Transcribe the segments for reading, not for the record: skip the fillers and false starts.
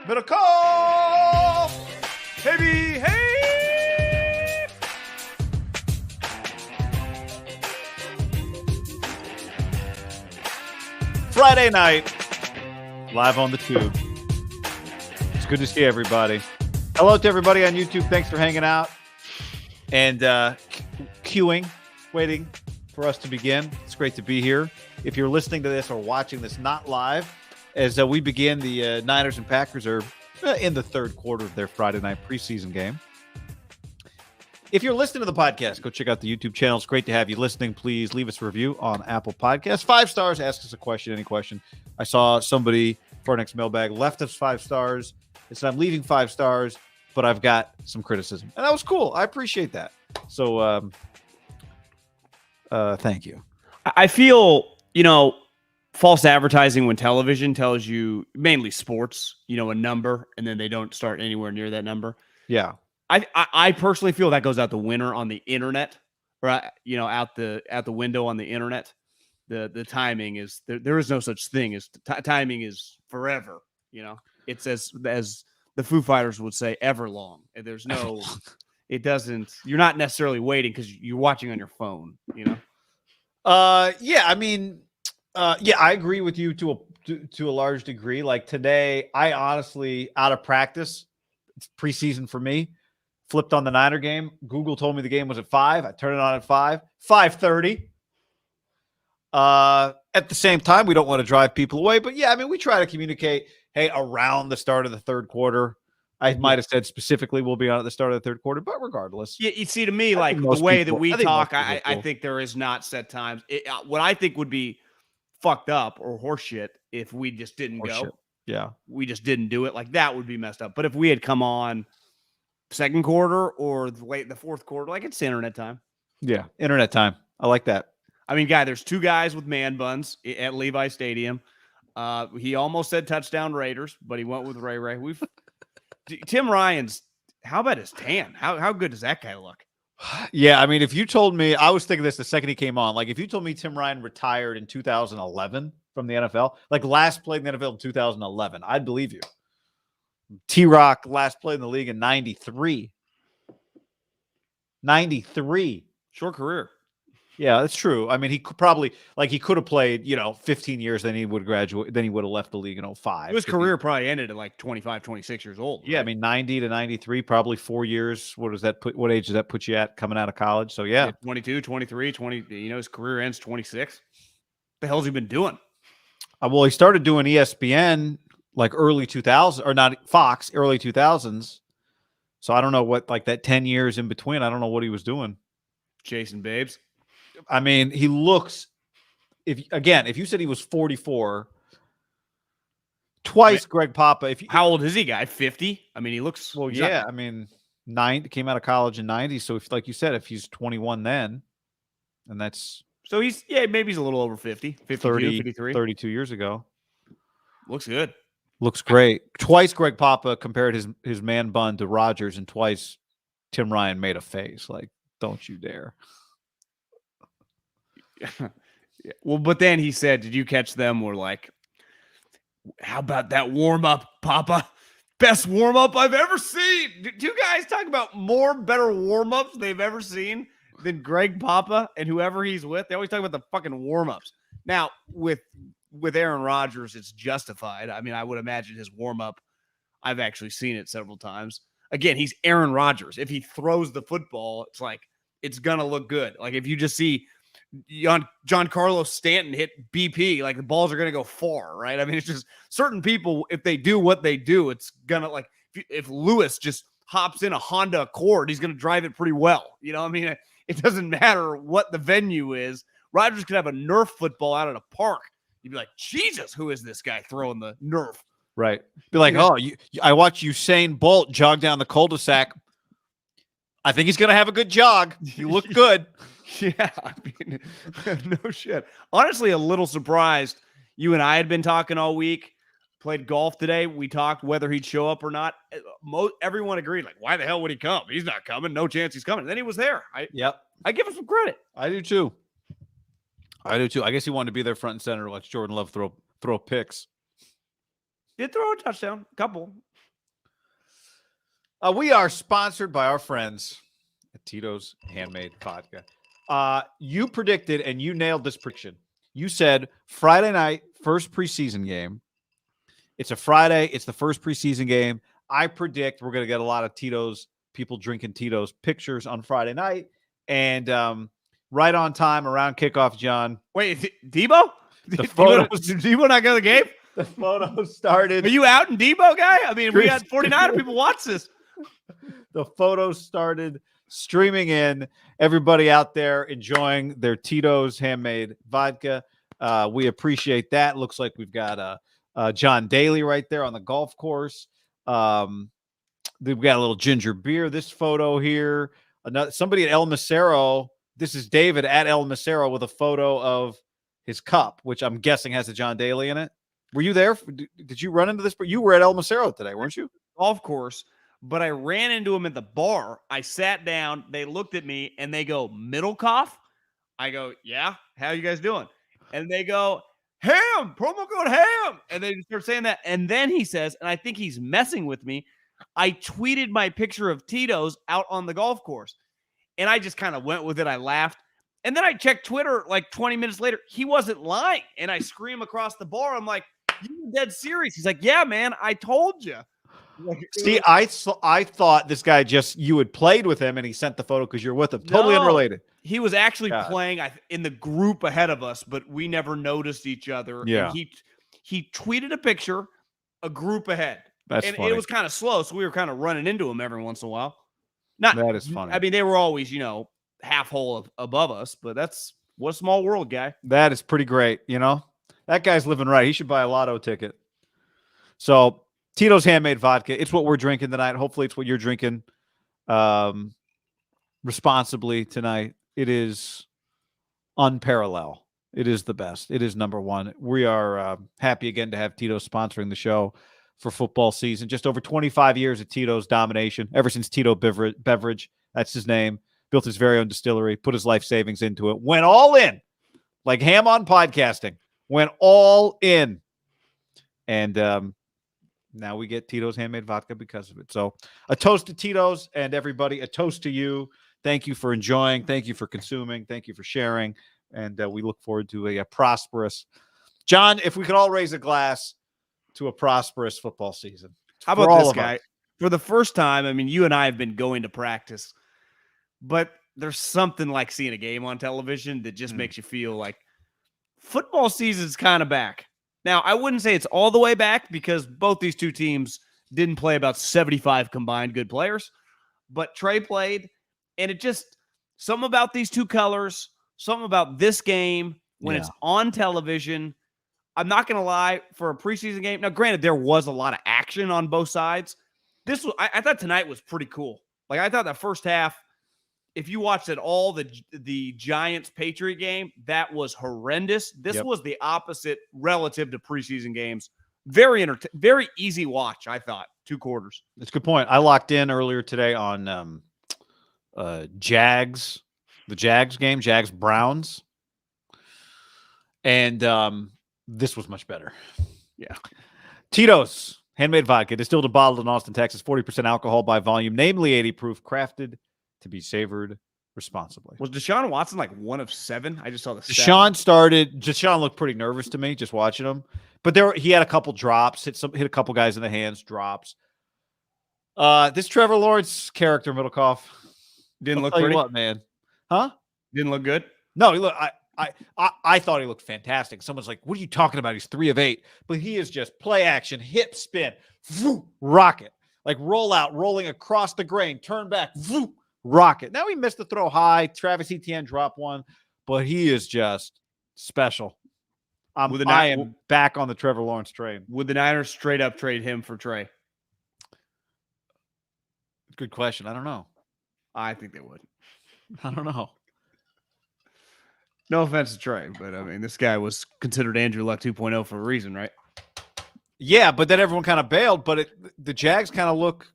MIDDLEKAUFF! Baby, hey! Friday night, live on the tube. It's good to see everybody. Hello to everybody on YouTube. Thanks for hanging out and queuing, waiting for us to begin. It's great to be here. If you're listening to this or watching this not live, as we begin, the Niners and Packers are in the third quarter of their Friday night preseason game. If you're listening to the podcast, go check out the YouTube channel. It's great to have you listening. Please leave us a review on Apple Podcasts. 5 stars, ask us a question, any question. I saw somebody for our next mailbag left us 5 stars. It's not leaving 5 stars, but I've got some criticism. And that was cool. I appreciate that. So thank you. I feel, false advertising when television tells you, mainly sports, a number, and then they don't start anywhere near that number. Yeah. I personally feel that goes out the winner on the internet, or out the window on the internet. The timing is there is no such thing as timing is forever. It's as the Foo Fighters would say, ever long. And there's no, it doesn't. You're not necessarily waiting because you're watching on your phone. Yeah. I mean, I agree with you to a large degree. Like today, I honestly, out of practice, it's preseason for me. Flipped on the Niner game. Google told me the game was at 5. I turned it on at 5:30. At the same time, we don't want to drive people away. But yeah, I mean, we try to communicate, hey, around the start of the third quarter. I might have said specifically we'll be on at the start of the third quarter, but regardless. Yeah, you see, to me, like the way that we talk, I think there is not set times. What I think would be fucked up or horseshit if we just didn't go. Yeah. We just didn't do it. Like that would be messed up. But if we had come on second quarter or the fourth quarter, like it's internet time. Yeah, internet time. I like that. I mean, there's 2 guys with man buns at Levi Stadium. He almost said touchdown Raiders, but he went with Ray. Tim Ryan's, how about his tan? How good does that guy look? Yeah, I mean, if you told me, I was thinking this the second he came on. Like, if you told me Tim Ryan retired in 2011 from the NFL, like last played in the NFL in 2011, I'd believe you. T-Rock last played in the league in 93. 93. Short career. Yeah, that's true. I mean, he could probably, he could have played, 15 years, then he would graduate, then he would have left the league in 05. His career probably ended at like 25, 26 years old. Yeah, right? I mean, 90 to 93, probably 4 years. What age does that put you at coming out of college? So, yeah. 22, 23, 20, his career ends 26. What the hell's he been doing? Well, he started doing ESPN like early 2000s, or not Fox, early 2000s. So I don't know what, that 10 years in between, I don't know what he was doing. Chasing babes. I mean, he looks, if you said he was 44, twice Greg Papa. How old is he, guy? 50? I mean, he looks. Well, yeah. I mean, came out of college in 90. So if, like you said, if he's 21 then, and that's. So maybe he's a little over 50, 52, 53. 32 years ago. Looks good. Looks great. Twice Greg Papa compared his man bun to Rodgers, and twice Tim Ryan made a face. Like, don't you dare. Yeah. Well, but then he said, did you catch them? We're like, how about that warm-up, Papa? Best warm-up I've ever seen. Do you guys talk about better warm-ups they've ever seen than Greg Papa and whoever he's with? They always talk about the fucking warm-ups. Now, with Aaron Rodgers, it's justified. I mean, I would imagine his warm-up, I've actually seen it several times. Again, he's Aaron Rodgers. If he throws the football, it's going to look good. Like, if you just see Giancarlo Stanton hit BP, like the balls are going to go far, right? I mean, it's just certain people, if they do what they do, it's going to if Lewis just hops in a Honda Accord, he's going to drive it pretty well. I mean, it doesn't matter what the venue is. Rodgers could have a Nerf football out at a park. You'd be like, Jesus, who is this guy throwing the Nerf? Right. Be like, I watched Usain Bolt jog down the cul-de-sac. I think he's going to have a good jog. You look good. Yeah, I mean, no shit. Honestly, a little surprised. You and I had been talking all week. Played golf today. We talked whether he'd show up or not. Everyone agreed. Like, why the hell would he come? He's not coming. No chance he's coming. And then he was there. I give him some credit. I do too. I guess he wanted to be there front and center to watch Jordan Love throw picks. Did throw a touchdown. A couple. We are sponsored by our friends at Tito's Handmade Vodka. You predicted and you nailed this prediction. You said Friday night, first preseason game. It's a Friday. It's the first preseason game. I predict we're going to get a lot of Tito's, people drinking Tito's pictures on Friday night. And right on time around kickoff, John. Wait, Debo? The photos, Did Debo not go to the game? the photos started. Are you out and Debo guy? I mean, we got 49 people watch this. The photos started streaming in. Everybody out there enjoying their Tito's handmade vodka. We appreciate that. Looks like we've got John Daly right there on the golf course. We've got a little ginger beer. This photo here. Somebody at El Macero. This is David at El Macero with a photo of his cup, which I'm guessing has a John Daly in it. Were you there? Did you run into this? You were at El Macero today, weren't you? Golf course, but I ran into him at the bar. I sat down. They looked at me and they go, MIDDLEKAUFF? I go, yeah. How you guys doing? And they go, ham, promo code ham. And they start saying that. And then he says, and I think he's messing with me, I tweeted my picture of Tito's out on the golf course. And I just kind of went with it. I laughed. And then I checked Twitter like 20 minutes later. He wasn't lying. And I scream across the bar. I'm like, you were dead serious. He's like, yeah, man, I told you. Like, see, I thought this guy you had played with him and he sent the photo because you're with him. Totally unrelated. He was actually playing in the group ahead of us, but we never noticed each other. Yeah. And he tweeted a picture, a group ahead. That's funny. It was kind of slow, so we were kind of running into him every once in a while. That is funny. I mean, they were always, half hole above us, but what a small world, guy. That is pretty great. That guy's living right. He should buy a lotto ticket. So Tito's handmade vodka. It's what we're drinking tonight. Hopefully it's what you're drinking responsibly tonight. It is unparalleled. It is the best. It is number one. We are happy again to have Tito sponsoring the show for football season. Just over 25 years of Tito's domination, ever since Tito Beverage, that's his name, built his very own distillery, put his life savings into it, went all in, like ham on podcasting, went all in. And now we get Tito's handmade vodka because of it. So a toast to Tito's and everybody, a toast to you. Thank you for enjoying. Thank you for consuming. Thank you for sharing. And we look forward to a prosperous, John, if we could all raise a glass to a prosperous football season. How about this guy? For the first time, I mean, you and I have been going to practice, but there's something like seeing a game on television that just makes you feel like football season's kind of back. Now, I wouldn't say it's all the way back because both these two teams didn't play about 75 combined good players, but Trey played, and it just, something about these two colors, something about this game when it's on television. I'm not going to lie, for a preseason game. Now, granted, there was a lot of action on both sides. I thought tonight was pretty cool. Like, I thought that first half, if you watched it all, the Giants-Patriot game, that was horrendous. This was the opposite relative to preseason games. Very easy watch, I thought, 2 quarters. That's a good point. I locked in earlier today on the Jags game, Jags-Browns. And this was much better. Yeah. Tito's handmade vodka, distilled and bottled in Austin, Texas, 40% alcohol by volume, namely 80 proof, crafted to be savored responsibly. Was Deshaun Watson like 1 of 7? I just saw the Deshaun looked pretty nervous to me just watching him. But he had a couple drops, hit a couple guys in the hands, drops. This Trevor Lawrence character, MIDDLEKAUFF, didn't look pretty. What, man? Huh? Didn't look good? No, he looked I thought he looked fantastic. Someone's like, what are you talking about? He's 3 of 8. But he is just play action, hip spin, rocket. Like rolling across the grain, turn back, rocket. Now he missed the throw high. Travis Etienne dropped one. But he is just special. I am back on the Trevor Lawrence train. Would the Niners straight up trade him for Trey? Good question. I don't know. I think they would. I don't know. No offense to Trey, but I mean, this guy was considered Andrew Luck 2.0 for a reason, right? Yeah, but then everyone kind of bailed. But the Jags kind of look.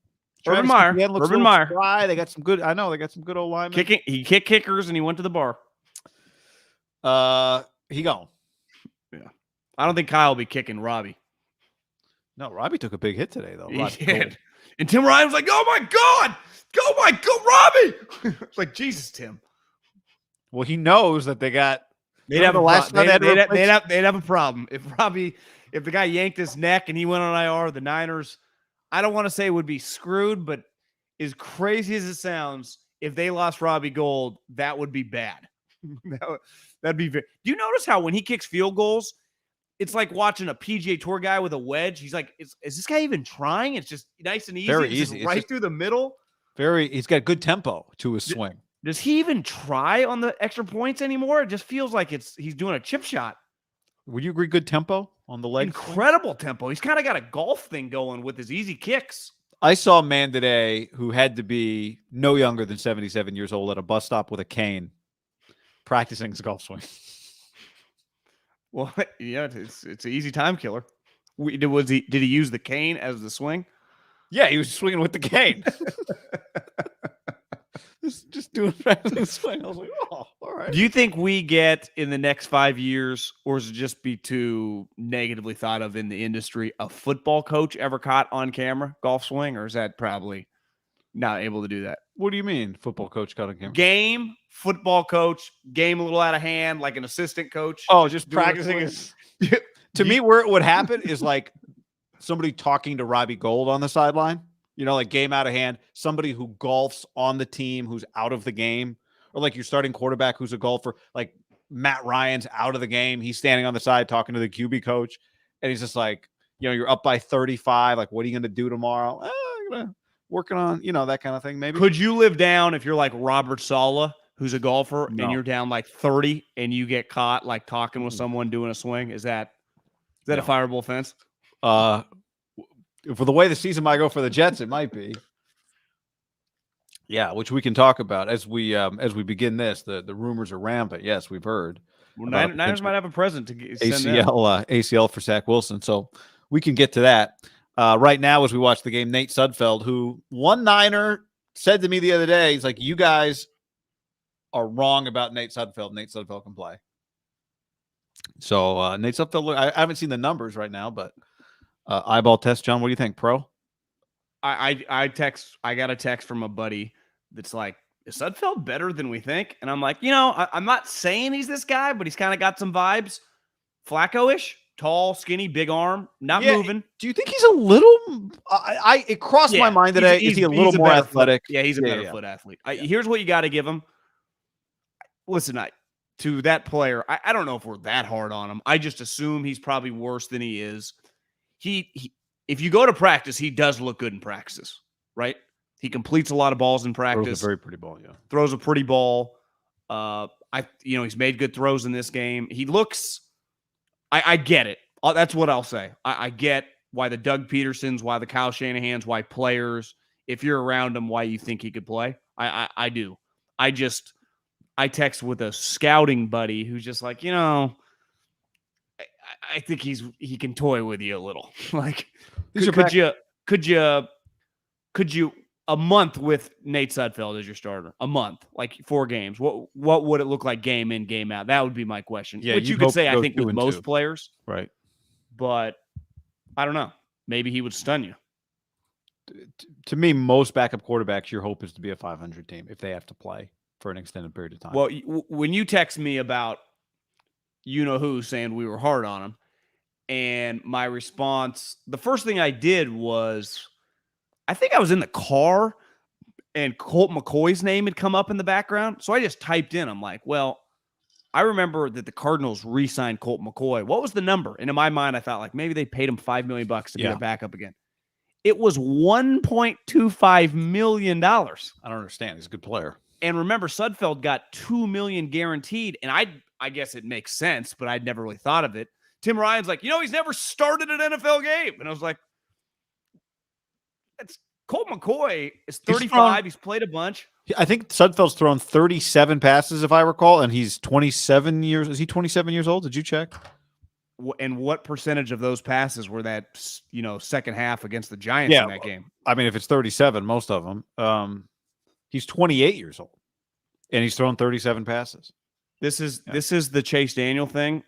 Urban Meyer. Dry. They got some good. I know they got some good old linemen. He kicked kickers and he went to the bar. He gone. Yeah, I don't think Kyle will be kicking Robbie. No, Robbie took a big hit today though. He did. And Tim Ryan was like, "Oh my God, Robbie!" It's like, Jesus, Tim. Well, he knows that they got. They'd have a problem if the guy yanked his neck and he went on IR. The Niners, I don't want to say would be screwed, but as crazy as it sounds, if they lost Robbie Gould, that would be bad. That'd be. Do you notice how when he kicks field goals, it's like watching a PGA Tour guy with a wedge? He's like, is this guy even trying? It's just nice and easy. Very it's easy. Just right through the middle. He's got good tempo to his swing. Does he even try on the extra points anymore? It just feels like he's doing a chip shot. Would you agree? Good tempo on the leg? Incredible tempo. He's kind of got a golf thing going with his easy kicks. I saw a man today who had to be no younger than 77 years old at a bus stop with a cane practicing his golf swing. Well, yeah, it's an easy time killer. Did he use the cane as the swing? Yeah, he was swinging with the cane. just doing practicing swing. I was like, oh, all right. Do you think we get in the next 5 years, or is it just be too negatively thought of in the industry, a football coach ever caught on camera golf swing, or is that probably not able to do that? What do you mean, football coach caught on camera? Game, football coach, game a little out of hand, like an assistant coach. Oh, just practicing his. To me, where it would happen is like somebody talking to Robbie Gould on the sideline. You know, like game out of hand, somebody who golfs on the team who's out of the game, or like your starting quarterback who's a golfer, like Matt Ryan's out of the game. He's standing on the side talking to the QB coach, and he's just like, you know, you're up by 35. Like, what are you going to do tomorrow? I'm gonna working on, you know, that kind of thing. Maybe. Could you live down if you're like Robert Saleh, who's a golfer, and you're down like 30 and you get caught like talking with someone doing a swing? Is that a fireable offense? For the way the season might go for the Jets, it might be. Yeah, which we can talk about as we begin this. The rumors are rampant. Yes, we've heard. Well, Niners might have a present to ACL for Zach Wilson, so we can get to that. Right now, as we watch the game, Nate Sudfeld, who one Niner said to me the other day, he's like, "You guys are wrong about Nate Sudfeld. Nate Sudfeld can play." So Nate Sudfeld, I haven't seen the numbers right now, but eyeball test, John. What do you think, pro? I got a text from a buddy that's like, "Is Sudfeld better than we think?" And I'm like, I'm not saying he's this guy, but he's kind of got some vibes. Flacco-ish, tall, skinny, big arm, not moving. Do you think he's a little? It crossed my mind today. Is he a little more athletic? Yeah, he's a better foot athlete. Here's what you got to give him. Listen, to that player, I don't know if we're that hard on him. I just assume he's probably worse than he is. He if you go to practice, he does look good in practices, right? He completes a lot of balls in practice. Throws a very pretty ball, yeah. Throws a pretty ball. He's made good throws in this game. He looks. I get it. That's what I'll say. I get why the Doug Petersons, why the Kyle Shanahans, why players, if you're around him, why you think he could play. I do. I text with a scouting buddy who's just like, I think he can toy with you a little. Like, could you a month with Nate Sudfeld as your starter? A month, like 4 games. What would it look like game in, game out? That would be my question. Yeah, which you could say, I think, with most 2. players. Right. But I don't know. Maybe he would stun you. To me, most backup quarterbacks, your hope is to be a 500 team if they have to play for an extended period of time. Well, when you text me about who saying we were hard on him, and my response, the first thing I did was, I think I was in the car and Colt McCoy's name had come up in the background. So I just typed in, I'm like, well, I remember that the Cardinals re-signed Colt McCoy. What was the number? And in my mind, I thought like maybe they paid him $5 million to be a backup again. It was $1.25 million. I don't understand. He's a good player. And remember, Sudfeld got $2 million guaranteed. And I guess it makes sense, but I'd never really thought of it. Tim Ryan's like, he's never started an NFL game. And I was like, Colt McCoy is 35. He's played a bunch. I think Sudfeld's thrown 37 passes, if I recall, and he's 27 years. Is he 27 years old? Did you check? And what percentage of those passes were that, second half against the Giants in that game? I mean, if it's 37, most of them. He's 28 years old, and he's thrown 37 passes. This is the Chase Daniel thing.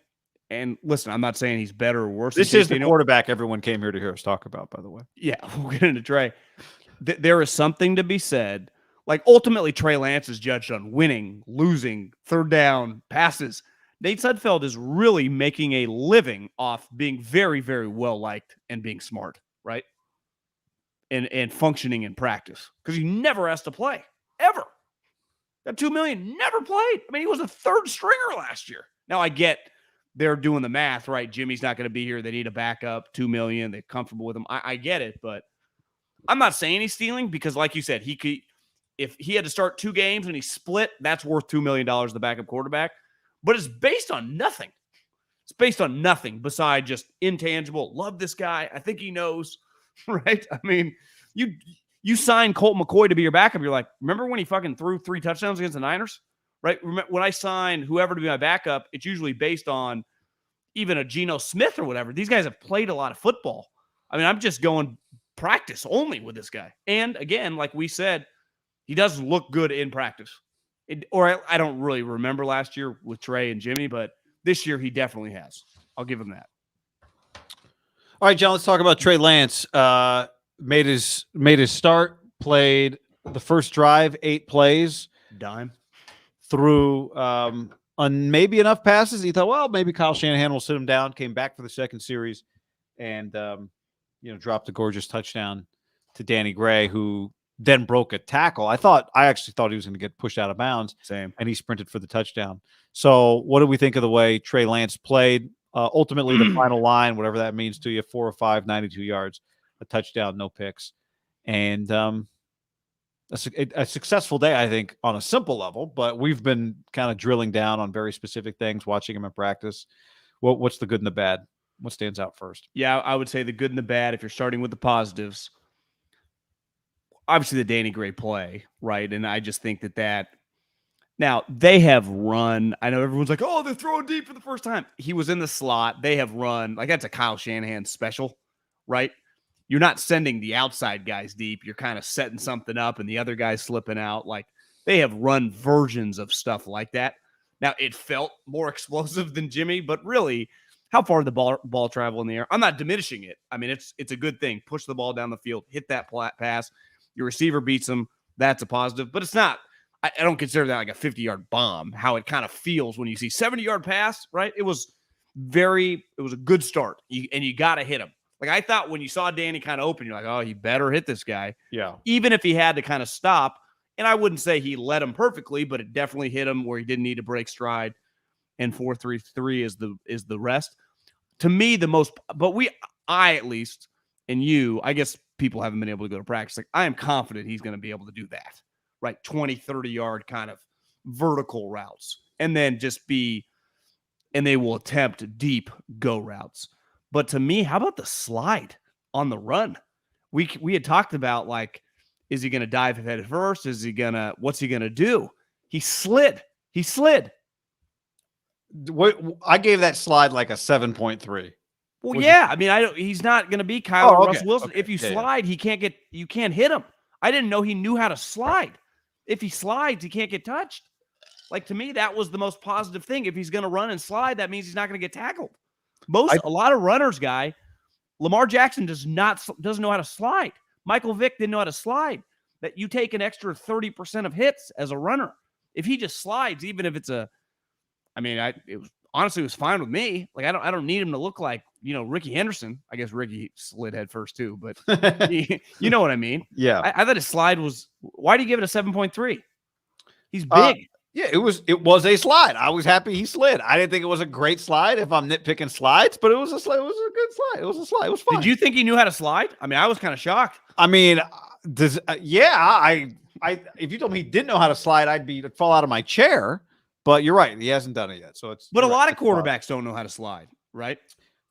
And listen, I'm not saying he's better or worse. This is the quarterback everyone came here to hear us talk about, by the way. Yeah, we'll get into Trey. There is something to be said. Like, ultimately, Trey Lance is judged on winning, losing, third down, passes. Nate Sudfeld is really making a living off being very, very well-liked and being smart, right? And functioning in practice. Because he never has to play, ever. That $2 million never played. I mean, he was a third stringer last year. Now, I get they're doing the math, right? Jimmy's not going to be here. They need a backup, $2 million. They're comfortable with him. I get it, but I'm not saying he's stealing because, like you said, he could, if he had to start 2 games and he split, that's worth $2 million, the backup quarterback. But it's based on nothing. It's based on nothing besides just intangible. Love this guy. I think he knows, right? I mean, you sign Colt McCoy to be your backup. You're like, remember when he fucking threw 3 touchdowns against the Niners? Right? When I sign whoever to be my backup, it's usually based on even a Geno Smith or whatever. These guys have played a lot of football. I mean, I'm just going practice only with this guy. And again, like we said, he does look good in practice. I don't really remember last year with Trey and Jimmy, but this year he definitely has. I'll give him that. All right, John, let's talk about Trey Lance. Made his start, played the first drive, 8 plays. Dime. Threw maybe enough passes. He thought, well, maybe Kyle Shanahan will sit him down. Came back for the second series and, dropped a gorgeous touchdown to Danny Gray, who then broke a tackle. I actually thought he was going to get pushed out of bounds. Same. And he sprinted for the touchdown. So what do we think of the way Trey Lance played? Ultimately, the final line, whatever that means to you, 4 or 5, 92 yards, a touchdown, no picks. And a successful day, I think, on a simple level, but we've been kind of drilling down on very specific things, watching him in practice. What's the good and the bad? What stands out first? Yeah, I would say the good and the bad, if you're starting with the positives, obviously the Danny Gray play, right? And I just think that now they have run. I know everyone's like, oh, they're throwing deep for the first time. He was in the slot. They have run. Like, that's a Kyle Shanahan special, right? You're not sending the outside guys deep. You're kind of setting something up and the other guy's slipping out. Like, they have run versions of stuff like that. Now, it felt more explosive than Jimmy, but really, how far did the ball travel in the air? I'm not diminishing it. I mean, it's a good thing. Push the ball down the field, hit that pass. Your receiver beats him. That's a positive. But it's not, I don't consider that like a 50-yard bomb, how it kind of feels when you see 70-yard pass, right? It was a good start. And you got to hit him. Like, I thought when you saw Danny kind of open, you're like, oh, he better hit this guy. Yeah. Even if he had to kind of stop. And I wouldn't say he led him perfectly, but it definitely hit him where he didn't need to break stride. And 4.33 is the rest. To me, I at least, and you, I guess people haven't been able to go to practice. Like, I am confident he's going to be able to do that, right? 20, 30-yard kind of vertical routes. And then and they will attempt deep go routes. But to me, how about the slide on the run? We had talked about, like, is he going to dive head first? What's he going to do? He slid. I gave that slide like a 7.3. Well, yeah. I mean, he's not going to be Kyle or Russ Wilson. Okay. If you slide, you can't hit him. I didn't know he knew how to slide. If he slides, he can't get touched. Like, to me, that was the most positive thing. If he's going to run and slide, that means he's not going to get tackled. A lot of runners, Lamar Jackson doesn't know how to slide. Michael Vick didn't know how to slide. That you take an extra 30% of hits as a runner. If he just slides, even if it's it was fine with me. Like, I don't need him to look like, Ricky Henderson. I guess Ricky slid head first too, but you know what I mean? Yeah. I thought his slide was, why do you give it a 7.3? He's big. Yeah, it was a slide. I was happy he slid. I didn't think it was a great slide if I'm nitpicking slides, but it was a slide. It was a good slide. It was a slide. It was fine. Did you think he knew how to slide? I mean, I was kind of shocked. I mean, if you told me he didn't know how to slide, I'd fall out of my chair. But you're right, he hasn't done it yet. So a lot of quarterbacks don't know how to slide, right?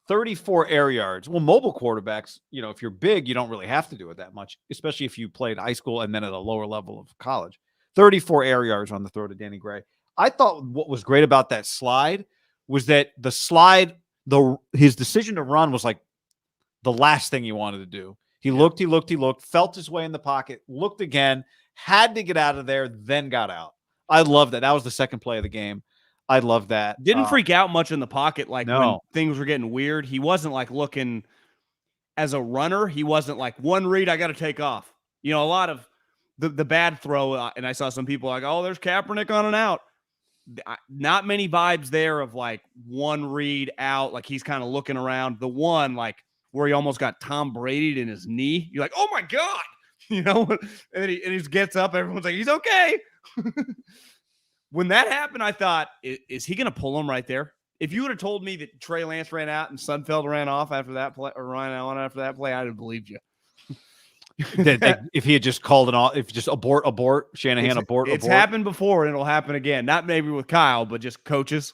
34 air yards. Well, mobile quarterbacks, if you're big, you don't really have to do it that much, especially if you played high school and then at a lower level of college. 34 air yards on the throw to Danny Gray. I thought what was great about that slide was that the slide, his decision to run was like the last thing he wanted to do. He looked, felt his way in the pocket, looked again, had to get out of there, then got out. I love that. That was the second play of the game. I love that. Didn't freak out much in the pocket. Like when No. things were getting weird, he wasn't like looking as a runner. He wasn't like one read, I got to take off. A lot of the bad throw. And I saw some people like, oh, there's Kaepernick on and out. Not many vibes there of like one read out. Like he's kind of looking around. The one like where he almost got Tom Brady in his knee. You're like, oh my God, and he gets up. Everyone's like, he's okay. When that happened, I thought, is he going to pull him right there? If you would have told me that Trey Lance ran out and Sudfeld ran off after that play, or ran on after that play, I'd have believed you. If he had just called it off, if just abort, Shanahan, abort. It's happened before, and it'll happen again. Not maybe with Kyle, but just coaches.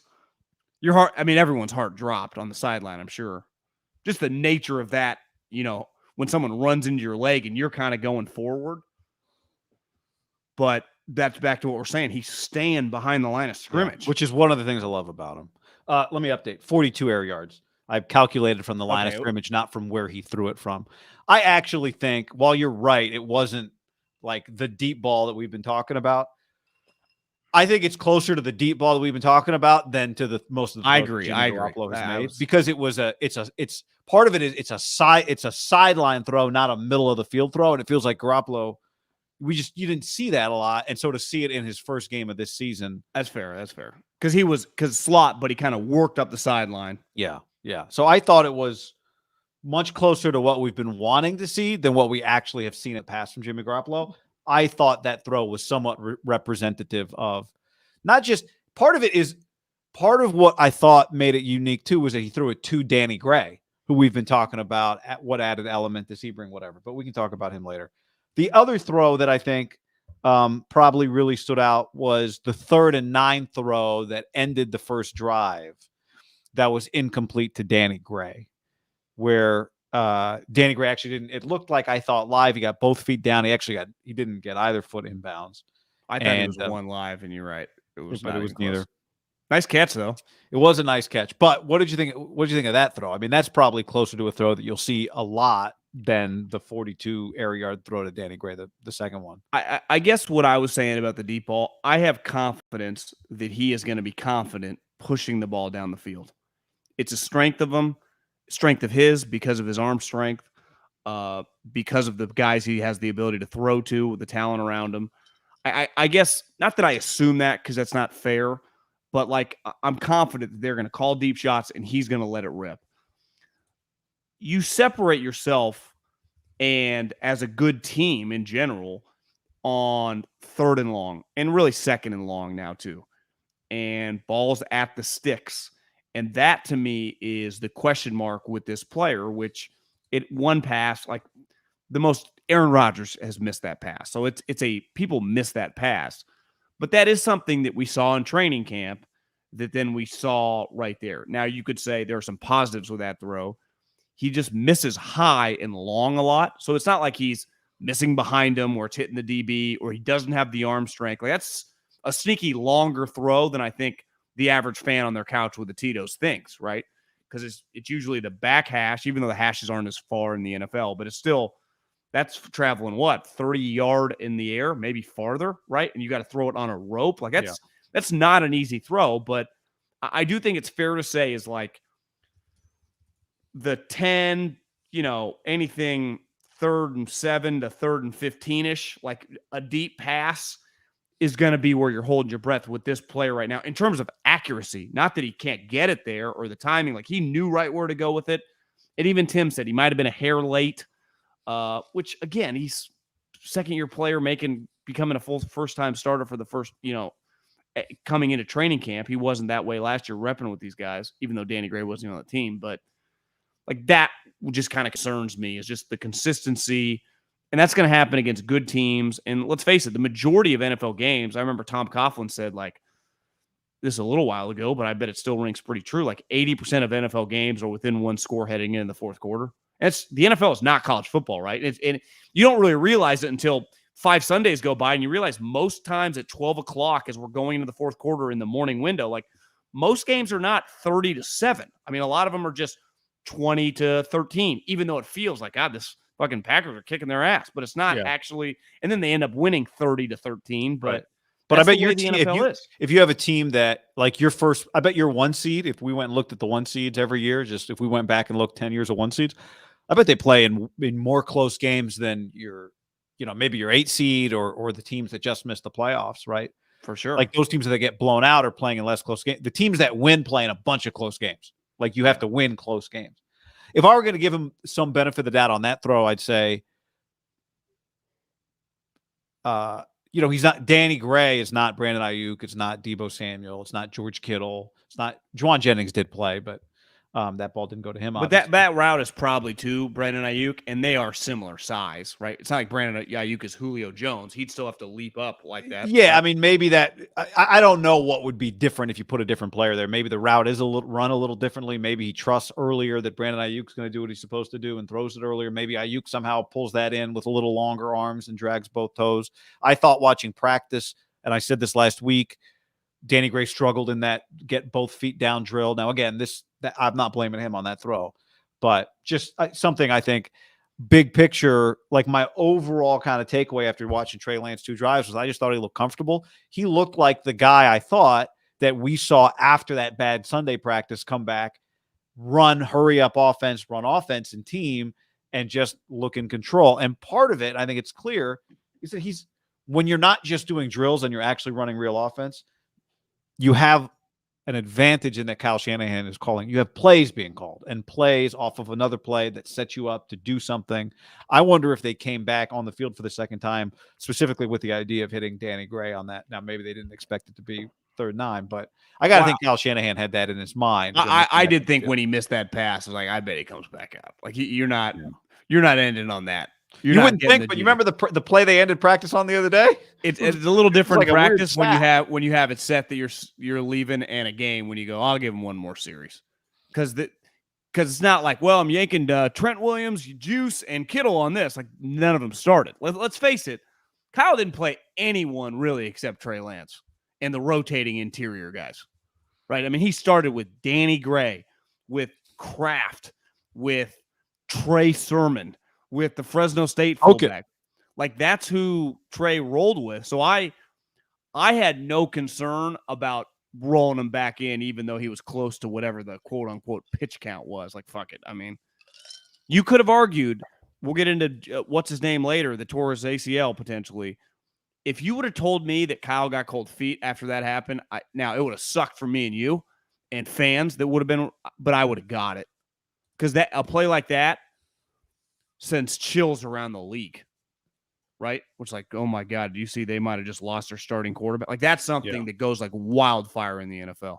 Your heart, everyone's heart dropped on the sideline, I'm sure. Just the nature of that, when someone runs into your leg and you're kind of going forward. But that's back to what we're saying. He's staying behind the line of scrimmage. Which is one of the things I love about him. Let me update. 42 air yards. I've calculated from the line of scrimmage, not from where he threw it from. I actually think, while you're right, it wasn't like the deep ball that we've been talking about. I think it's closer to the deep ball that we've been talking about than to the most of the. I agree. Garoppolo has made, because it's part of it is it's a sideline throw, not a middle of the field throw, and it feels like Garoppolo. You didn't see that a lot, and so to see it in his first game of this season, that's fair. Because slot, but he kind of worked up the sideline. Yeah. So I thought it was much closer to what we've been wanting to see than what we actually have seen it pass from Jimmy Garoppolo. I thought that throw was somewhat representative of not just part of what I thought made it unique too was that he threw it to Danny Gray, who we've been talking about. What added element does he bring? Whatever, but we can talk about him later. The other throw that I think probably really stood out was the 3rd and 9 throw that ended the first drive. That was incomplete to Danny Gray, where Danny Gray actually didn't. It looked like, I thought, live. He got both feet down. He didn't get either foot inbounds. I thought it was one live, and you're right. It was neither. Nice catch, though. It was a nice catch. But what did you think? What did you think of that throw? That's probably closer to a throw that you'll see a lot than the 42 air yard throw to Danny Gray, the second one. I guess what I was saying about the deep ball, I have confidence that he is going to be confident pushing the ball down the field. It's a strength of his because of his arm strength, because of the guys he has the ability to throw to, with the talent around him. I guess, not that I assume that, because that's not fair, but like I'm confident that they're going to call deep shots and he's going to let it rip. You separate yourself, and as a good team in general, on 3rd and long, and really 2nd and long now too, and balls at the sticks. And that, to me, is the question mark with this player, which one pass, like the most, Aaron Rodgers has missed that pass. So people miss that pass. But that is something that we saw in training camp that then we saw right there. Now, you could say there are some positives with that throw. He just misses high and long a lot. So it's not like he's missing behind him or it's hitting the DB or he doesn't have the arm strength. Like, that's a sneaky longer throw than I think the average fan on their couch with the Titos thinks, right? Because it's usually the back hash, even though the hashes aren't as far in the NFL, but it's still, that's traveling 30 yard in the air, maybe farther, right? And you got to throw it on a rope. Like that's not an easy throw, but I do think it's fair to say is like the 10, anything 3rd and 7 to 3rd and 15-ish, like a deep pass is going to be where you're holding your breath with this player right now in terms of accuracy. Not that he can't get it there or the timing. Like, he knew right where to go with it. And even Tim said he might have been a hair late, which, again, he's second-year player becoming a full first-time starter for the first, coming into training camp. He wasn't that way last year repping with these guys, even though Danny Gray wasn't on the team. But, like, that just kind of concerns me, is just the consistency. And that's going to happen against good teams. And let's face it, the majority of NFL games, I remember Tom Coughlin said, like, this a little while ago, but I bet it still rings pretty true. Like, 80% of NFL games are within one score heading in the fourth quarter. And the NFL is not college football, right? And you don't really realize it until 5 Sundays go by, and you realize most times at 12 o'clock as we're going into the fourth quarter in the morning window, like, most games are not 30-7. I mean, a lot of them are just 20-13, even though it feels like, God, this fucking Packers are kicking their ass, but it's not actually. And then they end up winning 30-13. But But That's I bet the way your the team, NFL is. if you have a team that like your first, I bet your 1 seed, if we went and looked at the 1 seeds every year, just if we went back and looked 10 years of 1 seeds, I bet they play in more close games than your, maybe your 8 seed or the teams that just missed the playoffs, right? For sure. Like those teams that get blown out are playing in less close games. The teams that win play in a bunch of close games. Like you have to win close games. If I were going to give him some benefit of the doubt on that throw, I'd say, he's not Danny Gray. It's not Brandon Ayuk. It's not Deebo Samuel. It's not George Kittle. It's not Juwan Jennings did play, but that ball didn't go to him. But that route is probably to Brandon Ayuk, and they are similar size, right? It's not like Brandon Ayuk is Julio Jones. He'd still have to leap up like that. Yeah, I mean, maybe that I don't know what would be different if you put a different player there. Maybe the route is run a little differently. Maybe he trusts earlier that Brandon Ayuk's going to do what he's supposed to do and throws it earlier. Maybe Ayuk somehow pulls that in with a little longer arms and drags both toes. I thought watching practice, and I said this last week, Danny Gray struggled in that get both feet down drill. Now, again, I'm not blaming him on that throw, but just something I think big picture, like my overall kind of takeaway after watching Trey Lance 2 drives was I just thought he looked comfortable. He looked like the guy I thought that we saw after that bad Sunday practice come back, run, hurry up offense, run offense and team, and just look in control. And part of it, I think it's clear, is that when you're not just doing drills and you're actually running real offense, you have an advantage in that Kyle Shanahan is calling. You have plays being called and plays off of another play that sets you up to do something. I wonder if they came back on the field for the second time, specifically with the idea of hitting Danny Gray on that. Now, maybe they didn't expect it to be 3rd and 9, but I got to think Kyle Shanahan had that in his mind. I did think when he missed that pass, I was like, I bet he comes back out. Like you're not ending on that. You wouldn't think, but you remember the play they ended practice on the other day? It's a little different in practice when you have it set that you're leaving, and a game when you go, I'll give him one more series, because it's not like, well, I'm yanking Trent Williams, Juice, and Kittle on this. Like none of them started. Let's face it, Kyle didn't play anyone really except Trey Lance and the rotating interior guys, right? I mean, he started with Danny Gray, with Kraft, with Trey Sermon, with the Fresno State fullback. Okay. Like that's who Trey rolled with. So I had no concern about rolling him back in, even though he was close to whatever the quote unquote pitch count was. Like, fuck it. I mean, you could have argued, we'll get into what's his name later, the tore his ACL potentially. If you would have told me that Kyle got cold feet after that happened, now it would have sucked for me and you and fans that would have been, but I would have got it. Because a play like that sends chills around the league, right? Which, like, oh my God, do you see they might have just lost their starting quarterback? Like, that's something that goes like wildfire in the NFL.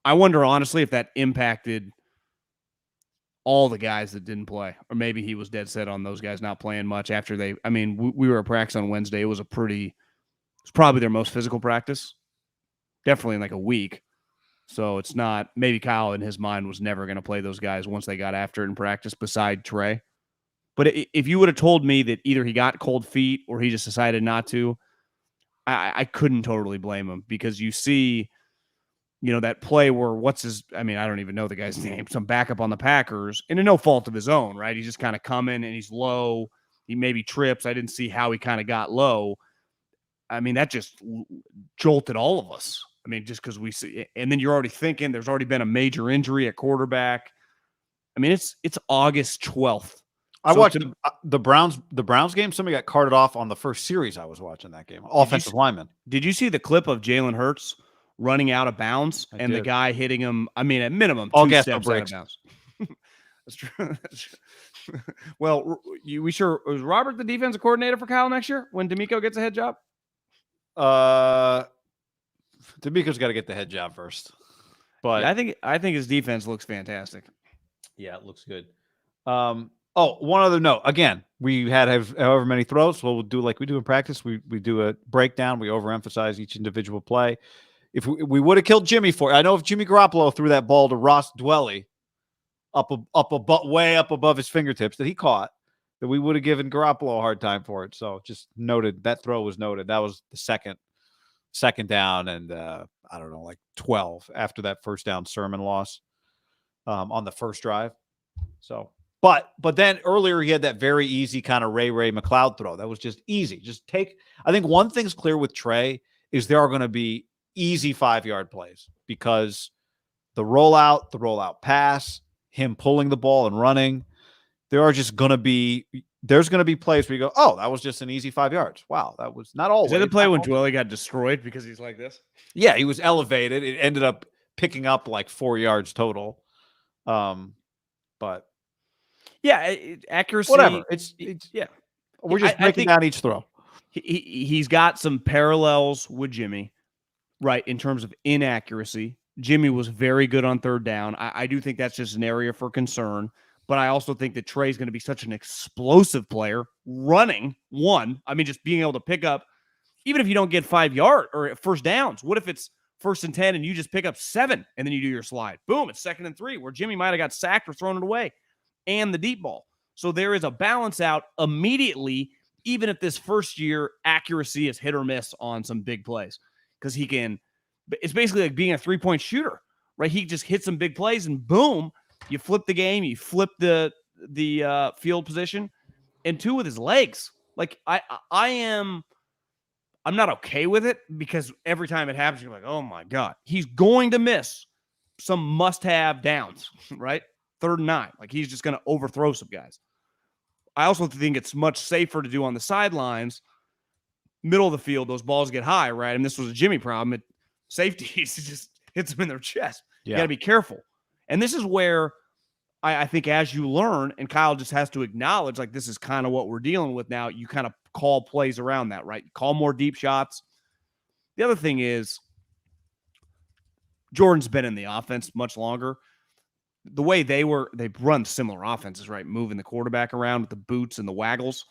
I wonder, honestly, if that impacted all the guys that didn't play, or maybe he was dead set on those guys not playing much after we were at practice on Wednesday. It was probably their most physical practice, definitely in like a week. So it's not, maybe Kyle in his mind was never going to play those guys once they got after it in practice beside Trey. But if you would have told me that either he got cold feet or he just decided not to, I couldn't totally blame him, because you see, that play where I don't even know the guy's name, some backup on the Packers, and no fault of his own, right? He's just kind of coming and he's low. He maybe trips. I didn't see how he kind of got low. I mean, that just jolted all of us. I mean, just because we see, and then you're already thinking there's already been a major injury at quarterback. I mean, it's August 12th. I watched the Browns game. Somebody got carted off on the first series I was watching that game. Offensive lineman. Did you see the clip of Jalen Hurts running out of bounds and the guy hitting him? I mean, at minimum, all 2 steps out of bounds. That's true. Well, was Robert the defensive coordinator for Kyle next year when D'Amico gets a head job? D'Amico's got to get the head job first, but yeah, I think his defense looks fantastic. Yeah, it looks good. One other note. Again, we had however many throws. So we'll do like we do in practice. We do a breakdown. We overemphasize each individual play. If we would have killed Jimmy I know if Jimmy Garoppolo threw that ball to Ross Dwelly way up above his fingertips that he caught, that we would have given Garoppolo a hard time for it. So just noted, that throw was noted. That was the second down, and I don't know, like 12 after that first down Sermon loss on the first drive. So But then earlier he had that very easy kind of Ray McLeod throw. That was just easy. I think one thing's clear with Trey is there are going to be easy 5-yard plays because the rollout pass, him pulling the ball and running, there's going to be plays where you go, oh, that was just an easy 5 yards. Wow, that was not always. Is that the play when Dwelly got destroyed because he's like this? Yeah, he was elevated. It ended up picking up like 4 yards total. But yeah, accuracy. Whatever. It's yeah. We're just breaking down each throw. He's got some parallels with Jimmy, right, in terms of inaccuracy. Jimmy was very good on third down. I do think that's just an area for concern. But I also think that Trey's going to be such an explosive player, running one. I mean, just being able to pick up, even if you don't get 5 yard or first downs, what if it's 1st and 10 and you just pick up 7 and then you do your slide? Boom, it's 2nd and 3 where Jimmy might have got sacked or thrown it away and the deep ball. So there is a balance out immediately, even if this first year accuracy is hit or miss on some big plays, because it's basically like being a 3-point shooter, right? He just hits some big plays and boom, you flip the game, you flip the field position, and 2 with his legs. Like I'm not okay with it because every time it happens, you're like, oh my God, he's going to miss some must-have downs, right? 3rd and 9. Like he's just going to overthrow some guys. I also think it's much safer to do on the sidelines, middle of the field. Those balls get high, right? And this was a Jimmy problem. Safeties just hits them in their chest. Yeah. You got to be careful. And this is where I think as you learn, and Kyle just has to acknowledge, like, this is kind of what we're dealing with now, you kind of call plays around that, right? You call more deep shots. The other thing is Jordan's been in the offense much longer. The way they run similar offenses, right? Moving the quarterback around with the boots and the waggles.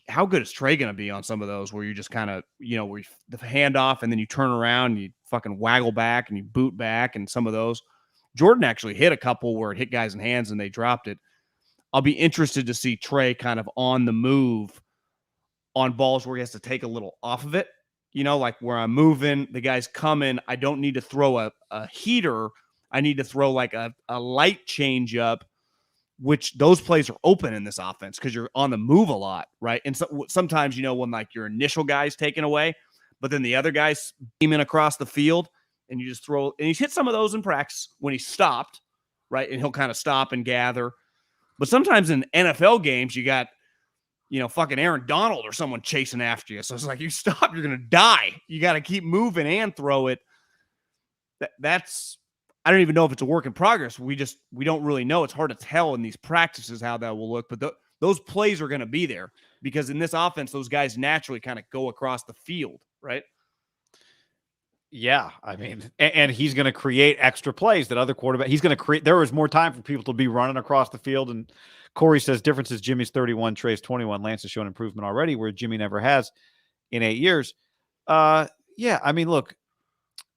How good is Trey going to be on some of those where you just kind of, where you, the handoff and then you turn around and you fucking waggle back and you boot back and some of those. Jordan actually hit a couple where it hit guys in hands and they dropped it. I'll be interested to see Trey kind of on the move on balls where he has to take a little off of it. Like where I'm moving, the guy's coming. I don't need to throw a heater. I need to throw like a light change up, which those plays are open in this offense because you're on the move a lot, right? And so, sometimes, when like your initial guy's taken away, but then the other guy's beaming across the field, and you just throw, and he's hit some of those in practice when he stopped, right? And he'll kind of stop and gather. But sometimes in NFL games, you got, fucking Aaron Donald or someone chasing after you. So it's like, you stop, you're going to die. You got to keep moving and throw it. That's, I don't even know if it's a work in progress. We don't really know. It's hard to tell in these practices how that will look. But those plays are going to be there because in this offense, those guys naturally kind of go across the field, right? Yeah, I mean, and he's going to create extra plays that other quarterback. He's going to create. There is more time for people to be running across the field. And Corey says difference is Jimmy's 31, Trey's 21. Lance has shown improvement already, where Jimmy never has in 8 years. Yeah, I mean, look,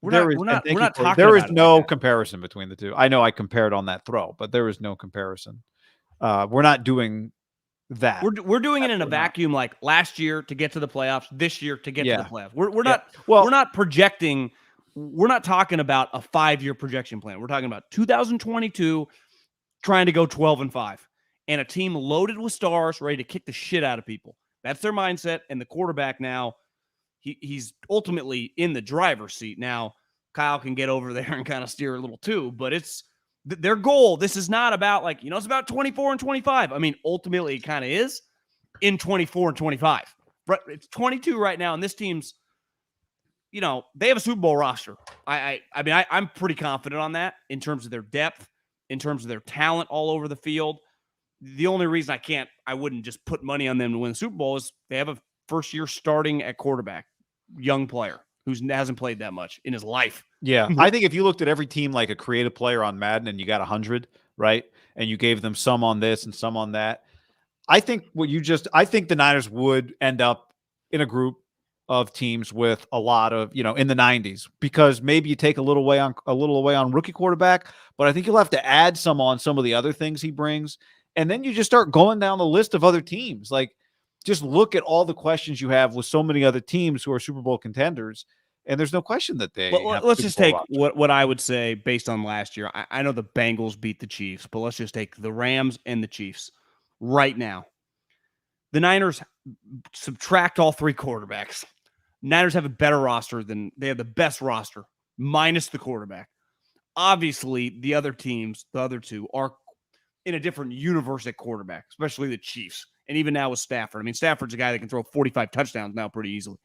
we're not talking. There is no comparison between the two. I know I compared on that throw, but there is no comparison. We're not doing that. We're doing it in a vacuum, like last year to get to the playoffs, this year to get to the playoffs. We're not projecting. We're not talking about a 5-year projection plan. We're talking about 2022 trying to go 12-5 and a team loaded with stars ready to kick the shit out of people. That's their mindset. And the quarterback now, he's ultimately in the driver's seat. Now, Kyle can get over there and kind of steer a little too, but it's their goal. This is not about like, it's about 24 and 25. I mean, ultimately it kind of is in 24 and 25. But it's 22 right now, and this team's, they have a Super Bowl roster. I'm pretty confident on that in terms of their depth, in terms of their talent all over the field. The only reason I wouldn't just put money on them to win the Super Bowl is they have a first year starting at quarterback, young player who hasn't played that much in his life. Yeah. I think if you looked at every team like a creative player on Madden and you got 100, right? And you gave them some on this and some on that. I think the Niners would end up in a group of teams with a lot of, in the 90s, because maybe you take a little away on rookie quarterback, but I think you'll have to add some on some of the other things he brings. And then you just start going down the list of other teams. Like, just look at all the questions you have with so many other teams who are Super Bowl contenders. And there's no question that they Well, have let's Super just Bowl take roster. what I would say based on last year. I know the Bengals beat the Chiefs, but let's just take the Rams and the Chiefs right now. The Niners subtract all three quarterbacks. Niners have a better roster than they have the best roster, minus the quarterback. Obviously, the other teams, the other two, are in a different universe at quarterback, especially the Chiefs. And even now with Stafford. I mean, Stafford's a guy that can throw 45 touchdowns now pretty easily.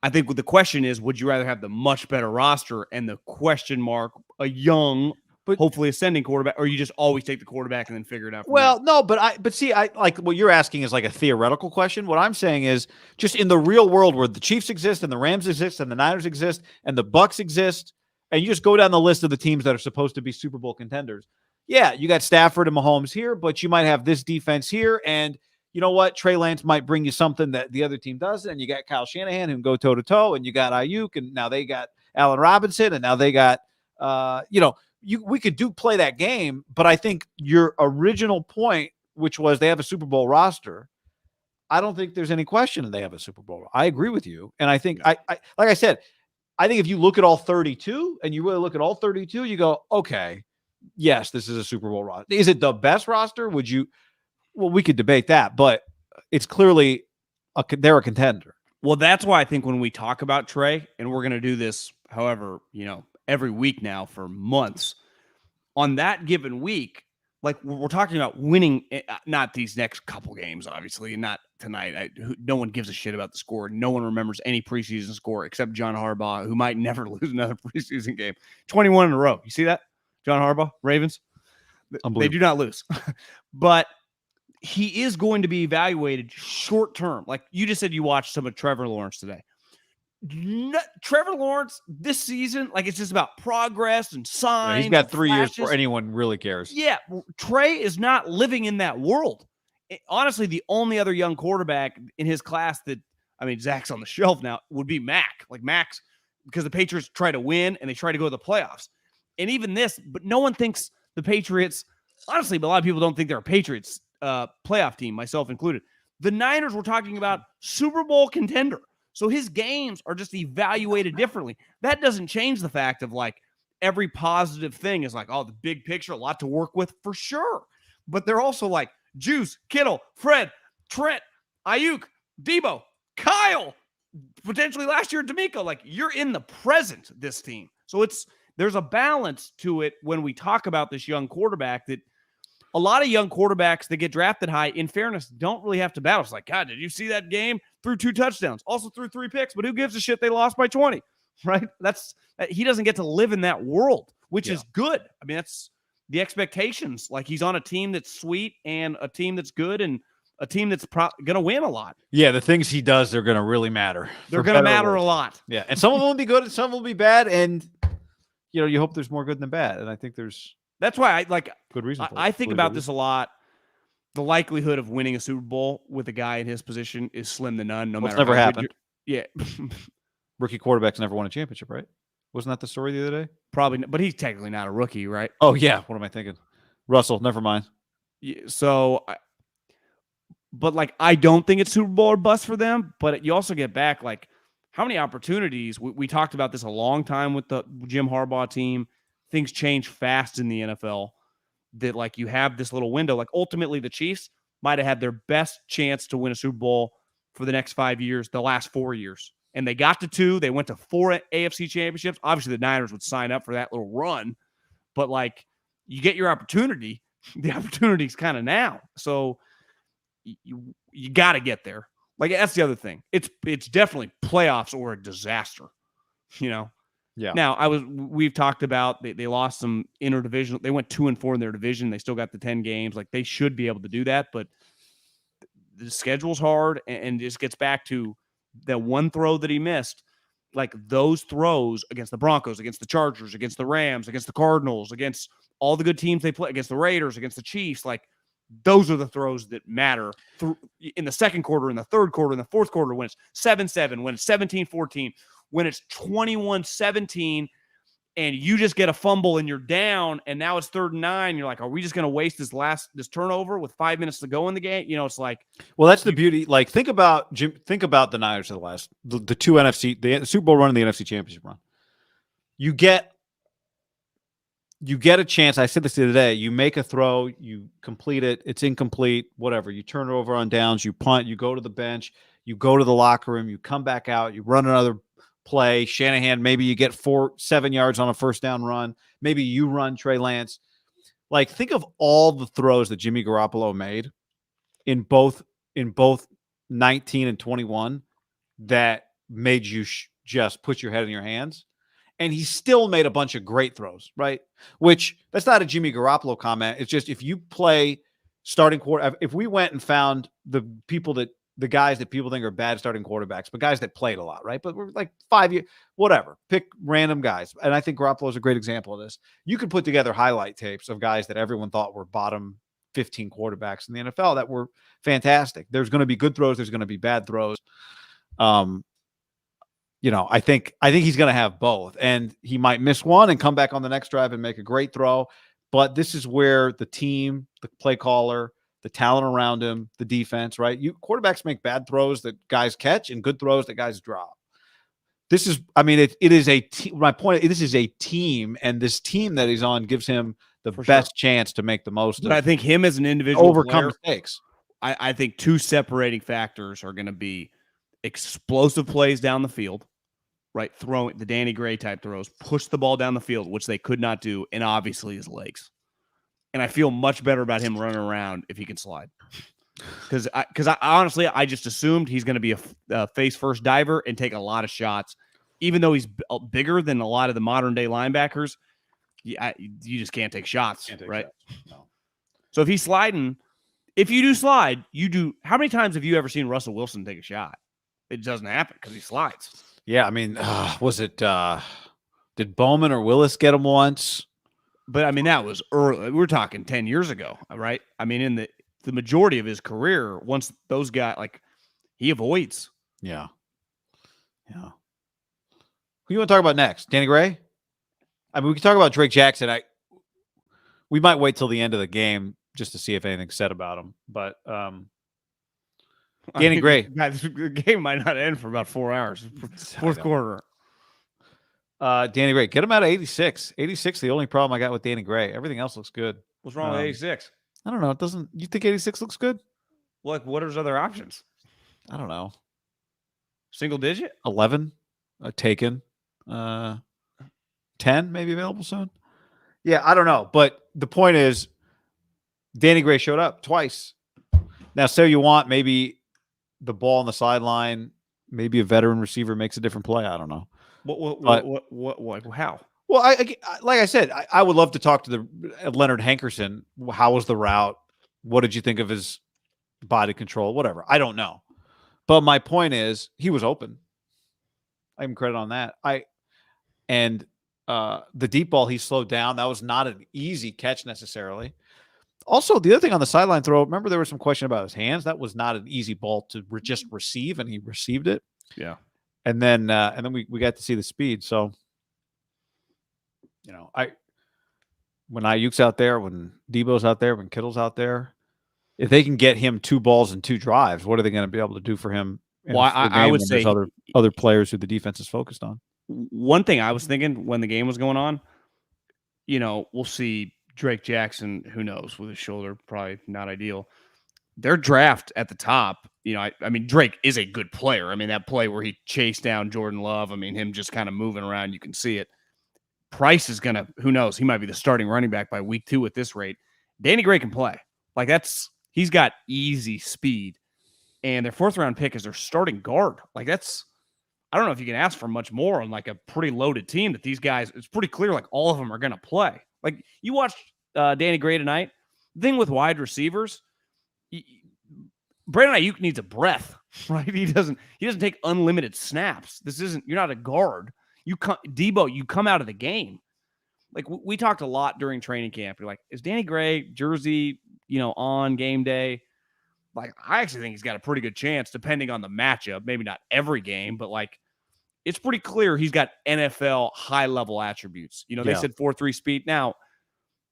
I think what the question is, would you rather have the much better roster and the question mark, a young, but hopefully ascending quarterback, or you just always take the quarterback and then figure it out from Well, there? no, but see, I like what you're asking is like a theoretical question. What I'm saying is just in the real world where the Chiefs exist and the Rams exist and the Niners exist and the Bucks exist, and you just go down the list of the teams that are supposed to be Super Bowl contenders. Yeah, you got Stafford and Mahomes here, but you might have this defense here, and you know what? Trey Lance might bring you something that the other team doesn't, and you got Kyle Shanahan who can go toe to toe, and you got Ayuk, and now they got Allen Robinson, and now they got we could play that game, but I think your original point, which was they have a Super Bowl roster, I don't think there's any question that they have a Super Bowl. I agree with you, and I think I like I said, I think if you look at all 32 and you really look at all 32, you go, okay, yes, this is a Super Bowl roster. Is it the best roster? Would you? Well, we could debate that, but it's clearly they're a contender. Well, that's why I think when we talk about Trey, and we're going to do this, however, every week now for months, on that given week, like we're talking about winning, not these next couple games, obviously, and not tonight. No one gives a shit about the score. No one remembers any preseason score except John Harbaugh, who might never lose another preseason game. 21 in a row. You see that? John Harbaugh, Ravens? They do not lose. But he is going to be evaluated short term. Like you just said, you watched some of Trevor Lawrence today. Trevor Lawrence this season, like it's just about progress and signs. Yeah, he's got 3 years before anyone really cares. Yeah, Trey is not living in that world. Honestly, the only other young quarterback in his class that, I mean, Zach's on the shelf now, would be Mac. Like Max, because the Patriots try to win and they try to go to the playoffs. And even this, but no one thinks the Patriots, honestly, but a lot of people don't think they're a Patriots playoff team, myself included. The Niners were talking about Super Bowl contender. So his games are just evaluated differently. That doesn't change the fact of like every positive thing is like, oh, the big picture, a lot to work with for sure. But they're also like Juice, Kittle, Fred, Trent, Ayuk, Debo, Kyle, potentially last year, D'Amico. Like you're in the present, this team. So there's a balance to it when we talk about this young quarterback that a lot of young quarterbacks that get drafted high, in fairness, don't really have to battle. It's like, God, did you see that game? Threw 2 touchdowns, also threw 3 picks, but who gives a shit? They lost by 20, right? He doesn't get to live in that world, which is good. I mean, that's the expectations. Like he's on a team that's sweet and a team that's good and a team that's going to win a lot. Yeah, the things he does, they're going to really matter. They're going to matter a lot. Yeah, and some of them will be good and some will be bad, and you hope there's more good than bad. And I think that's why I like good reason. I think about this a lot. The likelihood of winning a Super Bowl with a guy in his position is slim to none. It's never happened. Yeah, rookie quarterbacks never won a championship, right? Wasn't that the story the other day? Probably, but he's technically not a rookie, right? Oh yeah, what am I thinking? Russell, never mind. Yeah, so, but like I don't think it's Super Bowl or bust for them. But you also get back like how many opportunities we talked about this a long time with the Jim Harbaugh team. Things change fast in the NFL that like you have this little window. Like ultimately the Chiefs might have had their best chance to win a Super Bowl for the next 5 years, the last 4 years. And they got to 2. They went to 4 AFC championships. Obviously the Niners would sign up for that little run, but like you get your opportunity. The opportunity's kind of now. So you got to get there. Like that's the other thing. It's definitely playoffs or a disaster, Yeah. Now we've talked about they lost some interdivision. They went 2-4 in their division. They still got the 10 games. Like they should be able to do that, but the schedule's hard and just gets back to that one throw that he missed. Like those throws against the Broncos, against the Chargers, against the Rams, against the Cardinals, against all the good teams they play, against the Raiders, against the Chiefs, like those are the throws that matter in the second quarter, in the third quarter, in the fourth quarter, when it's 7-7, when it's 17-14, when it's 21-17, and you just get a fumble and you're down, and now it's 3rd and 9. You're like, are we just going to waste this turnover with 5 minutes to go in the game? It's like, well, that's the beauty. Like, think about the Niners of the two the Super Bowl run and the NFC Championship run. You get a chance. I said this the other day. You make a throw, you complete it. It's incomplete, whatever. You turn it over on downs, you punt, you go to the bench, you go to the locker room, you come back out, you run another play. Shanahan, maybe you get 7 yards on a first down run. Maybe you run Trey Lance. Like, think of all the throws that Jimmy Garoppolo made in both 19 and 21 that made you just put your head in your hands. And he still made a bunch of great throws, right? Which, that's not a Jimmy Garoppolo comment. It's just, if you play starting quarter, if we went and found the guys that people think are bad starting quarterbacks, but guys that played a lot, right? But we're like 5 years, whatever. Pick random guys. And I think Garoppolo is a great example of this. You could put together highlight tapes of guys that everyone thought were bottom 15 quarterbacks in the NFL that were fantastic. There's going to be good throws. There's going to be bad throws. I think he's going to have both, and he might miss one and come back on the next drive and make a great throw. But this is where the team, the play caller, the talent around him, the defense, right? Quarterbacks make bad throws that guys catch and good throws that guys drop. This is, it is a team. My point, this is a team, and this team that he's on gives him the best chance to make the most. But I think him as an individual overcome player, mistakes. I think two separating factors are going to be explosive plays down the field, right? Throwing the Danny Gray type throws, push the ball down the field, which they could not do, and obviously his legs. And I feel much better about him running around if he can slide. Because I honestly, I just assumed he's going to be a face-first diver and take a lot of shots. Even though he's bigger than a lot of the modern-day linebackers, you just can't take shots, right? No. So if he's sliding, if you do slide, you do. How many times have you ever seen Russell Wilson take a shot? It doesn't happen because he slides. Yeah, was it did Bowman or Willis get him once? But that was early. We're talking 10 years ago, right? In the majority of his career, once those guys, he avoids. Yeah. Yeah. Who you want to talk about next? Danny Gray? We can talk about Drake Jackson. We might wait till the end of the game just to see if anything's said about him. But Danny Gray. The game might not end for about 4 hours. Fourth quarter. Danny Gray. Get him out of 86. 86 the only problem I got with Danny Gray. Everything else looks good. What's wrong with 86? I don't know. It doesn't. You think 86 looks good? What are his other options? I don't know. Single digit? 11 taken. 10 maybe available soon. Yeah, I don't know. But the point is, Danny Gray showed up twice. Now, say you want maybe the ball on the sideline, maybe a veteran receiver makes a different play. I don't know. What? How? Well, I like I said, I would love to talk to the Leonard Hankerson. How was the route? What did you think of his body control? Whatever. I don't know. But my point is, he was open. I give him credit on that. The deep ball he slowed down. That was not an easy catch necessarily. Also, the other thing on the sideline throw, remember there was some question about his hands. That was not an easy ball to just receive, and he received it. Yeah. And then we got to see the speed. So, when Ayuk's out there, when Debo's out there, when Kittle's out there, if they can get him 2 balls and 2 drives, what are they going to be able to do for him? Well, I would say other players who the defense is focused on. One thing I was thinking when the game was going on, we'll see Drake Jackson, who knows, with his shoulder, probably not ideal. Their draft at the top, Drake is a good player. That play where he chased down Jordan Love, him just kind of moving around, you can see it. Price is going to, who knows, he might be the starting running back by week 2 at this rate. Danny Gray can play. He's got easy speed. And their 4th round pick is their starting guard. I don't know if you can ask for much more on a pretty loaded team that these guys, it's pretty clear all of them are going to play. You watched Danny Gray tonight. The thing with wide receivers, Brandon Ayuk needs a breath, right? He doesn't take unlimited snaps. You're not a guard. Debo, you come out of the game. We talked a lot during training camp. You're like, is Danny Gray jersey, on game day? I actually think he's got a pretty good chance, depending on the matchup. Maybe not every game, but it's pretty clear he's got NFL high-level attributes. You know, they said 4.3 speed. Now,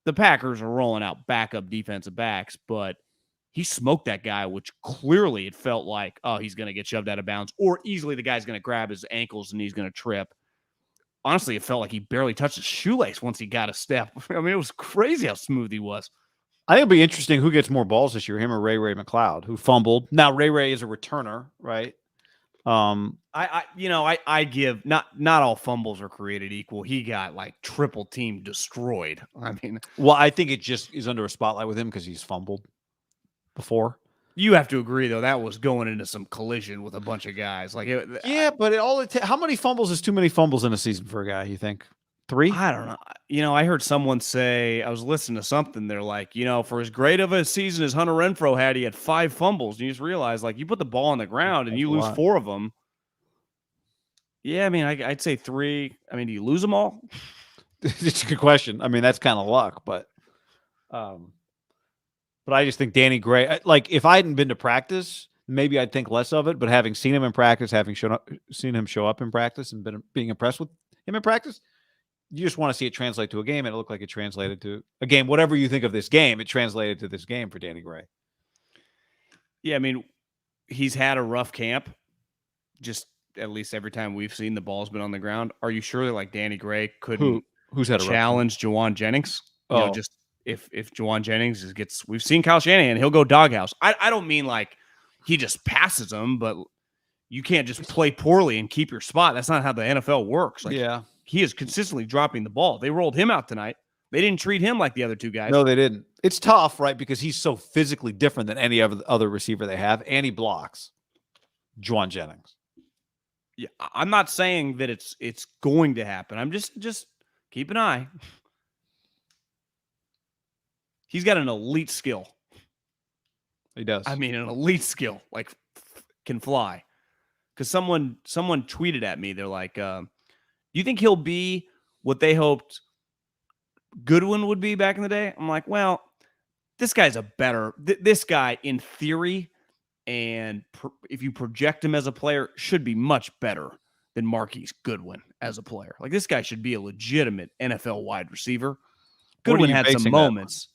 the Packers are rolling out backup defensive backs, but he smoked that guy, which clearly it felt like, oh, he's going to get shoved out of bounds, or easily the guy's going to grab his ankles and he's going to trip. Honestly, it felt like he barely touched his shoelace once he got a step. I mean, it was crazy how smooth he was. I think it'll be interesting who gets more balls this year, him or Ray McLeod, who fumbled. Now, Ray is a returner, right? I give not all fumbles are created equal. He got like triple team destroyed. I mean, well, I think it just is under a spotlight with him because he's fumbled before. You have to agree though, that was going into some collision with a bunch of guys. Like, how many fumbles is too many fumbles in a season for a guy? You think 3? I don't know. You know, I heard someone say, I was listening to something. They're like, you know, for as great of a season as Hunter Renfrow had, he had 5 fumbles. And you just realize, like, you put the ball on the ground and you lose 4 of them. Yeah, I mean, I'd say 3. I mean, do you lose them all? It's a good question. I mean, that's kind of luck, but I just think Danny Gray, like, if I hadn't been to practice, maybe I'd think less of it. But having seen him in practice, seen him show up in practice, and being impressed with him in practice, you just want to see it translate to a game, and it looked like it translated to a game. Whatever you think of this game, it translated to this game for Danny Gray. Yeah, I mean, he's had a rough camp. Just at least every time we've seen the ball's been on the ground. Are you sure that like Danny Gray couldn't who's had a challenge Jawan Jennings? You know, just if Jawan Jennings we've seen Kyle Shanahan, he'll go doghouse. I don't mean like he just passes him, but you can't just play poorly and keep your spot. That's not how the NFL works. Like, he is consistently dropping the ball. They rolled him out tonight. They didn't treat him like the other 2 guys. No, they didn't. It's tough, right? Because he's so physically different than any other receiver they have, and he blocks. Jawan Jennings. Yeah, I'm not saying that it's going to happen. I'm just keep an eye. He's got an elite skill. He does. I mean, an elite skill, like can fly. Because someone tweeted at me. They're like, do you think he'll be what they hoped Goodwin would be back in the day? I'm like, well, this guy's this guy in theory, and if you project him as a player, should be much better than Marquise Goodwin as a player. Like, this guy should be a legitimate NFL wide receiver. Goodwin had some moments.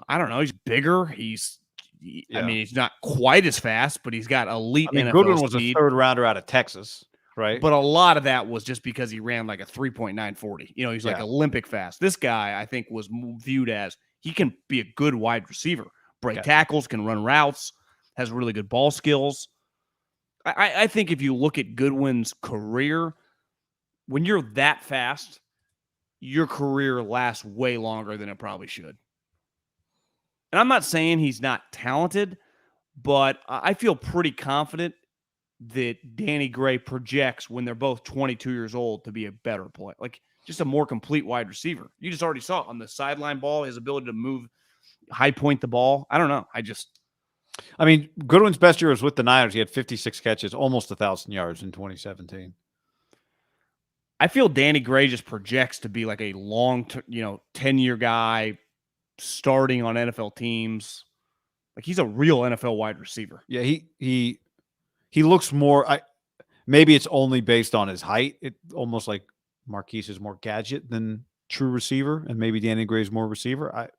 I don't know. He's bigger. I mean, he's not quite as fast, but he's got elite NFL Goodwin was speed. a 3rd rounder out of Texas, right? But a lot of that was just because he ran like a 3.940. You know, he's like Olympic fast. This guy, I think, was viewed as he can be a good wide receiver. Break tackles, can run routes, has really good ball skills. I think if you look at Goodwin's career, when you're that fast, your career lasts way longer than it probably should. And I'm not saying he's not talented, but I feel pretty confident that Danny Gray projects when they're both 22 years old to be a better player, like just a more complete wide receiver. You just already saw on the sideline ball, his ability to move, high point the ball. I don't know. I mean, Goodwin's best year was with the Niners. He had 56 catches, almost 1,000 yards in 2017. I feel Danny Gray just projects to be like a long, 10-year guy starting on NFL teams. Like, he's a real NFL wide receiver. Yeah, he looks more. Maybe it's only based on his height. It almost like Marquise is more gadget than true receiver, and maybe Danny Gray's more receiver.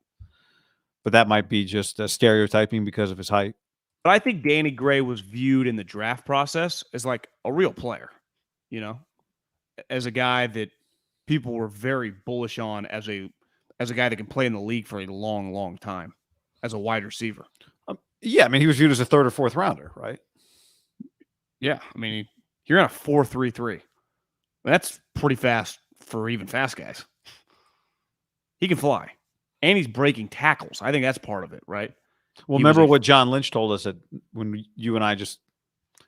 But that might be just stereotyping because of his height. But I think Danny Gray was viewed in the draft process as like a real player, as a guy that people were very bullish on as a guy that can play in the league for a long, long time as a wide receiver. Yeah, I mean, he was viewed as a 3rd or 4th rounder, right? Yeah, I mean, you're on a 4.33. That's pretty fast for even fast guys. He can fly. And he's breaking tackles. I think that's part of it, right? Well, remember what John Lynch told us when you and I just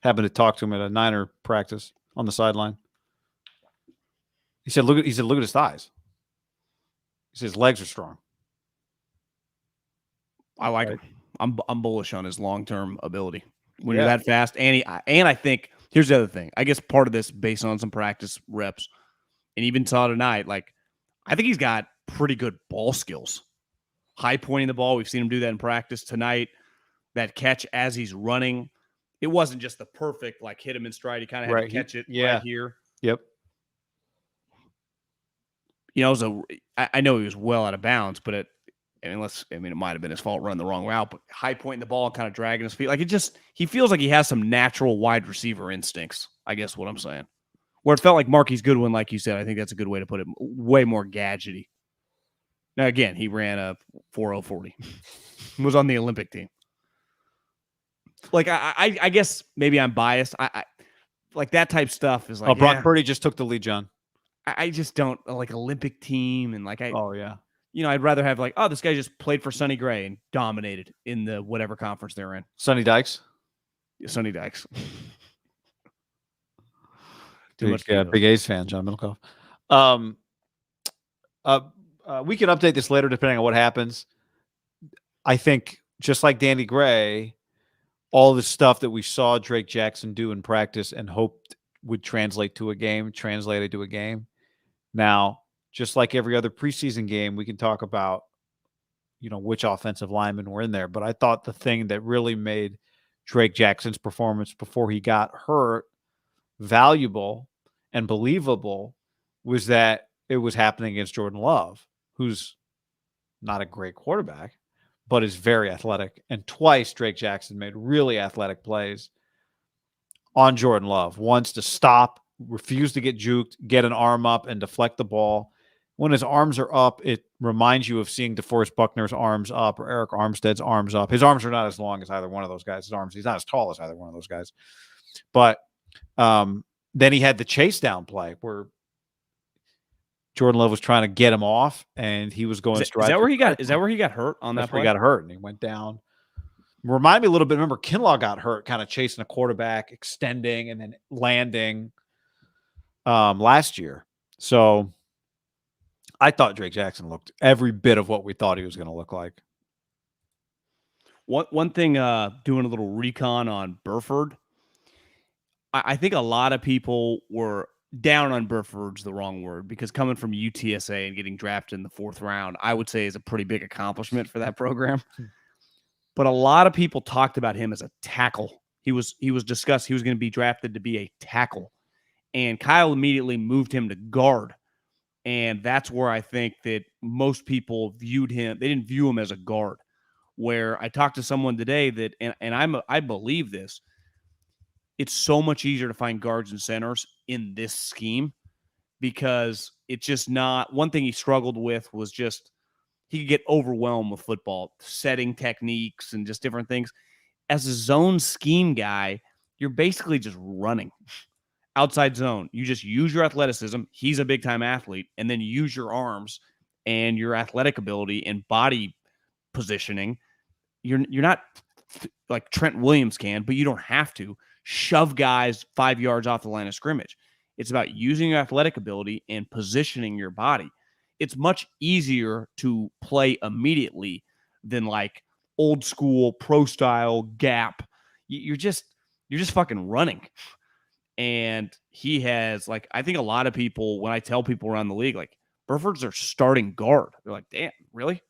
happened to talk to him at a Niner practice on the sideline. He said, look at his thighs. He said his legs are strong. I like him. I'm bullish on his long-term ability. When you're that fast, and I think here's the other thing. I guess part of this based on some practice reps, and even saw tonight, like, I think he's got pretty good ball skills. High pointing the ball. We've seen him do that in practice tonight. That catch as he's running. it wasn't just the perfect, like, hit him in stride. He kind of had Right. to catch it Yeah. right here. Yep. You know, I know he was well out of bounds, but it might have been his fault running the wrong route, but high pointing the ball and kind of dragging his feet. Like, he feels like he has some natural wide receiver instincts, I guess what I'm saying. Where it felt like Marquise Goodwin, like you said, I think that's a good way to put it, way more gadgety. Now, again, he ran a 4.040. Was on the Olympic team. Like, I guess maybe I'm biased. I like that type stuff is like, Brock Purdy just took the lead, John. I just don't like Olympic team. And like, oh, yeah. You know, I'd rather have like, oh, this guy just played for Sonny Gray and dominated in the whatever conference they're in. Sonny Dykes? Yeah, Sonny Dykes. Big A's fan, John Middlecoff. We can update this later depending on what happens. I think just like Danny Gray, all the stuff that we saw Drake Jackson do in practice and hoped would translated to a game. Now, just like every other preseason game, we can talk about, which offensive linemen were in there. But I thought the thing that really made Drake Jackson's performance before he got hurt valuable and believable was that it was happening against Jordan Love, who's not a great quarterback, but is very athletic. And twice Drake Jackson made really athletic plays on Jordan Love. Once to stop, refuse to get juked, get an arm up and deflect the ball. When his arms are up, it reminds you of seeing DeForest Buckner's arms up or Eric Armstead's arms up. His arms are not as long as either one of those guys. He's not as tall as either one of those guys. But then he had the chase down play where Jordan Love was trying to get him off, and he was going straight. Is that where he got hurt on that play? He got hurt, and he went down. Remind me a little bit. Remember, Kinlaw got hurt, kind of chasing a quarterback, extending, and then landing last year. So I thought Drake Jackson looked every bit of what we thought he was going to look like. One thing, doing a little recon on Burford, I think a lot of people were down on Burford's the wrong word, because coming from UTSA and getting drafted in the 4th round, I would say is a pretty big accomplishment for that program. But a lot of people talked about him as a tackle. He was discussed. He was going to be drafted to be a tackle. And Kyle immediately moved him to guard. And that's where I think that most people viewed him. They didn't view him as a guard. Where I talked to someone today that, and I believe this, it's so much easier to find guards and centers in this scheme, because it's just not, one thing he struggled with was just, he could get overwhelmed with football, setting techniques and just different things. As a zone scheme guy, you're basically just running outside zone. You just use your athleticism. He's a big time athlete, and then use your arms and your athletic ability and body positioning. You're not like Trent Williams can, but you don't have to shove guys 5 yards off the line of scrimmage. It's about using your athletic ability and positioning your body. It's much easier to play immediately than like old school pro style gap. You're just fucking running. And he has, like, I think a lot of people, when I tell people around the league, like, Burford's their starting guard, they're like, damn, really?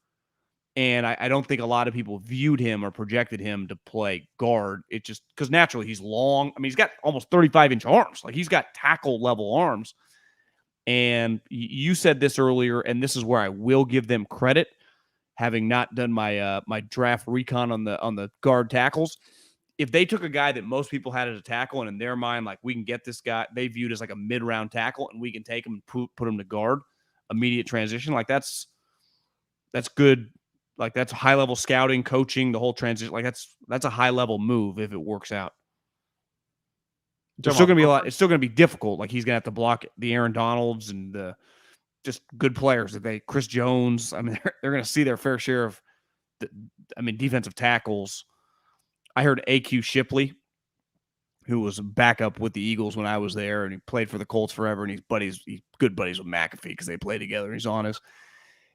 And I don't think a lot of people viewed him or projected him to play guard. It just, because naturally he's long. I mean, he's got almost 35-inch arms. Like, he's got tackle level arms. And you said this earlier, and this is where I will give them credit, having not done my my draft recon on the guard tackles. If they took a guy that most people had as a tackle, and in their mind, like, we can get this guy, they viewed as like a mid-round tackle, and we can take him and put him to guard, immediate transition. Like, that's good. Like, that's high-level scouting, coaching, the whole transition. Like, that's a high-level move if it works out. It's still going to be a lot. It's still going to be difficult. Like, he's going to have to block the Aaron Donalds and the just good players. Chris Jones. I mean, they're going to see their fair share of, defensive tackles. I heard A.Q. Shipley, who was a backup with the Eagles when I was there, and he played for the Colts forever, and he's good buddies with McAfee because they play together, and he's honest.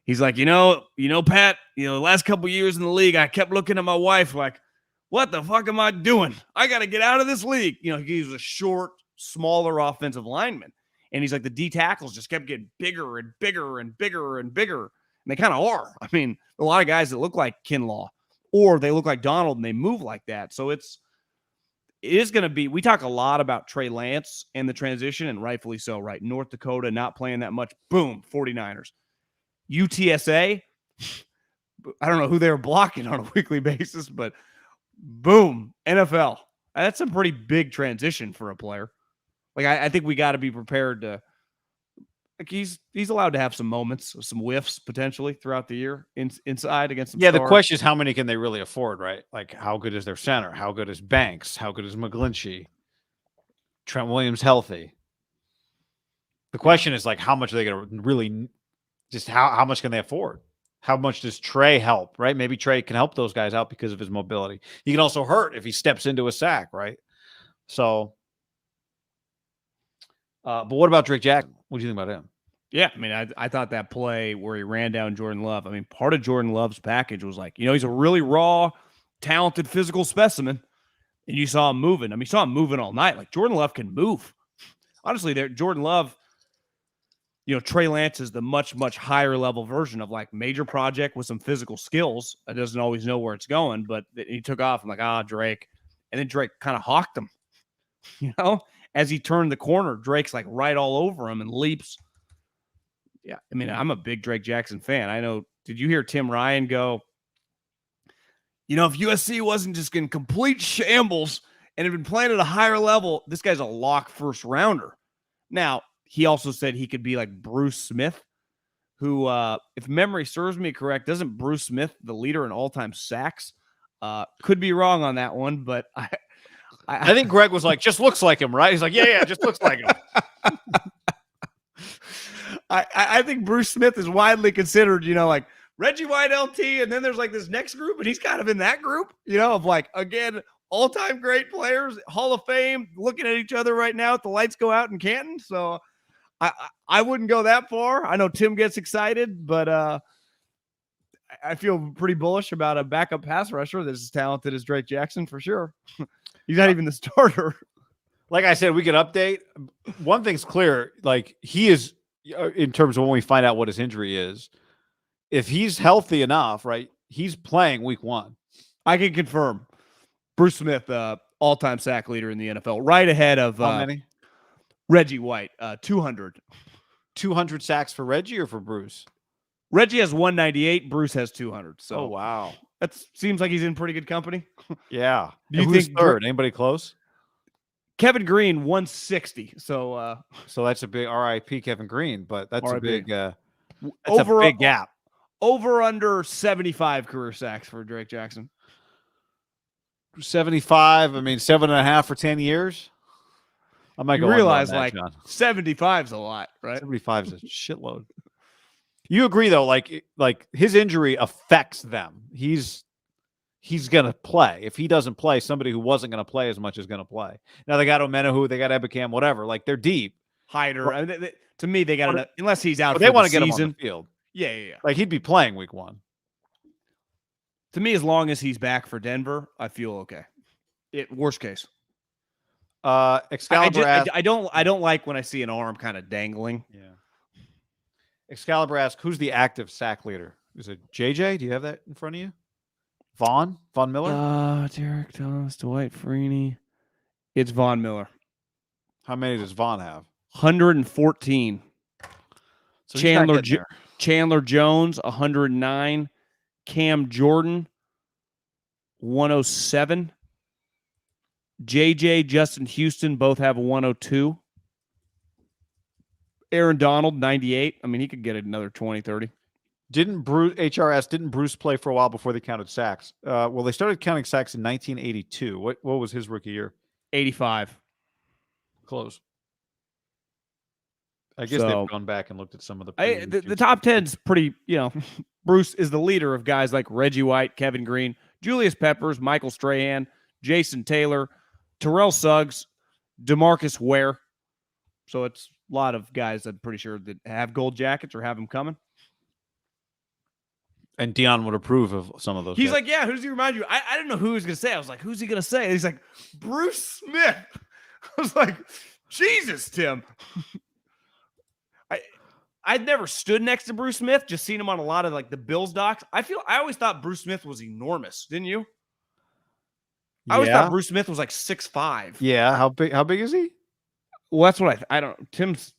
He's like, Pat, the last couple years in the league, I kept looking at my wife like, what the fuck am I doing? I got to get out of this league. He was a short, smaller offensive lineman. And he's like, the D tackles just kept getting bigger and bigger and bigger and bigger. And they kind of are. I mean, a lot of guys that look like Kinlaw, or they look like Donald and they move like that. So it is going to be, we talk a lot about Trey Lance and the transition, and rightfully so, right? North Dakota not playing that much. Boom, 49ers. UTSA, I don't know who they were blocking on a weekly basis, but boom, NFL. That's a pretty big transition for a player. Like, I think we got to be prepared to, like, he's allowed to have some moments, some whiffs potentially throughout the year inside against some stars. The question is how many can they really afford, right? Like, how good is their center? How good is Banks? How good is McGlinchey? Trent Williams healthy? The question is, like, how much are they going to really just how much can they afford? How much does Trey help, right? Maybe Trey can help those guys out because of his mobility. He can also hurt if he steps into a sack, right? So, but what about Drake Jackson? What do you think about him? Yeah, I mean, I thought that play where he ran down Jordan Love, I mean, part of Jordan Love's package was like, he's a really raw, talented physical specimen, and you saw him moving. I mean, you saw him moving all night. Like, Jordan Love can move. Honestly, Jordan Love, Trey Lance is the much, much higher level version of like major project with some physical skills. That doesn't always know where it's going, but he took off. I'm like, Drake. And then Drake kind of hawked him, as he turned the corner. Drake's like right all over him and leaps. Yeah, I mean, I'm a big Drake Jackson fan. I know. Did you hear Tim Ryan go, if USC wasn't just in complete shambles and had been playing at a higher level, this guy's a lock first rounder. Now, he also said he could be like Bruce Smith, who, if memory serves me correct, doesn't Bruce Smith the leader in all-time sacks? Could be wrong on that one, but I think Greg was like, just looks like him, right? He's like, yeah, just looks like him. I think Bruce Smith is widely considered, like Reggie White, LT, and then there's like this next group, and he's kind of in that group, of like, again, all-time great players, Hall of Fame, looking at each other right now if the lights go out in Canton. So I wouldn't go that far. I know Tim gets excited, but I feel pretty bullish about a backup pass rusher that's as talented as Drake Jackson for sure. He's not even the starter. Like I said, we could update. One thing's clear, like he is, in terms of when we find out what his injury is, if he's healthy enough, right, he's playing week 1. I can confirm. Bruce Smith, all-time sack leader in the NFL, right ahead of how many? Reggie White, 200. 200 sacks for Reggie or for Bruce? Reggie has 198. Bruce has 200. So, oh, wow. That seems like he's in pretty good company. Yeah. Do you think third? Anybody close? Kevin Green, 160. So that's a big RIP Kevin Green, but that's RIP. a big that's a big gap. Over under 75 career sacks for Drake Jackson. 75. I mean, 7.5 for 10 years. I might go. Realize like 75 is a lot, right? 75 is a shitload. You agree though? Like his injury affects them. He's gonna play. If he doesn't play, somebody who wasn't gonna play as much is gonna play. Now they got Omenahu, they got Ebicam, whatever. Like they're deep. Hyder. I mean, to me, they got unless he's out. They want to get him on the field. Yeah. Like he'd be playing week 1. To me, as long as he's back for Denver, I feel okay. Worst case. Excalibur asks, I don't like when I see an arm kind of dangling. Yeah. Excalibur asks, who's the active sack leader? Is it JJ? Do you have that in front of you? Von Miller? Derek Thomas, Dwight Freeney. It's Von Miller. How many does Von have? 114. So Chandler Jones, 109. Cam Jordan, 107. JJ, Justin Houston both have a 102. Aaron Donald, 98. I mean, he could get another 20, 30. Didn't Bruce play for a while before they counted sacks? Well, they started counting sacks in 1982. What was his rookie year? 85. Close. I guess they've gone back and looked at some of the top 10's pretty, Bruce is the leader of guys like Reggie White, Kevin Green, Julius Peppers, Michael Strahan, Jason Taylor, Terrell Suggs, DeMarcus Ware. So it's a lot of guys I'm pretty sure that have gold jackets or have them coming. And Dion would approve of some of those. He's like, yeah, who does he remind you? I didn't know who he was going to say. I was like, who's he going to say? And he's like, Bruce Smith. I was like, Jesus, Tim. I'd never stood next to Bruce Smith, just seen him on a lot of like the Bills docs. I always thought Bruce Smith was enormous, didn't you? I always thought Yeah. Bruce Smith was like 6'5". Yeah. How big is he? Well, that's what I don't. Tim's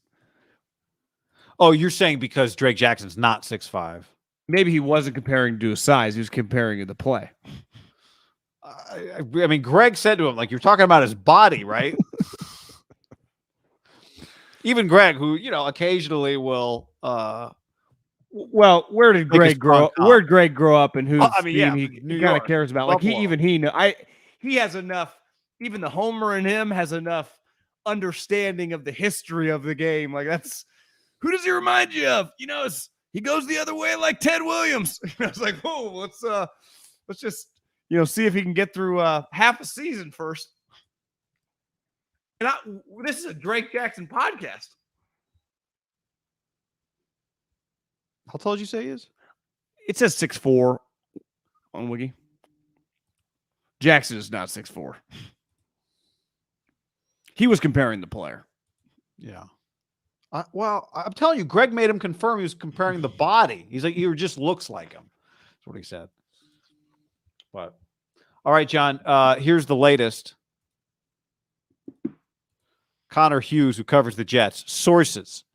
Oh, you're saying because Drake Jackson's not 6'5". maybe he wasn't comparing to his size; he was comparing to the play. I mean, Greg said to him, like, you're talking about his body, right? Even Greg, who, occasionally will Well, where did make a Greg grow strong up? Where did Greg grow up, and whose I mean, team yeah, he New kind of York, cares about? Like Buffalo. he has enough. Even the homer in him has enough understanding of the history of the game. Like that's who does he remind you of? He goes the other way like Ted Williams. I was like, whoa, let's just see if he can get through half a season first. And this is a Drake Jackson podcast. How tall did you say he is? It says 6'4" on Wiki. Jackson is not 6'4". He was comparing the player. Yeah. Well, I'm telling you, Greg made him confirm he was comparing the body. He's like, he just looks like him. That's what he said. But all right, John, here's the latest. Connor Hughes, who covers the Jets. Sources.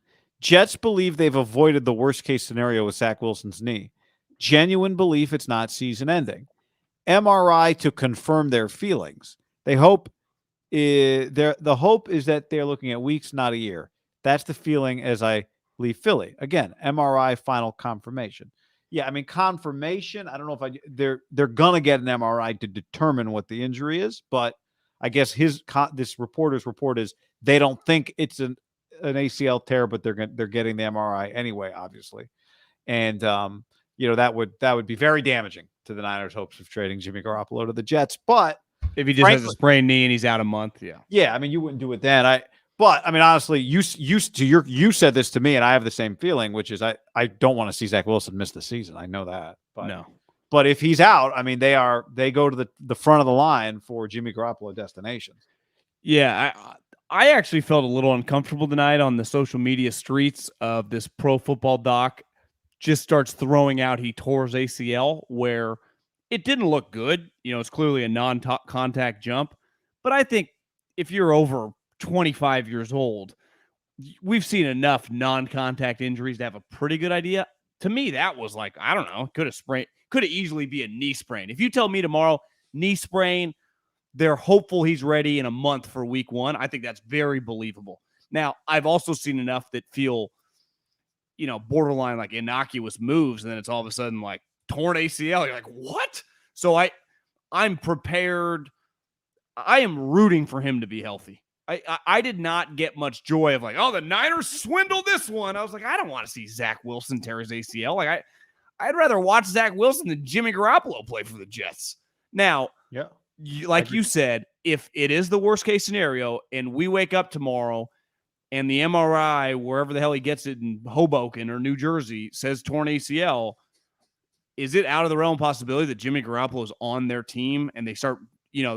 Jets believe they've avoided the worst-case scenario with Zach Wilson's knee. Genuine belief it's not season-ending. MRI to confirm their feelings. The hope is that they're looking at weeks, not a year. That's the feeling as I leave Philly. Again, MRI final confirmation. Yeah, I mean confirmation. I don't know if they're gonna get an MRI to determine what the injury is, but I guess this reporter's report is they don't think it's an ACL tear, but they're getting the MRI anyway, obviously, and that would be very damaging to the Niners' hopes of trading Jimmy Garoppolo to the Jets. But if he just has a sprained knee and he's out a month, yeah, I mean you wouldn't do it then. But I mean honestly, you said this to me, and I have the same feeling, which is I don't want to see Zach Wilson miss the season. I know that, but no. But if he's out, I mean they go to the front of the line for Jimmy Garoppolo destinations. Yeah, I actually felt a little uncomfortable tonight on the social media streets of this Pro Football Doc just starts throwing out he tore his ACL, where it didn't look good. It's clearly a non-contact jump. But I think if you're over 25 years old, we've seen enough non-contact injuries to have a pretty good idea. To me, that was like, I don't know, could have easily be a knee sprain. If you tell me tomorrow, knee sprain, they're hopeful he's ready in a month for week 1, I think that's very believable. Now, I've also seen enough that feel, borderline like innocuous moves, and then it's all of a sudden like torn ACL. You're like, what? So I'm prepared. I am rooting for him to be healthy. I did not get much joy of like, oh, the Niners swindled this one. I was like, I don't want to see Zach Wilson tear his ACL. Like I'd rather watch Zach Wilson than Jimmy Garoppolo play for the Jets. Now, yeah. Like you said, if it is the worst case scenario and we wake up tomorrow and the MRI, wherever the hell he gets it in Hoboken or New Jersey, says torn ACL, is it out of the realm of possibility that Jimmy Garoppolo is on their team and they start,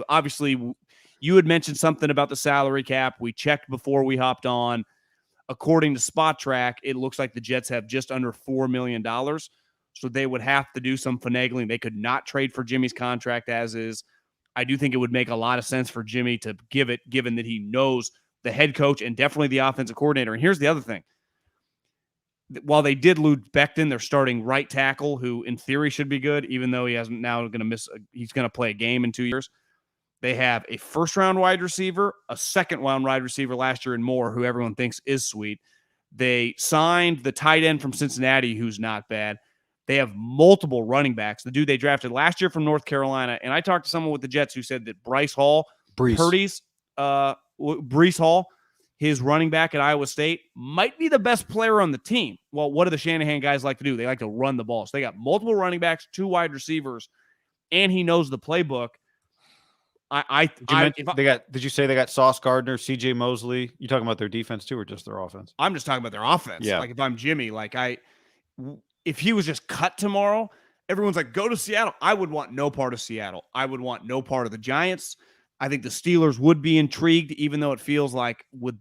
obviously you had mentioned something about the salary cap. We checked before we hopped on. According to Spot Track, it looks like the Jets have just under $4 million. So they would have to do some finagling. They could not trade for Jimmy's contract as is. I do think it would make a lot of sense for Jimmy to give it, given that he knows the head coach and definitely the offensive coordinator. And here's the other thing. While they did lose Becton, their starting right tackle, who in theory should be good, even though he hasn't now going to miss, he's going to play a game in 2 years. They have a first-round wide receiver, a second-round wide receiver last year and more, who everyone thinks is sweet. They signed the tight end from Cincinnati, who's not bad. They have multiple running backs. The dude they drafted last year from North Carolina, and I talked to someone with the Jets who said that Breece Hall, his running back at Iowa State, might be the best player on the team. Well, what do the Shanahan guys like to do? They like to run the ball. So they got multiple running backs, 2 wide receivers, and he knows the playbook. Did you say they got Sauce Gardner, CJ Mosley? You talking about their defense too, or just their offense? I'm just talking about their offense. Yeah. Like if I'm Jimmy, if he was just cut tomorrow, everyone's like, go to Seattle. I would want no part of Seattle. I would want no part of the Giants. I think the Steelers would be intrigued, even though it feels like are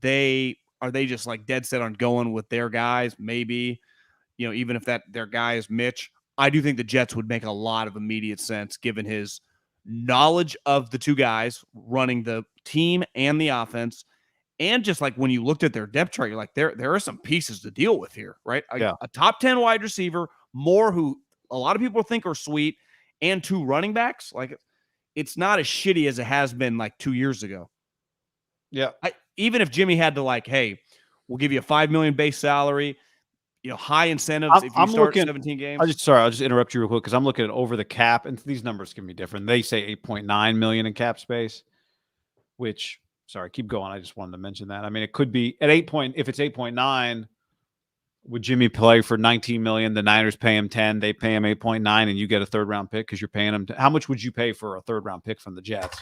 they just like dead set on going with their guys? Maybe, even if their guy is Mitch. I do think the Jets would make a lot of immediate sense given his knowledge of the two guys running the team and the offense. And just like when you looked at their depth chart, you're like, there are some pieces to deal with here, right? A top 10 wide receiver, more who a lot of people think are sweet, and 2 running backs. Like, it's not as shitty as it has been like 2 years ago. Yeah. Even if Jimmy had to like, hey, we'll give you a $5 million base salary, high incentives if you start 17 games. I'll just interrupt you real quick because I'm looking at over the cap, and these numbers can be different. They say 8.9 million in cap space, which, sorry, keep going. I just wanted to mention that. I mean, it could be at if it's 8.9, would Jimmy play for 19 million? The Niners pay him 10, they pay him 8.9, and you get a 3rd round pick because you're paying him. How much would you pay for a 3rd round pick from the Jets?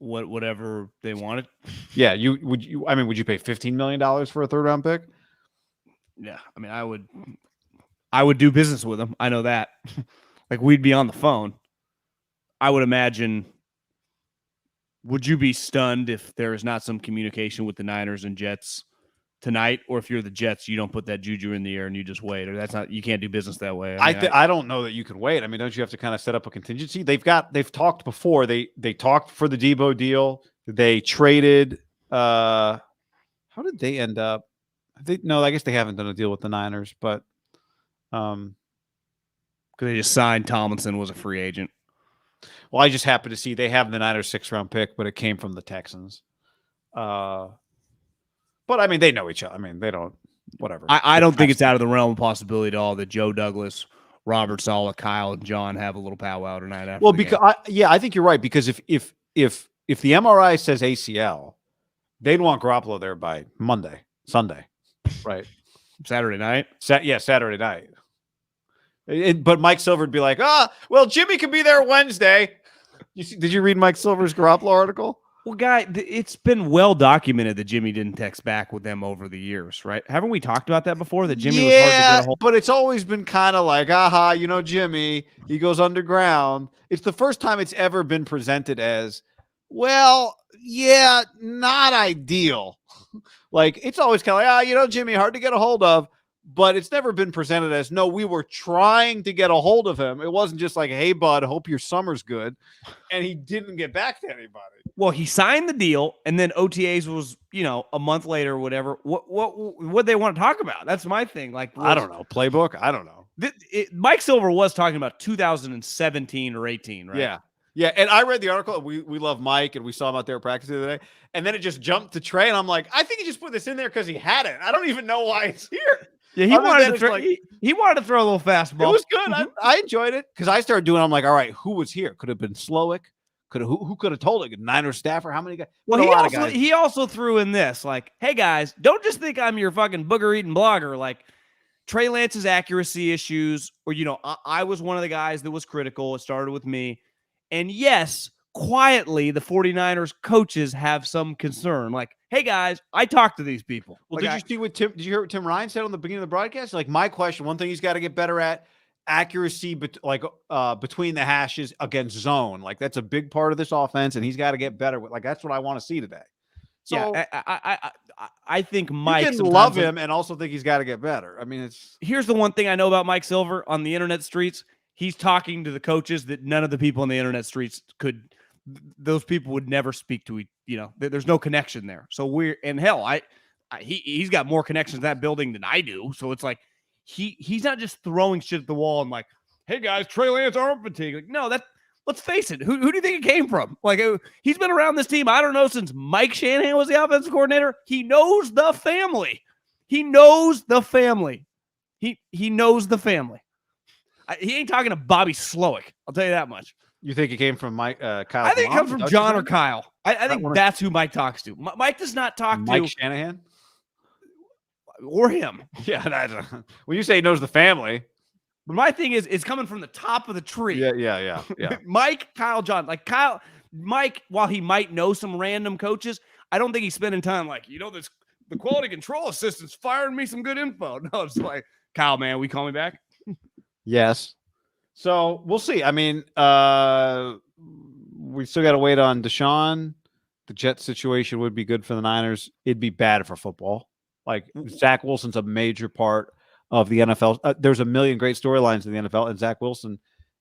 Whatever they wanted. Yeah, would you pay $15 million for a 3rd round pick? Yeah, I mean, I would do business with him. I know that. Like, we'd be on the phone. I would imagine. Would you be stunned if there is not some communication with the Niners and Jets tonight, or if you're the Jets, you don't put that juju in the air and you just wait, or you can't do business that way? I don't know that you could wait. I mean, don't you have to kind of set up a contingency? They've talked before. They talked for the Debo deal. They traded. How did they end up? I guess they haven't done a deal with the Niners, but because they just signed Tomlinson, was a free agent. Well, I just happened to see they have the Niners 6th round pick, but it came from the Texans. But I mean, they know each other. I mean, they don't. Whatever. I don't think it's out of the realm of possibility at all that Joe Douglas, Robert Saleh, Kyle, and John have a little powwow tonight. After I think you're right, because if the MRI says ACL, they'd want Garoppolo there by Sunday, right? Saturday night. Saturday night. But Mike Silver would be like, well, Jimmy could be there Wednesday. Did you read Mike Silver's Garoppolo article? Well, guy, it's been well documented that Jimmy didn't text back with them over the years, right? Haven't we talked about that before? That Jimmy was hard to get a hold of? But it's always been kind of like, Jimmy, he goes underground. It's the first time it's ever been presented as, well, yeah, not ideal. Like, it's always kind of like, Jimmy, hard to get a hold of. But it's never been presented as, no, we were trying to get a hold of him. It wasn't just like, hey, bud, hope your summer's good. And he didn't get back to anybody. Well, he signed the deal, and then OTAs was, a month later or whatever. What they want to talk about? That's my thing. Like, I don't know. Playbook? I don't know. Mike Silver was talking about 2017 or 18, right? Yeah. Yeah, and I read the article. We love Mike, and we saw him out there practicing today. And then it just jumped to Trey, and I'm like, I think he just put this in there because he had it. I don't even know why it's here. Yeah, he wanted to throw a little fastball. It was good. I enjoyed it because I started doing. I'm like, all right, who was here? Could have been Slowick. Who could have told it? Niners staffer. How many guys? Well, he also threw in this, like, hey guys, don't just think I'm your fucking booger eating blogger. Like, Trey Lance's accuracy issues, or I was one of the guys that was critical. It started with me, and yes, quietly, the 49ers coaches have some concern. Like, hey guys, I talked to these people. Well, did you hear what Tim Ryan said on the beginning of the broadcast? Like, my question, one thing he's got to get better at, accuracy, between the hashes against zone. Like, that's a big part of this offense, and he's got to get better with. Like, that's what I want to see today. So yeah, I think Mike. You can love him and also think he's got to get better. I mean, here's the one thing I know about Mike Silver on the internet streets. He's talking to the coaches that none of the people on the internet streets could. Those people would never speak to. There's no connection there. So he's got more connections in that building than I do. So it's like he's not just throwing shit at the wall and like, hey guys, Trey Lance arm fatigue. Like, no, let's face it. Who do you think it came from? Like, he's been around this team, I don't know, since Mike Shanahan was the offensive coordinator. He knows the family. He knows the family. He ain't talking to Bobby Slowick. I'll tell you that much. You think it came from Mike? Kyle? I think it comes from John or Kyle. I think that's who Mike talks to. Mike does not talk to Mike Shanahan or him. Yeah, when you say he knows the family, but my thing is, it's coming from the top of the tree. Yeah. Mike, Kyle, John, like Mike. While he might know some random coaches, I don't think he's spending time like the quality control assistant's firing me some good info. No, it's like, Kyle, man, will you call me back? Yes. So we'll see. I mean, we still got to wait on Deshaun. The Jets situation would be good for the Niners. It'd be bad for football. Like, Zach Wilson's a major part of the NFL. There's a million great storylines in the NFL, and Zach Wilson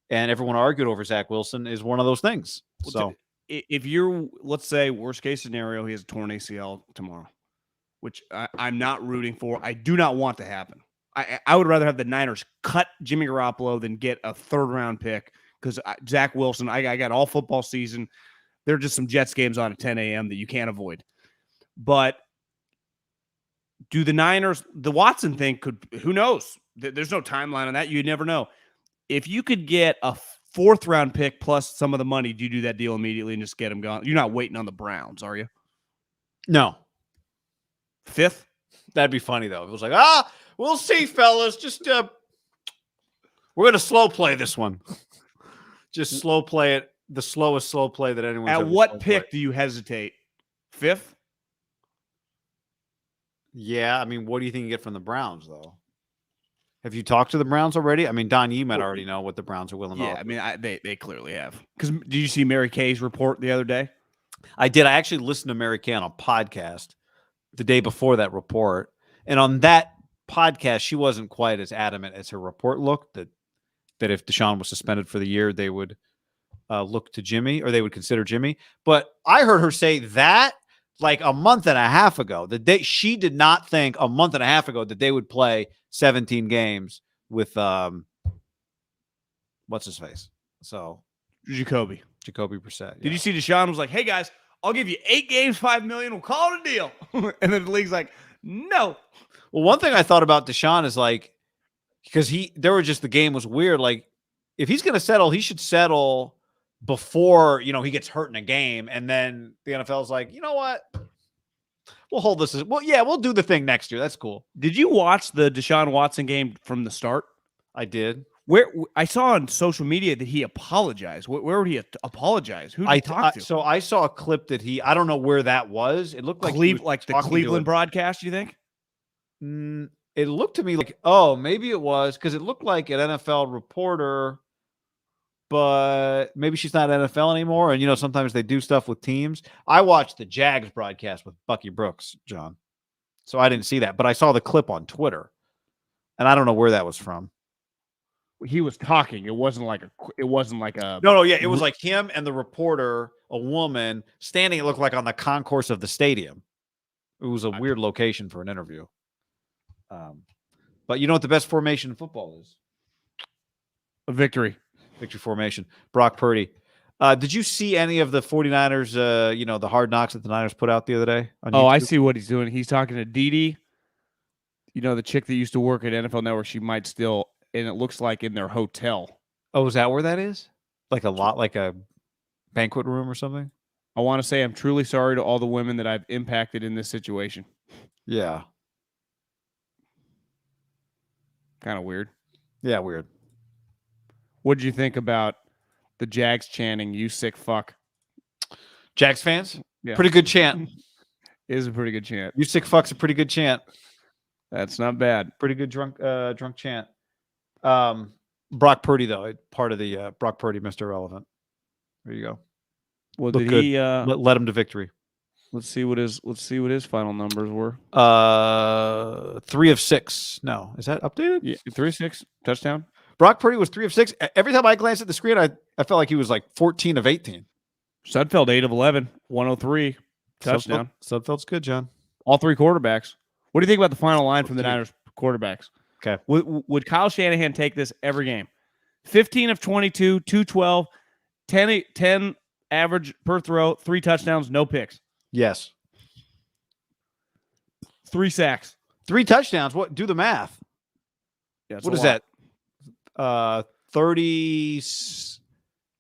and everyone argued over Zach Wilson is one of those things. So if you're, let's say, worst case scenario, he has a torn ACL tomorrow, which I'm not rooting for. I do not want to happen. I would rather have the Niners cut Jimmy Garoppolo than get a third-round pick because Zach Wilson, I got all football season. There are just some Jets games on at 10 a.m. that you can't avoid. But do the Niners, the Watson thing who knows? There's no timeline on that. You never know. If you could get a fourth-round pick plus some of the money, do you do that deal immediately and just get him gone? You're not waiting on the Browns, are you? No. Fifth? That'd be funny, though. It was like, we'll see, fellas. Just we're going to slow play this one. Just slow play it. The slowest slow play that anyone's At what pick do you hesitate? Fifth? Yeah, I mean, what do you think you get from the Browns, though? Have you talked to the Browns already? I mean, Don, you might already know what the Browns are willing to offer. Yeah, I mean, they clearly have. Because did you see Mary Kay's report the other day? I did. I actually listened to Mary Kay on a podcast the day before that report. And on that podcast, she wasn't quite as adamant as her report looked, that if Deshaun was suspended for the year, they would look to Jimmy, or they would consider Jimmy. But I heard her say that like a month and a half ago, she did not think a month and a half ago that they would play 17 games with what's his face? So Jacoby Brissett. Yeah. Did you see Deshaun was like, "Hey guys, I'll give you 8 games, $5 million. We'll call it a deal." And then the league's like, "No." Well, one thing I thought about Deshaun is like, because the game was weird. Like, if he's going to settle, he should settle before, he gets hurt in a game. And then the NFL's like, you know what? We'll hold this. We'll do the thing next year. That's cool. Did you watch the Deshaun Watson game from the start? I did. Where I saw on social media that he apologized. Where would he apologize? Who did he talk to? So I saw a clip that I don't know where that was. It looked like the Cleveland broadcast, you think? It looked to me like, maybe it was, because it looked like an NFL reporter, but maybe she's not NFL anymore. And, sometimes they do stuff with teams. I watched the Jags broadcast with Bucky Brooks, John. So I didn't see that, but I saw the clip on Twitter, and I don't know where that was from. He was talking. It wasn't like a. No. Yeah, it was like him and the reporter, a woman standing. It looked like on the concourse of the stadium. It was a weird location for an interview. But you know what the best formation in football is? A victory formation. Brock Purdy. Did you see any of the 49ers, the hard knocks that the Niners put out the other day? On YouTube? I see what he's doing. He's talking to Didi, the chick that used to work at NFL Network. She might still, and it looks like in their hotel. Oh, is that where that is? Like a banquet room or something? I want to say I'm truly sorry to all the women that I've impacted in this situation. Yeah. Kind of weird. Yeah, weird. What did you think about the Jags chanting, "You sick fuck"? Jags fans? Yeah. Pretty good chant. It is a pretty good chant. "You sick fuck's" a pretty good chant. That's not bad. Pretty good drunk chant. Brock Purdy, though, part of the Brock Purdy, Mr. Irrelevant. There you go. Well, Look did good. he led him to victory? Let's see what his final numbers were. 3 of 6. No, is that updated? Yeah, 3 of 6 touchdown. Brock Purdy was 3 of 6. Every time I glanced at the screen, I felt like he was like 14 of 18. Sudfeld 8 of 11, 103 touchdown. Sudfeld's good, John. All 3 quarterbacks. What do you think about the final line from the Niners quarterbacks? Okay. Would Kyle Shanahan take this every game? 15 of 22, 212, 10 average per throw, 3 touchdowns, no picks. Yes. 3 sacks. 3 touchdowns. What? Do the math. Yeah, what is that? 30. Is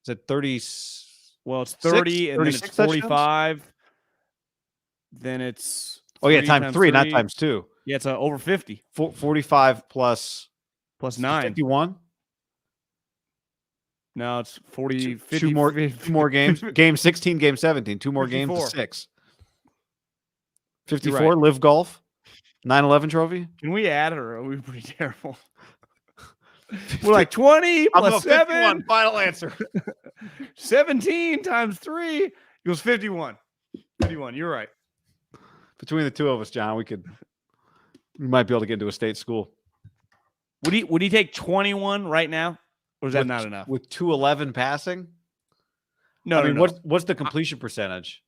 it 30? Well, it's 30, and then it's 45. Touchdowns? Then it's times 3, not times 2. Yeah, it's over 50. 45 plus 9. 51. No, it's 40. 50, 2 more games. Game 16, game 17. 2 more 54. Games to 6. 54. Right. Live Golf. 9/11 trophy. Can we add it, or are we pretty terrible? We're like 20 plus 7. Final answer. 17 times 3 equals 51. 51. You're right. Between the two of us, John, we might be able to get into a state school. Would he take 21 right now? Or is that not enough? With 211 passing? No, I mean, no. what's the completion percentage?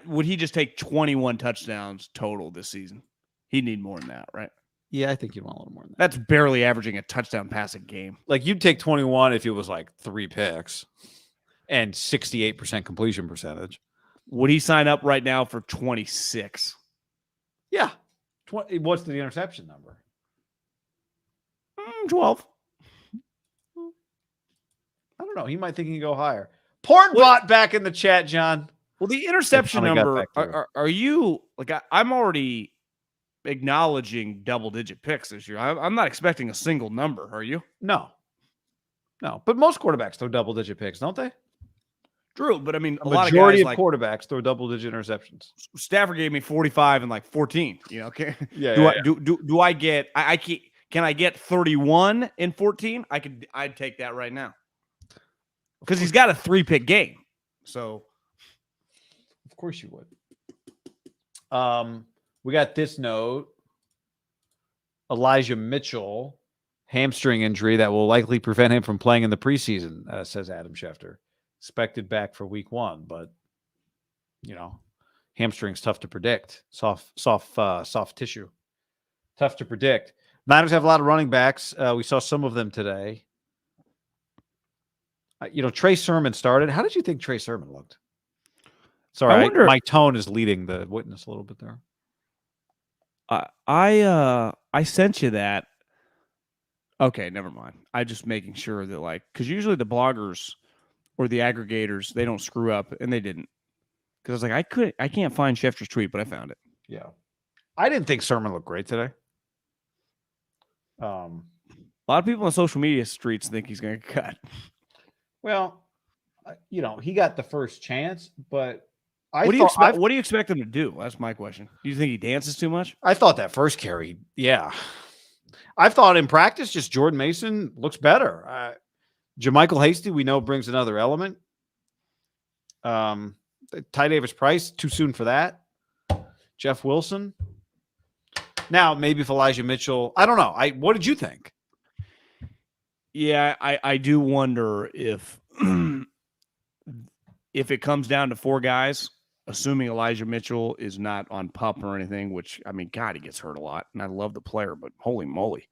Would he just take 21 touchdowns total this season? He'd need more than that, right? Yeah, I think you'd want a little more than that. That's barely averaging a touchdown pass a game. Like, you'd take 21 if it was like 3 picks and 68% completion percentage. Would he sign up right now for 26? Yeah. What's the interception number? 12. I don't know. He might think he can go higher. Portbot back in the chat, John. Well, the interception number, are you like? I'm already acknowledging double-digit picks this year. I'm not expecting a single number. Are you? No. But most quarterbacks throw double-digit picks, don't they? True, but I mean, a majority lot of quarterbacks throw double-digit interceptions. Stafford gave me 45 and like 14. You know, okay? Yeah. Do I get? Can I get 31 in 14? I'd take that right now because he's got a 3-pick game. So, of course you would. We got this note. Elijah Mitchell, hamstring injury that will likely prevent him from playing in the preseason, says Adam Schefter. Expected back for week 1, but hamstring's tough to predict. Soft tissue. Tough to predict. Niners have a lot of running backs. We saw some of them today. Trey Sermon started. How did you think Trey Sermon looked? Sorry, my tone is leading the witness a little bit there. I sent you that. Okay, never mind. I just making sure that because usually the bloggers or the aggregators, they don't screw up, and they didn't. Because I was like, I can't find Schefter's tweet, but I found it. Yeah, I didn't think Sermon looked great today. A lot of people on social media streets think he's going to cut. Well, he got the first chance, but what do you expect him to do? That's my question. Do you think he dances too much? I thought that first carry, yeah. I thought in practice, just Jordan Mason looks better. JaMychal Hasty, we know, brings another element. Ty Davis Price, too soon for that. Jeff Wilson. Now, maybe if Elijah Mitchell, I don't know. What did you think? Yeah, I do wonder if it comes down to 4 guys, assuming Elijah Mitchell is not on PUP or anything, which, I mean, God, he gets hurt a lot, and I love the player, but holy moly.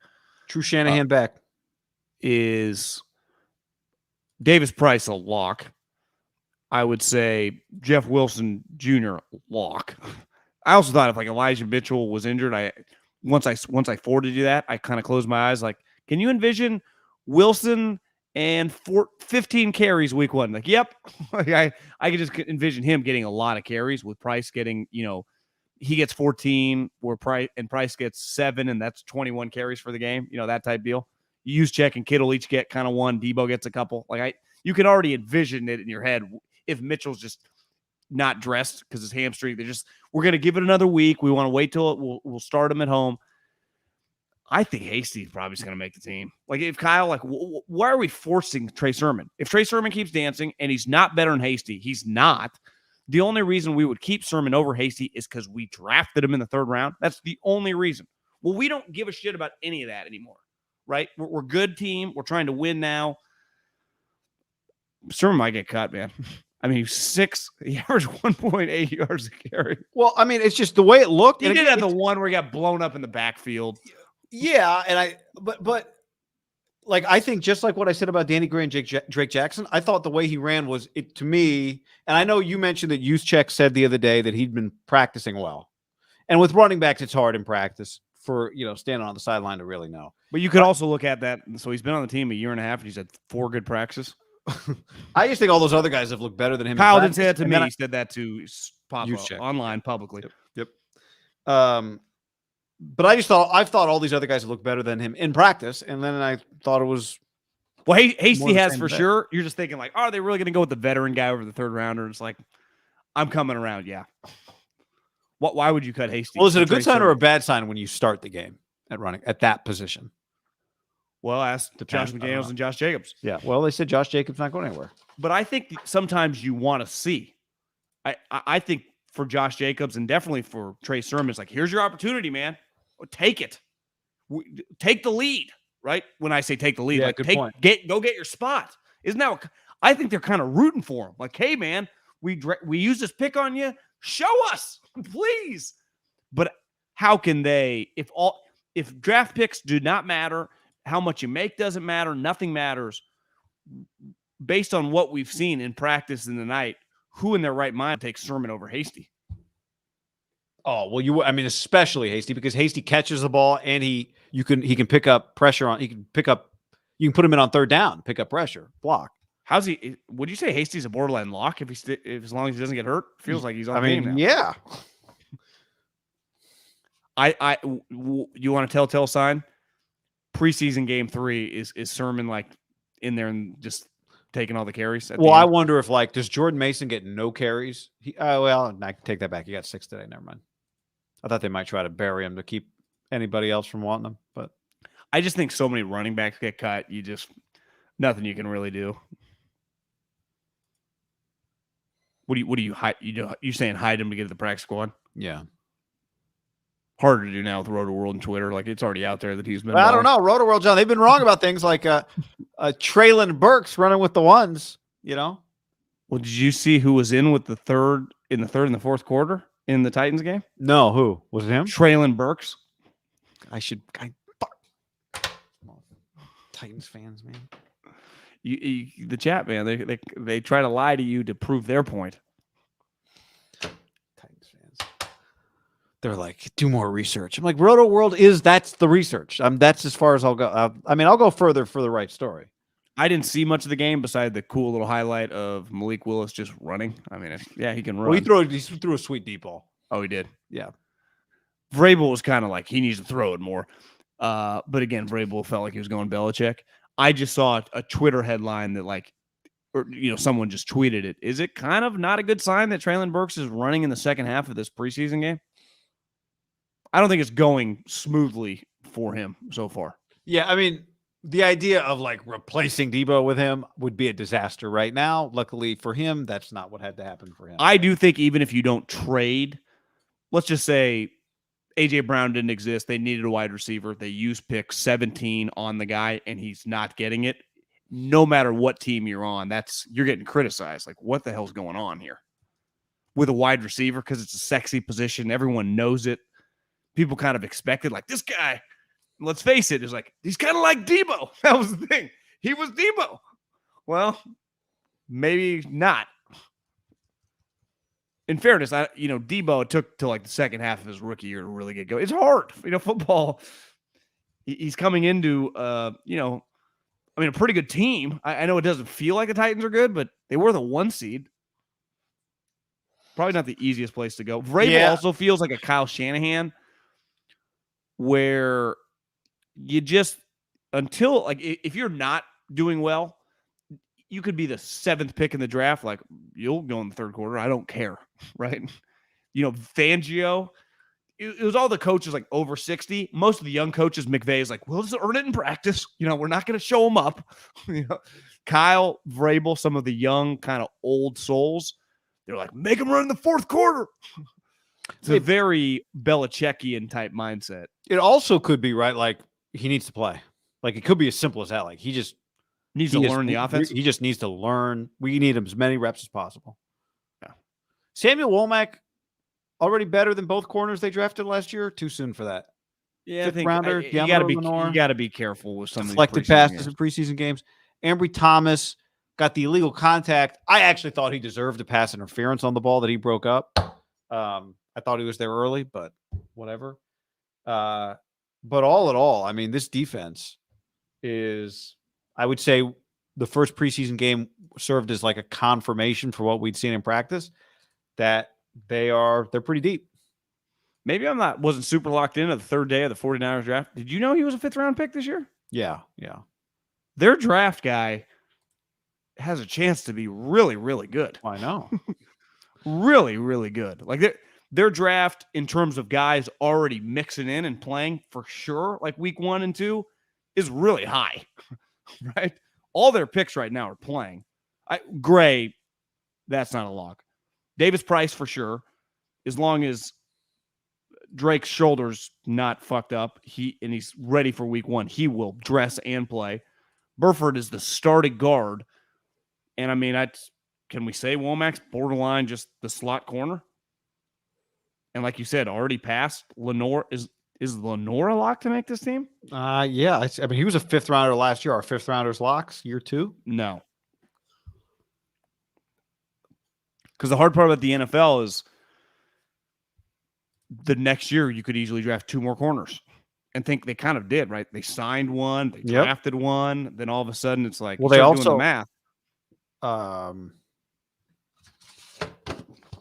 True Shanahan back. Is Davis Price a lock? I would say Jeff Wilson Jr. lock. I also thought if Elijah Mitchell was injured, once I forwarded you that, I kind of closed my eyes. Can you envision Wilson and 15 carries week 1? Yep. I could just envision him getting a lot of carries with Price getting, he gets 14 where Price gets 7, and that's 21 carries for the game. That type deal. Juszczyk and Kittle each get kind of 1. Debo gets a couple. You can already envision it in your head if Mitchell's just not dressed because his hamstring. We're going to give it another week. We want to wait till we'll start him at home. I think Hasty's probably just going to make the team. If Kyle, why are we forcing Trey Sermon? If Trey Sermon keeps dancing and he's not better than Hasty, he's not. The only reason we would keep Sermon over Hasty is because we drafted him in the 3rd round. That's the only reason. Well, we don't give a shit about any of that anymore, right? We're a good team. We're trying to win now. Sermon might get cut, man. I mean, he's 6. He averaged 1.8 yards a carry. Well, I mean, it's just the way it looked. He did have the one where he got blown up in the backfield. Yeah, and I think just like what I said about Danny Gray and Drake Jackson, I thought the way he ran was it to me. And I know you mentioned that Juszczyk said the other day that he'd been practicing well, and with running backs, it's hard in practice for standing on the sideline to really know. But you could also look at that. So he's been on the team a year and a half, and he's had 4 good practices. I just think all those other guys have looked better than him. Kyle didn't say that to me. He said that to Papa online publicly. Yep. But I thought all these other guys have looked better than him in practice, and then I thought it was. Well, Hasty has for sure. You're just thinking are they really going to go with the veteran guy over the 3rd rounder? It's I'm coming around. Yeah. Why would you cut Hasty? Well, is it a good sign or a bad sign when you start the game at running at that position? Well, ask Josh McDaniels and Josh Jacobs. Yeah. Well, they said Josh Jacobs not going anywhere. But I think sometimes you want to see. I think for Josh Jacobs and definitely for Trey Sermon, it's here's your opportunity, man. Take it. Take the lead, right? When I say take the lead, Yeah, like good point. go get your spot. Isn't that what I think they're kind of rooting for him? Like, hey man, we use this pick on you. Show us, please. But how can they, if draft picks do not matter, how much you make doesn't matter, nothing matters. Based on what we've seen in practice in the night, who in their right mind takes Sermon over Hasty? Oh, well, I mean, especially Hasty, because Hasty catches the ball and he can pick up pressure on, you can put him in on third down, pick up pressure, block. How's he? Would you say Hasty's a borderline lock if as long as he doesn't get hurt? Feels like he's on the game now. Yeah. You want a telltale sign? Preseason game 3 is Sermon like in there and just taking all the carries? Well, I wonder if does Jordan Mason get no carries? Well, I take that back. He got 6 today. Never mind. I thought they might try to bury him to keep anybody else from wanting him, but I just think so many running backs get cut. Nothing you can really do. What do you hide? You saying hide him to get to the practice squad? Yeah. Harder to do now with Roto World and Twitter. Like, it's already out there that he's been. Well, I don't know. Roto World, John, they've been wrong about things like Traylon Burks running with the ones, Well, did you see who was in the third and the fourth quarter in the Titans game? No, who? Was it him? Traylon Burks. Titans fans, man. The chat, man, they try to lie to you to prove their point. Titans fans. They're like, do more research. I'm like, Roto World that's the research. That's as far as I'll go. I'll go further for the right story. I didn't see much of the game beside the cool little highlight of Malik Willis just running. He can run. Well, he threw a sweet deep ball. Oh, he did. Yeah. Vrabel was kind of like he needs to throw it more. But again, Vrabel felt like he was going Belichick. I just saw a Twitter headline that someone just tweeted it. Is it kind of not a good sign that Traylon Burks is running in the second half of this preseason game? I don't think it's going smoothly for him so far. Yeah, the idea of replacing Debo with him would be a disaster right now. Luckily for him, that's not what had to happen for him. I do think even if you don't trade, let's just say A.J. Brown didn't exist. They needed a wide receiver. They used pick 17 on the guy, and he's not getting it. No matter what team you're on, you're getting criticized. Like, what the hell's going on here? With a wide receiver, because it's a sexy position. Everyone knows it. People kind of expected, this guy, let's face it, is he's kind of like Debo. That was the thing. He was Debo. Well, maybe not. In fairness, Debo took to the second half of his rookie year to really get going. It's hard, football. He's coming into, a pretty good team. I know it doesn't feel like the Titans are good, but they were the 1 seed. Probably not the easiest place to go. Vrabel also feels like a Kyle Shanahan, where you just if you're not doing well, you could be the 7th pick in the draft. You'll go in the third quarter. I don't care. Right. Fangio, it was all the coaches over 60. Most of the young coaches, McVay is we'll just earn it in practice. We're not going to show them up. Kyle, Vrabel, some of the young kind of old souls, they're make them run in the fourth quarter. It's a very Belichickian type mindset. It also could be right. He needs to play. It could be as simple as that. He just needs to learn the offense. He just needs to learn. We need him as many reps as possible. Yeah. Samuel Womack already better than both corners they drafted last year. Too soon for that. Yeah, I think rounder, you got to be careful with some deflected passes in preseason games. Ambry Thomas got the illegal contact. I actually thought he deserved a pass interference on the ball that he broke up. I thought he was there early, but whatever. But all in all, this defense is, I would say, the first preseason game served as a confirmation for what we'd seen in practice, that they're pretty deep. Maybe wasn't super locked into the third day of the 49ers draft. Did you know he was a 5th round pick this year? Yeah. Their draft guy has a chance to be really, really good. I know. Really, really good. Their draft in terms of guys already mixing in and playing for sure, week 1 and 2, is really high, right? All their picks right now are playing. Gray, that's not a lock. Davis Price for sure, as long as Drake's shoulder's not fucked up. He's ready for week 1. He will dress and play. Burford is the starting guard. And I mean, can we say Womack's borderline just the slot corner? And like you said, already passed Lenore. Is Lenore a lock to make this team? Yeah. I mean, he was a 5th rounder last year. Our 5th rounders locks year 2? No. Because the hard part about the NFL is the next year you could easily draft 2 more corners. And think they kind of did, right? They signed one, they drafted one, then all of a sudden it's like, well, they also doing the math.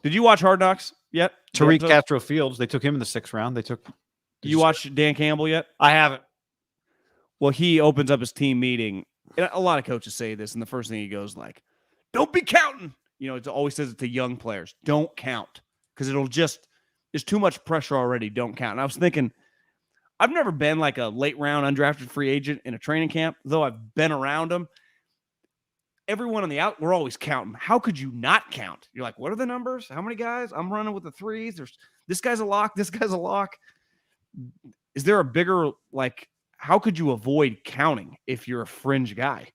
Did you watch Hard Knocks yet? Tariq Castro Fields, they took him in the 6th round. You watched Dan Campbell yet? I haven't. Well, he opens up his team meeting. And a lot of coaches say this, and the first thing he goes like, don't be counting. You know, it always says it to young players. Don't count. Because there's too much pressure already. Don't count. And I was thinking, I've never been like a late round undrafted free agent in a training camp, though I've been around them. Everyone on the out, we're always counting. How could you not count? You're like, what are the numbers? How many guys? I'm running with the 3s. This guy's a lock. This guy's a lock. Is there a bigger, like, how could you avoid counting if you're a fringe guy?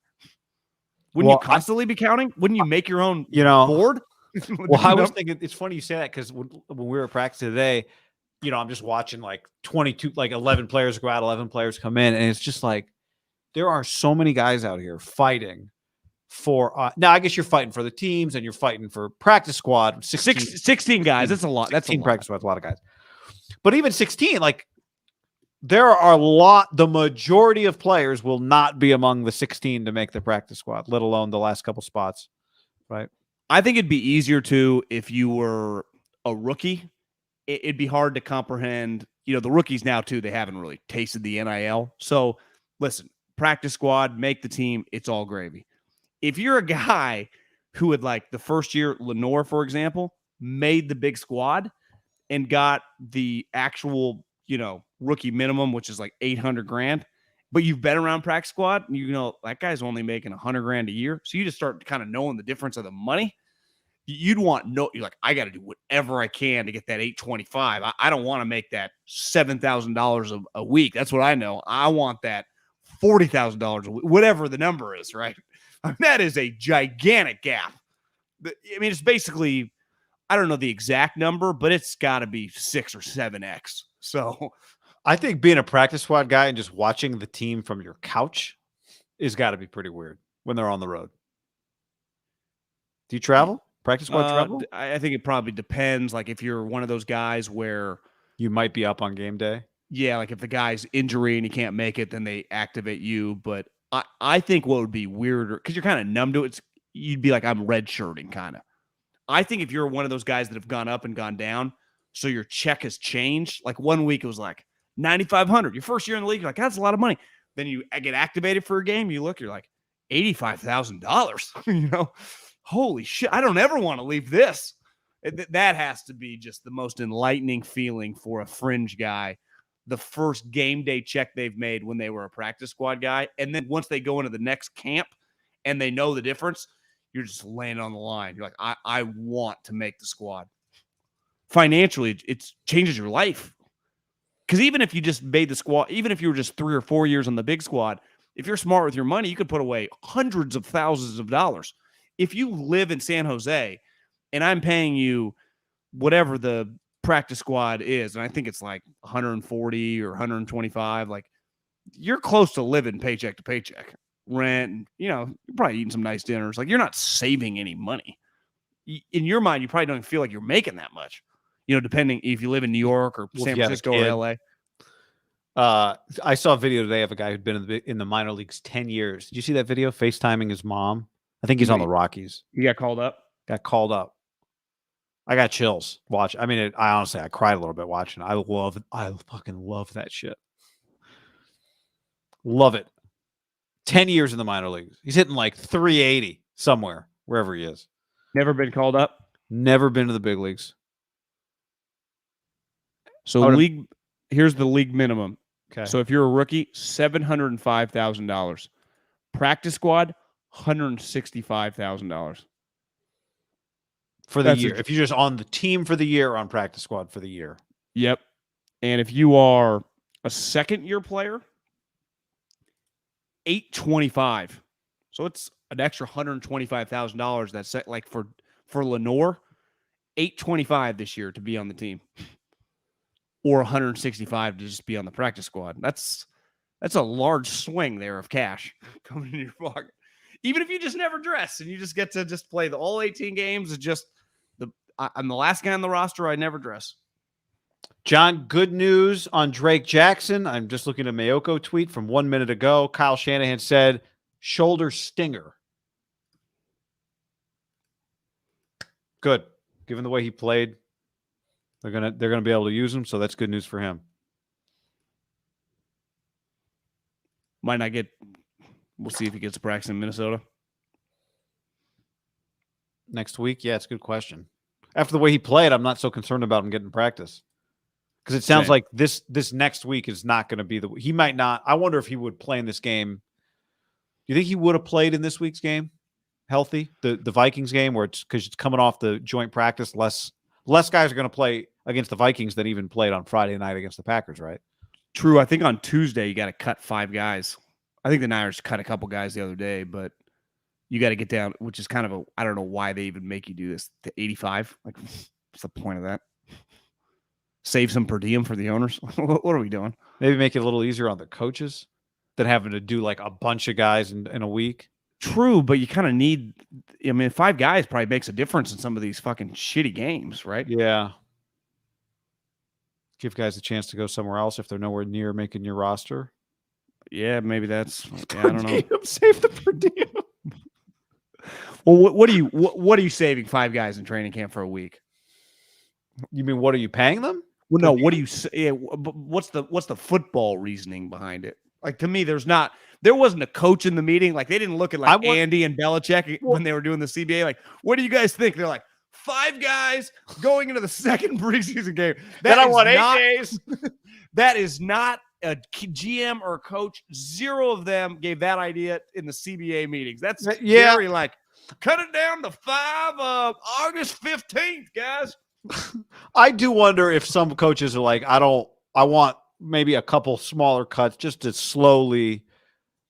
Wouldn't you constantly be counting? Wouldn't you make your own board? Well, I was thinking, it's funny you say that because when we were at practice today, I'm just watching like 11 players go out, 11 players come in. And it's just like, there are so many guys out here fighting for, now I guess you're fighting for the teams and you're fighting for practice squad. 16 guys. That's a lot. That's 16 practice squad. A lot of guys. But even 16, like there are the majority of players will not be among the 16 to make the practice squad, let alone the last couple spots. Right. I think it'd be easier to, if you were a rookie, it'd be hard to comprehend, the rookies now too, they haven't really tasted the NIL. So listen, practice squad, make the team. It's all gravy. If you're a guy who would like the first year, Lenore, for example, made the big squad and got the actual, rookie minimum, which is like $800,000, but you've been around practice squad, and that guy's only making $100,000 a year. So you just start kind of knowing the difference of the money. You're like, I got to do whatever I can to get that 825. I don't want to make that $7,000 a week. That's what I know. I want that $40,000 a week, whatever the number is, right? That is a gigantic gap. I mean, it's basically, I don't know the exact number, but it's got to be 6 or 7x. So I think being a practice squad guy and just watching the team from your couch is got to be pretty weird when they're on the road. Do you travel? Practice squad travel? I think it probably depends. Like if you're one of those guys where you might be up on game day. Yeah, like if the guy's injury and he can't make it, then they activate you. But I think what would be weirder, because you're kind of numb to it, you'd be like, I'm redshirting kind of. I think if you're one of those guys that have gone up and gone down, so your check has changed. Like 1 week it was like $9,500. Your first year in the league, you're like, that's a lot of money. Then you get activated for a game, you look, you're like $85,000. Holy shit, I don't ever want to leave this. That has to be just the most enlightening feeling for a fringe guy. The first game day check they've made when they were a practice squad guy. And then once they go into the next camp and they know the difference, you're just laying on the line. You're like, I want to make the squad. Financially, it changes your life. Because even if you just made the squad, even if you were just 3 or 4 years on the big squad, if you're smart with your money, you could put away hundreds of thousands of dollars. If you live in San Jose and I'm paying you whatever the practice squad is, and I think it's like 140 or 125, like you're close to living paycheck to paycheck. Rent, you're probably eating some nice dinners. Like you're not saving any money. In your mind, you probably don't feel like you're making that much. Depending if you live in New York or San Francisco or LA. I saw a video today of a guy who'd been in the minor leagues 10 years. Did you see that video? FaceTiming his mom. I think he's on the Rockies. He got called up? Got called up. I got chills. Watch. I mean, I honestly cried a little bit watching. I fucking love that shit. Love it. 10 years in the minor leagues. He's hitting like 380 somewhere, wherever he is. Never been called up? Never been to the big leagues. So here's the league minimum. Okay. So if you're a rookie, $705,000. Practice squad, $165,000 for the year. If you're just on the team for the year or on practice squad for the year. Yep. And if you are a second-year player, $825. So it's an extra $125,000. That's like for Lenore, $825 this year to be on the team, or $165 to just be on the practice squad. That's a large swing there of cash coming in your pocket. Even if you just never dress and you just get to just play the all 18 games, it's just I'm the last guy on the roster. I never dress. John, good news on Drake Jackson. I'm just looking at a Mayoko tweet from 1 minute ago. Kyle Shanahan said, shoulder stinger. Good. Given the way he played, they're gonna be able to use him, so that's good news for him. Might not get. We'll see if he gets to practice in Minnesota next week. Yeah, it's a good question. After the way he played, I'm not so concerned about him getting practice. Because it sounds like this next week is not going to be he might not. I wonder if he would play in this game. Do you think he would have played in this week's game healthy? The Vikings game, where because it's coming off the joint practice, less guys are going to play against the Vikings than even played on Friday night against the Packers, right? True. I think on Tuesday you got to cut 5 guys. I think the Niners cut a couple guys the other day, but you got to get down, which is kind of I don't know why they even make you do this, to 85. Like, what's the point of that? Save some per diem for the owners. What are we doing? Maybe make it a little easier on the coaches than having to do like a bunch of guys in a week. True, but you kind of need. I mean, 5 guys probably makes a difference in some of these fucking shitty games, right? Yeah. Give guys a chance to go somewhere else if they're nowhere near making your roster. Yeah, maybe that's. Yeah, I don't know. Save the per diem. Well, what are you saving 5 guys in training camp for a week? You mean what are you paying them? Well, no. What do you say? Yeah, what's the football reasoning behind it? Like, to me, there wasn't a coach in the meeting. Like, they didn't look at Andy and Belichick when they were doing the CBA. Like, what do you guys think? They're like, 5 guys going into the second preseason game. Then I want 8 days. That is not a GM or a coach. 0 of them gave that idea in the CBA meetings. That's very like, cut it down to 5 August 15th, guys. I do wonder if some coaches are like, I want maybe a couple smaller cuts just to slowly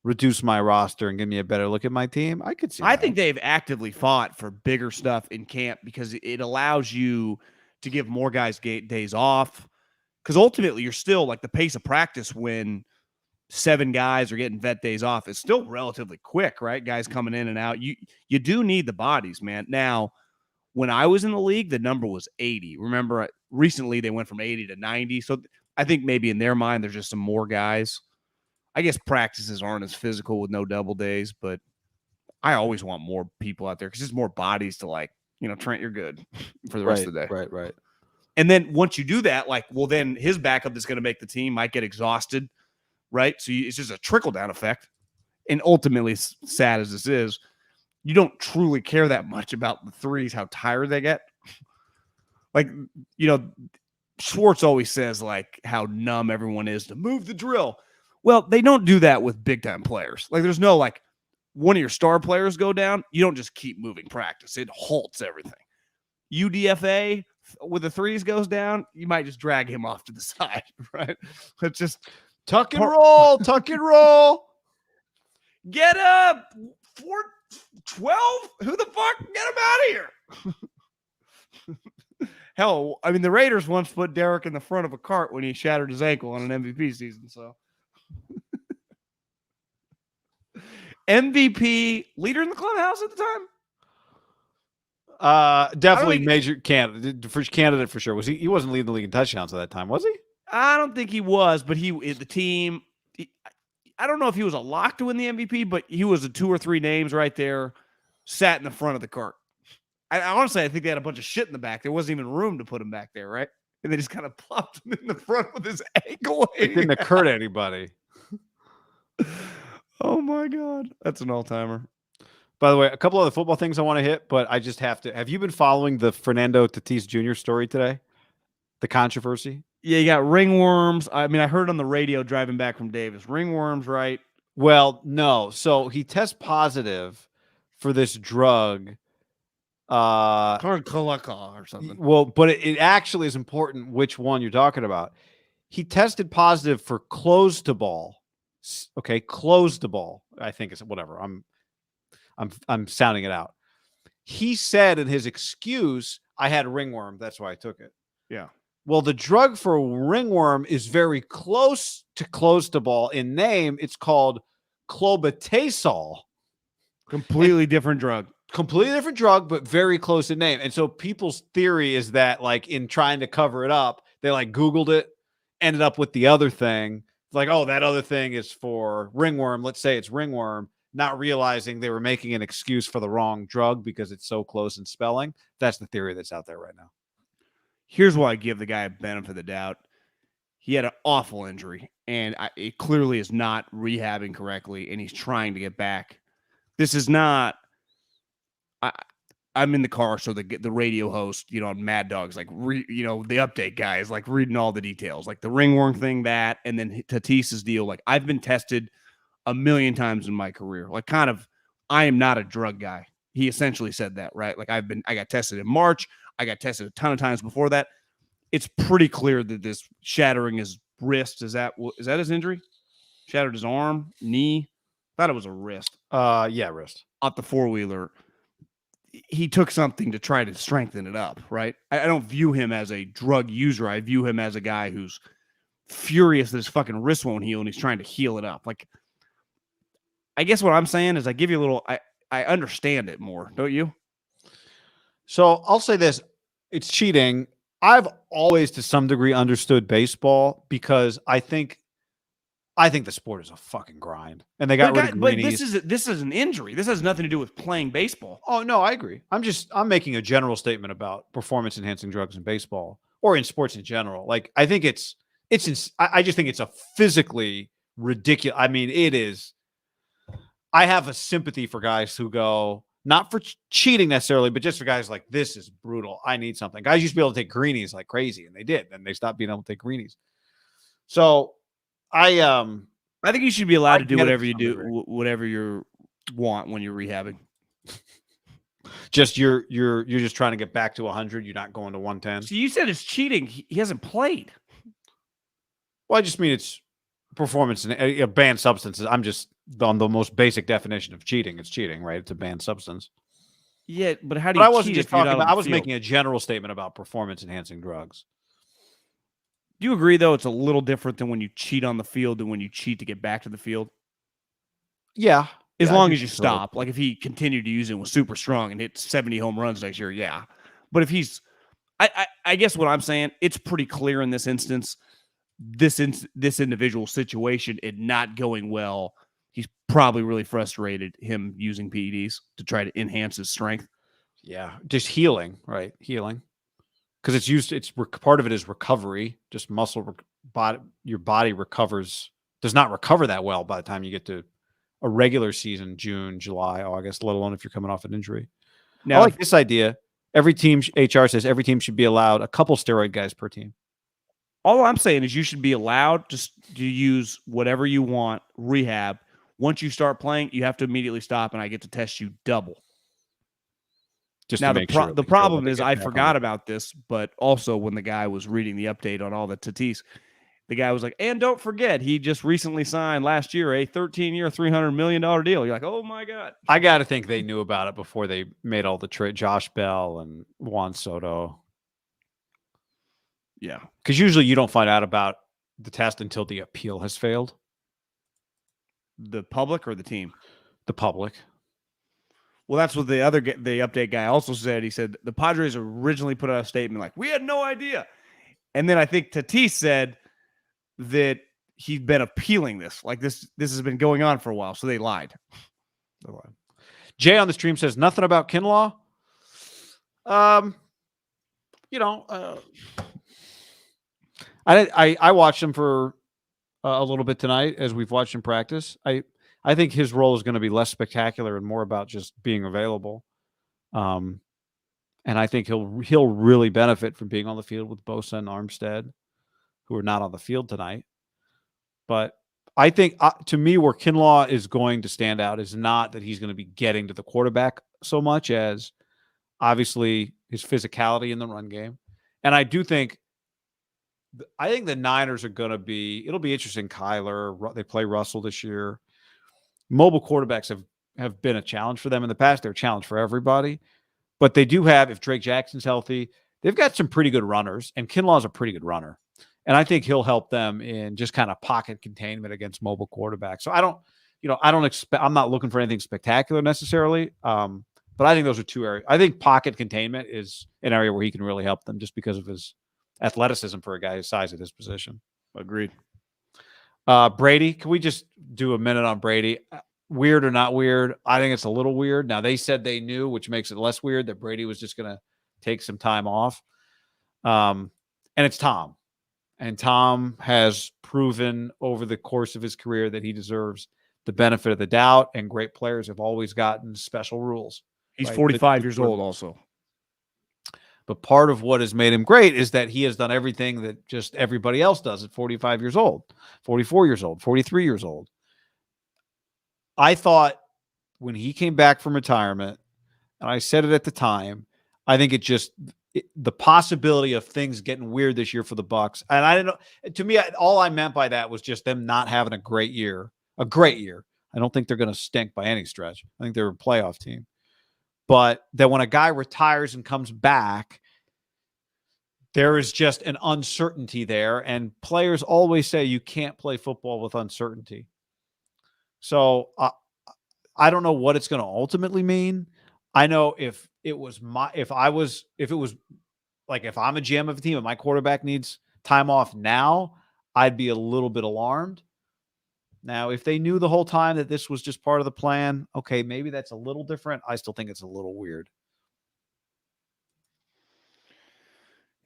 reduce my roster and give me a better look at my team. I could see I think they've actively fought for bigger stuff in camp because it allows you to give more guys days off. Because ultimately, you're still like the pace of practice when 7 guys are getting vet days off is still relatively quick, right? Guys coming in and out. You do need the bodies, man. Now, when I was in the league, the number was 80. Remember, recently they went from 80 to 90. So I think maybe in their mind, there's just some more guys. I guess practices aren't as physical with no double days, but I always want more people out there because there's more bodies to Trent, you're good for the rest of the day. Right. And then once you do that, then his backup that's going to make the team might get exhausted, right? So it's just a trickle-down effect. And ultimately, sad as this is, you don't truly care that much about the threes, how tired they get. Schwartz always says, how numb everyone is to move the drill. Well, they don't do that with big-time players. There's no, one of your star players go down, you don't just keep moving practice. It halts everything. UDFA, with the threes goes down, you might just drag him off to the side, right? It's just tuck and roll, tuck and roll. Get up, 4-12? Who the fuck? Get him out of here. Hell, I mean, the Raiders once put Derek in the front of a cart when he shattered his ankle on an MVP season, so. MVP, leader in the clubhouse at the time? Definitely major candidate for sure. Was he wasn't leading the league in touchdowns at that time, was he? I don't think he was, but the team, I don't know if he was a lock to win the MVP, but he was 2 or 3 names right there, sat in the front of the cart. I honestly think they had a bunch of shit in the back. There wasn't even room to put him back there, right? And they just kind of plopped him in the front with his ankle. It didn't occur to anybody. Oh my God. That's an all-timer. By the way, a couple other football things I want to hit, but I just have to. Have you been following the Fernando Tatis Jr. story today? The controversy? Yeah, you got ringworms. I mean, I heard on the radio driving back from Davis. Ringworms, right? Well, no. So he tests positive for this drug. Or something. Well, but it actually is important which one you're talking about. He tested positive for close to ball. Okay, close to ball. I think it's whatever. I'm sounding it out. He said in his excuse, I had ringworm. That's why I took it. Yeah. Well, the drug for ringworm is very close to ball. In name, it's called clobetasol. Completely different drug. Completely different drug, but very close in name. And so people's theory is that, like, in trying to cover it up, they like Googled it, ended up with the other thing. It's like, oh, that other thing is for ringworm. Let's say it's ringworm, not realizing they were making an excuse for the wrong drug because it's so close in spelling. That's the theory that's out there right now. Here's why I give the guy a benefit of the doubt. He had an awful injury, and it clearly is not rehabbing correctly, and he's trying to get back. This is not. I'm in the car, so the radio host, on Mad Dog's like, the update guy is like reading all the details, like the ringworm thing, that, and then Tatis's deal. Like, I've been tested a million times in my career. Like, kind of, I am not a drug guy. He essentially said that, right? Like, I got tested in March. I got tested a ton of times before that. It's pretty clear that this shattering his wrist, is that his injury? Shattered his arm, knee. Thought it was a wrist. Yeah, wrist. Off the four-wheeler. He took something to try to strengthen it up, right? I don't view him as a drug user. I view him as a guy who's furious that his fucking wrist won't heal and he's trying to heal it up. Like, I guess what I'm saying is I give you a little, I understand it more, don't you? So I'll say this. It's cheating. I've always, to some degree, understood baseball because I think the sport is a fucking grind, and they got rid of greenies. But this is an injury. This has nothing to do with playing baseball. Oh no, I agree. I'm making a general statement about performance enhancing drugs in baseball or in sports in general. Like, I think I just think it's a physically ridiculous. I mean, it is. I have a sympathy for guys who go, not for cheating necessarily, but just for guys like, this is brutal. I need something. Guys used to be able to take greenies like crazy, and they did. Then they stopped being able to take greenies. So I think you should be allowed to do whatever you do, whatever you want when you're rehabbing. Just you're just trying to get back to 100. You're not going to 110. So you said it's cheating. He hasn't played. Well, I just mean it's performance and banned substances. I'm just on the most basic definition of cheating. It's cheating, right? It's a banned substance. Yeah, but how do you? But I wasn't just talking about. I was making a general statement about performance enhancing drugs. Do you agree, though, it's a little different than when you cheat on the field than when you cheat to get back to the field? Yeah. As long as you stop. Like, if he continued to use it and was super strong and hit 70 home runs next year, yeah. But if he's I guess what I'm saying, it's pretty clear in this instance, this individual situation, it not going well, he's probably really frustrated, him using PEDs to try to enhance his strength. Yeah. Just healing, right? Healing. Because it's part of it is recovery, just muscle body. Your body does not recover that well by the time you get to a regular season, June, July, August, let alone if you're coming off an injury. Now, I like this idea. Every team, HR says every team should be allowed a couple steroid guys per team. All I'm saying is you should be allowed just to use whatever you want, rehab. Once you start playing, you have to immediately stop, and I get to test you double. Just now, the problem is I forgot about this, but also when the guy was reading the update on all the Tatis, the guy was like, and don't forget, he just recently signed last year a 13-year, $300 million deal. You're like, oh, my God. I got to think they knew about it before they made all the trade. Josh Bell and Juan Soto. Yeah. Because usually you don't find out about the test until the appeal has failed. The public or the team? The public. Well, that's what the update guy also said. He said the Padres originally put out a statement like, we had no idea. And then I think Tatis said that he'd been appealing this. Like, this has been going on for a while, so they lied. Jay on the stream says nothing about Kinlaw. I watched him for a little bit tonight as we've watched him practice. I think his role is going to be less spectacular and more about just being available. And I think he'll really benefit from being on the field with Bosa and Armstead, who are not on the field tonight. But I think, to me, where Kinlaw is going to stand out is not that he's going to be getting to the quarterback so much as, obviously, his physicality in the run game. And I do think I think the Niners are going to be, it'll be interesting. Kyler, they play Russell this year. Mobile quarterbacks have been a challenge for them in the past. They're a challenge for everybody. But they do have, if Drake Jackson's healthy, they've got some pretty good runners, and Kinlaw's a pretty good runner. And I think he'll help them in just kind of pocket containment against mobile quarterbacks. So I don't expect, I'm not looking for anything spectacular necessarily. But I think those are two areas. I think pocket containment is an area where he can really help them just because of his athleticism for a guy his size at his position. Agreed. Brady, can we just do a minute on Brady? Weird or not weird? I think it's a little weird. Now, they said they knew, which makes it less weird, that Brady was just going to take some time off. And it's Tom. And Tom has proven over the course of his career that he deserves the benefit of the doubt, and great players have always gotten special rules. He's right? 45 years old also. But part of what has made him great is that he has done everything that just everybody else does at 45 years old, 44 years old, 43 years old. I thought when he came back from retirement, and I said it at the time, I think the possibility of things getting weird this year for the Bucs. And I didn't know, to me, all I meant by that was just them not having a great year. I don't think they're going to stink by any stretch. I think they're a playoff team. But that when a guy retires and comes back, there is just an uncertainty there. And players always say you can't play football with uncertainty. So I don't know what it's going to ultimately mean. I know if I'm a GM of a team and my quarterback needs time off now, I'd be a little bit alarmed. Now, if they knew the whole time that this was just part of the plan, okay, maybe that's a little different. I still think it's a little weird.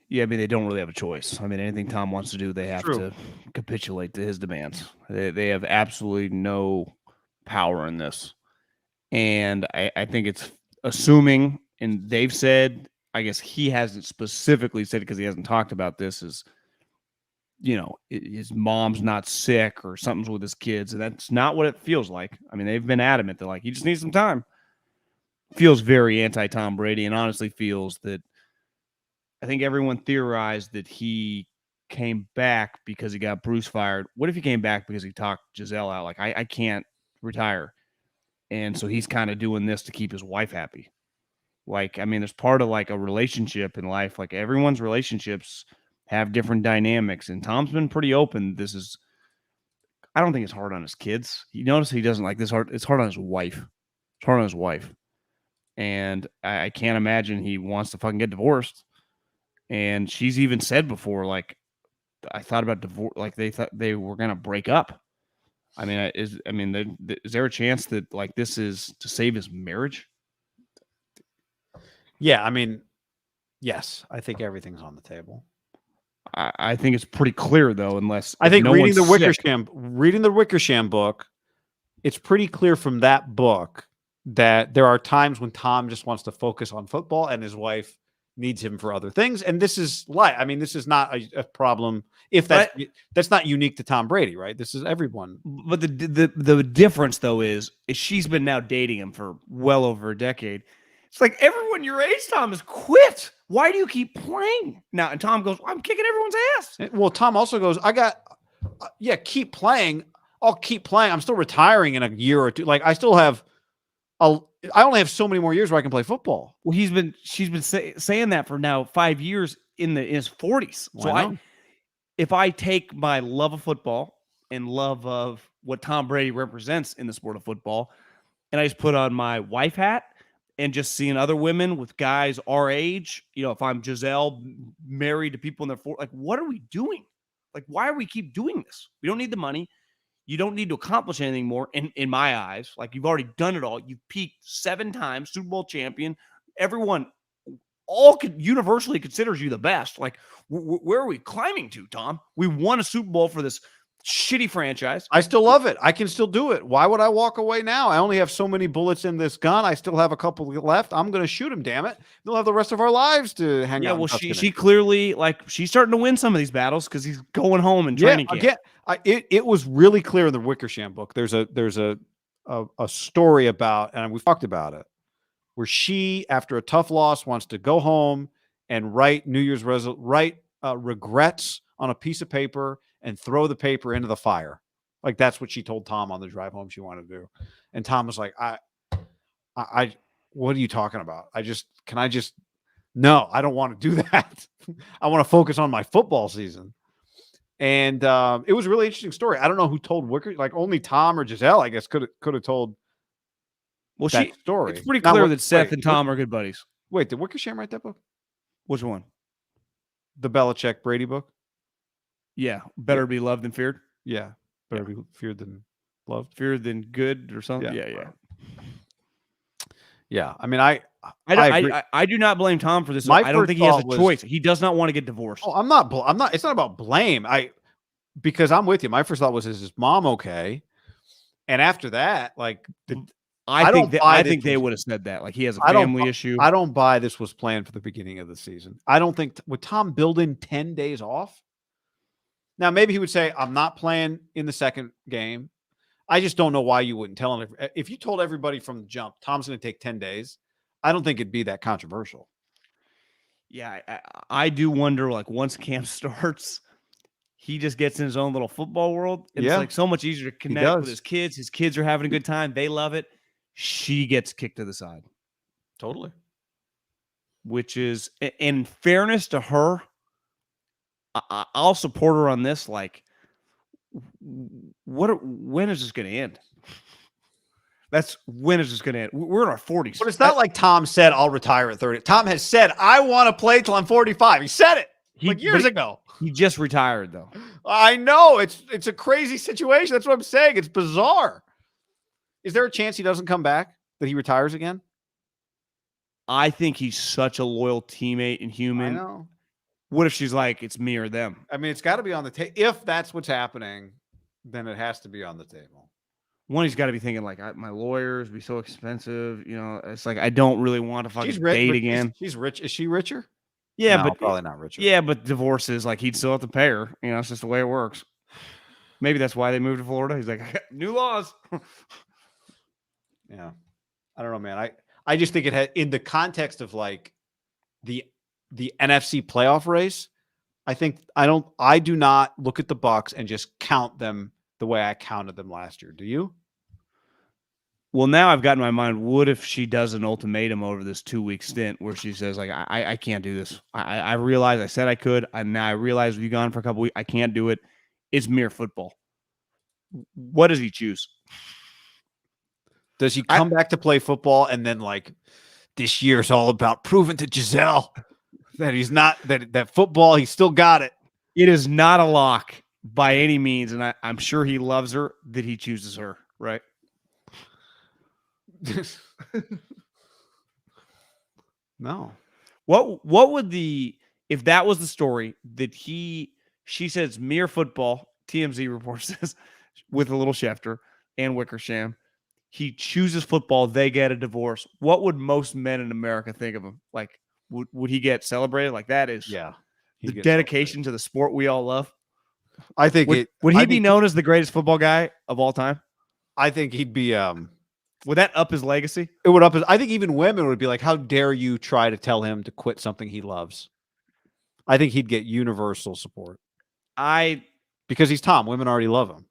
Yeah, I mean, they don't really have a choice. I mean, anything Tom wants to do, they have to capitulate to his demands. They have absolutely no power in this. And I think it's assuming, and they've said, I guess he hasn't specifically said because he hasn't talked about this, is, his mom's not sick or something's with his kids. And that's not what it feels like. I mean, they've been adamant. They're like, he just needs some time. Feels very anti-Tom Brady, and honestly feels that I think everyone theorized that he came back because he got Bruce fired. What if he came back because he talked Giselle out? Like, I can't retire. And so he's kind of doing this to keep his wife happy. Like, I mean, there's part of like a relationship in life. Like, everyone's relationships have different dynamics. And Tom's been pretty open. I don't think it's hard on his kids. You notice he doesn't like this hard. It's hard on his wife. It's hard on his wife. And I can't imagine he wants to fucking get divorced. And she's even said before, like, I thought about divorce. Like, they thought they were going to break up. I mean, is there a chance that like this is to save his marriage? Yeah, I mean, yes, I think everything's on the table. I think it's pretty clear though, unless I think reading the Wickersham book, it's pretty clear from that book that there are times when Tom just wants to focus on football and his wife needs him for other things. And this is this is not a problem. If that's not unique to Tom Brady, right? This is everyone. But the difference though is she's been now dating him for well over a decade. It's like everyone your age, Tom, has quit. Why do you keep playing now? And Tom goes, I'm kicking everyone's ass. Well, Tom also goes, keep playing. I'll keep playing. I'm still retiring in a year or two. Like, I still have I only have so many more years where I can play football. Well, she's been saying that for now 5 years in his 40s. So if I take my love of football and love of what Tom Brady represents in the sport of football, and I just put on my wife hat and just seeing other women with guys our age, if I'm Giselle married to people in their 40s, like, what are we doing? Like, why are we keep doing this? We don't need the money. You don't need to accomplish anything more in my eyes. Like, you've already done it all. You've peaked 7 times, Super Bowl champion. Everyone universally considers you the best. Like, where are we climbing to, Tom? We won a Super Bowl for this shitty franchise. I still love it. I can still do it. Why would I walk away now? I only have so many bullets in this gun. I still have a couple left. I'm going to shoot them, damn it. They'll have the rest of our lives to hang out. Yeah, well, she clearly, like, she's starting to win some of these battles because he's going home and training camp. Again, it was really clear in the Wickersham book. There's a story about, and we've talked about it, where she, after a tough loss, wants to go home and write regrets on a piece of paper and throw the paper into the fire. Like that's what she told Tom on the drive home she wanted to do. And Tom was like, I what are you talking about? No, I don't want to do that. I want to focus on my football season. And it was a really interesting story. I don't know who told Wicker, like only Tom or Giselle, I guess, could have told that story. It's pretty clear that Seth and Tom are good buddies. Wait, did Wickersham write that book? Which one? The Belichick Brady book? Yeah. Better be loved than feared. Yeah. Better be feared than loved. Feared than good or something. Yeah. Yeah. I mean, I do not blame Tom for this. I don't think he has a choice. He does not want to get divorced. Oh, I'm not. It's not about blame. Because I'm with you. My first thought was, is his mom okay? And after that, like, I think they would have said that. Like, he has a family issue. I don't buy this was planned for the beginning of the season. I don't think would Tom build in 10 days off? Now, maybe he would say, I'm not playing in the second game. I just don't know why you wouldn't tell him. If you told everybody from the jump, Tom's going to take 10 days, I don't think it'd be that controversial. Yeah, I do wonder, like, once camp starts, he just gets in his own little football world. It's like so much easier to connect with his kids. His kids are having a good time. They love it. She gets kicked to the side. Totally. Which is, in fairness to her, I'll support her on this. Like, when is this going to end? When is this going to end? We're in our 40s. But it's not like Tom said, I'll retire at 30. Tom has said, I want to play till I'm 45. He said it years ago. He just retired, though. I know. It's a crazy situation. That's what I'm saying. It's bizarre. Is there a chance he doesn't come back, that he retires again? I think he's such a loyal teammate and human. I know. What if she's like, it's me or them? I mean, it's got to be on the table. If that's what's happening, then it has to be on the table. One, he's got to be thinking, like, my lawyers be so expensive. You know, it's like, I don't really want to fucking date again. She's rich. Is she richer? Yeah, no, but probably not richer. Yeah, but divorces, like, he'd still have to pay her. You know, it's just the way it works. Maybe that's why they moved to Florida. He's like, new laws. Yeah. I don't know, man. I just think it had, in the context of like the NFC playoff race, I do not look at the Bucs and just count them the way I counted them last year. Do you? Well, now I've got in my mind, what if she does an ultimatum over this 2-week stint where she says, like, I can't do this. I realize I said I could, and now I realize we've gone for a couple weeks. I can't do it. It's mere football. What does he choose? Does he come back to play football and then, like, this year's all about proving to Giselle that he's not, that football, he still got it? It is not a lock by any means, and I'm sure he loves her, that he chooses her, right? No. What would if that was the story that she says mere football, TMZ reports this with a little Schefter and Wickersham, he chooses football, they get a divorce. What would most men in America think of him? Like, would he get celebrated? Like, that is the dedication to the sport we all love. I think would he be known as the greatest football guy of all time? I think he'd be would that up his legacy? It would up his, I think even women would be like, how dare you try to tell him to quit something he loves? I think he'd get universal support. Because he's Tom. Women already love him.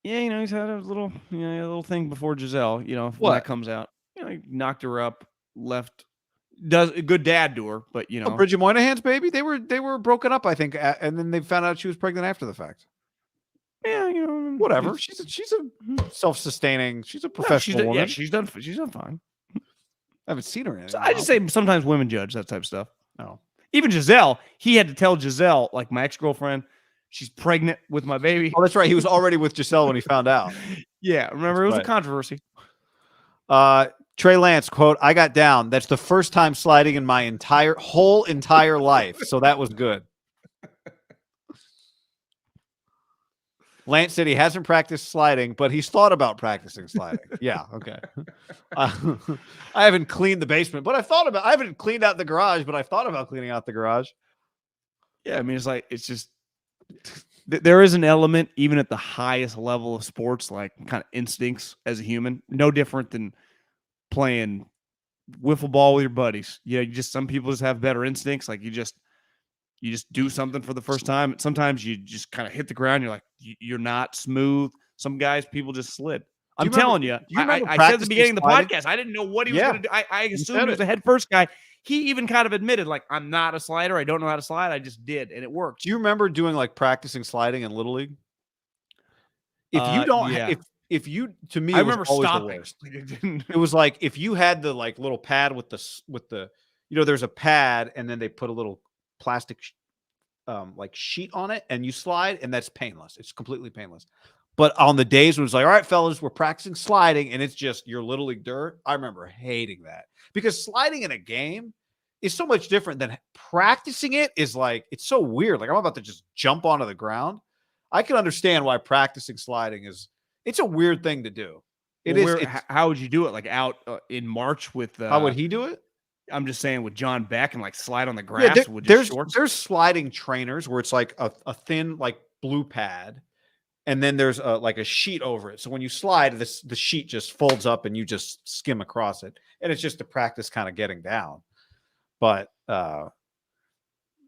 Yeah, you know, he's had a little, a little thing before Giselle, when that comes out. He knocked her up, left. Does a good dad to her, but Bridget Moynihan's baby, they were broken up, I think, and then they found out she was pregnant after the fact. Yeah, whatever. She's a self-sustaining. She's a professional woman. Yeah, she's done fine. I haven't seen her in it. So I just say sometimes women judge that type of stuff. No, even Giselle, he had to tell Giselle, like, my ex-girlfriend, she's pregnant with my baby. Oh, that's right. He was already with Giselle when he found out. Yeah, remember, it was a controversy. Trey Lance, quote, I got down. That's the first time sliding in my entire life. So that was good. Lance said he hasn't practiced sliding, but he's thought about practicing sliding. Yeah, okay. I haven't cleaned the basement, but I haven't cleaned out the garage, but I've thought about cleaning out the garage. Yeah, I mean, it's just, there is an element, even at the highest level of sports, like kind of instincts as a human, no different than playing wiffle ball with your buddies. Some people just have better instincts. Like, You just do something for the first time. Sometimes you just kind of hit the ground. You're like, you're not smooth. Some guys, people just slid. I'm telling you, Do you remember I said at the beginning of the sliding? podcast, I didn't know what he was going to do. I You assumed said he was it. the head first guy. He even kind of admitted, like, I'm not a slider. I don't know how to slide. I just did, and it worked. Do you remember doing like practicing sliding in Little League? If you don't, Yeah. if you, to me, I it was remember always stopping. the worst. It was like if you had the like little pad with the, you know, there's a pad and then they put a little plastic like sheet on it and you slide, and that's painless. It's completely painless. But on the days when it was like, all right, fellas, we're practicing sliding, and it's just your Little League dirt, I remember hating that, because sliding in a game is so much different than practicing it. Is like, it's so weird. Like, I'm about to just jump onto the ground. I can understand why practicing sliding it's a weird thing to do. How would you do it? Like out in March with how would he do it? I'm just saying with John Beck and like slide on the grass with there's shorts. There's sliding trainers where it's like a thin like blue pad, and then there's like a sheet over it. So when you slide, the sheet just folds up and you just skim across it, and it's just to practice kind of getting down. But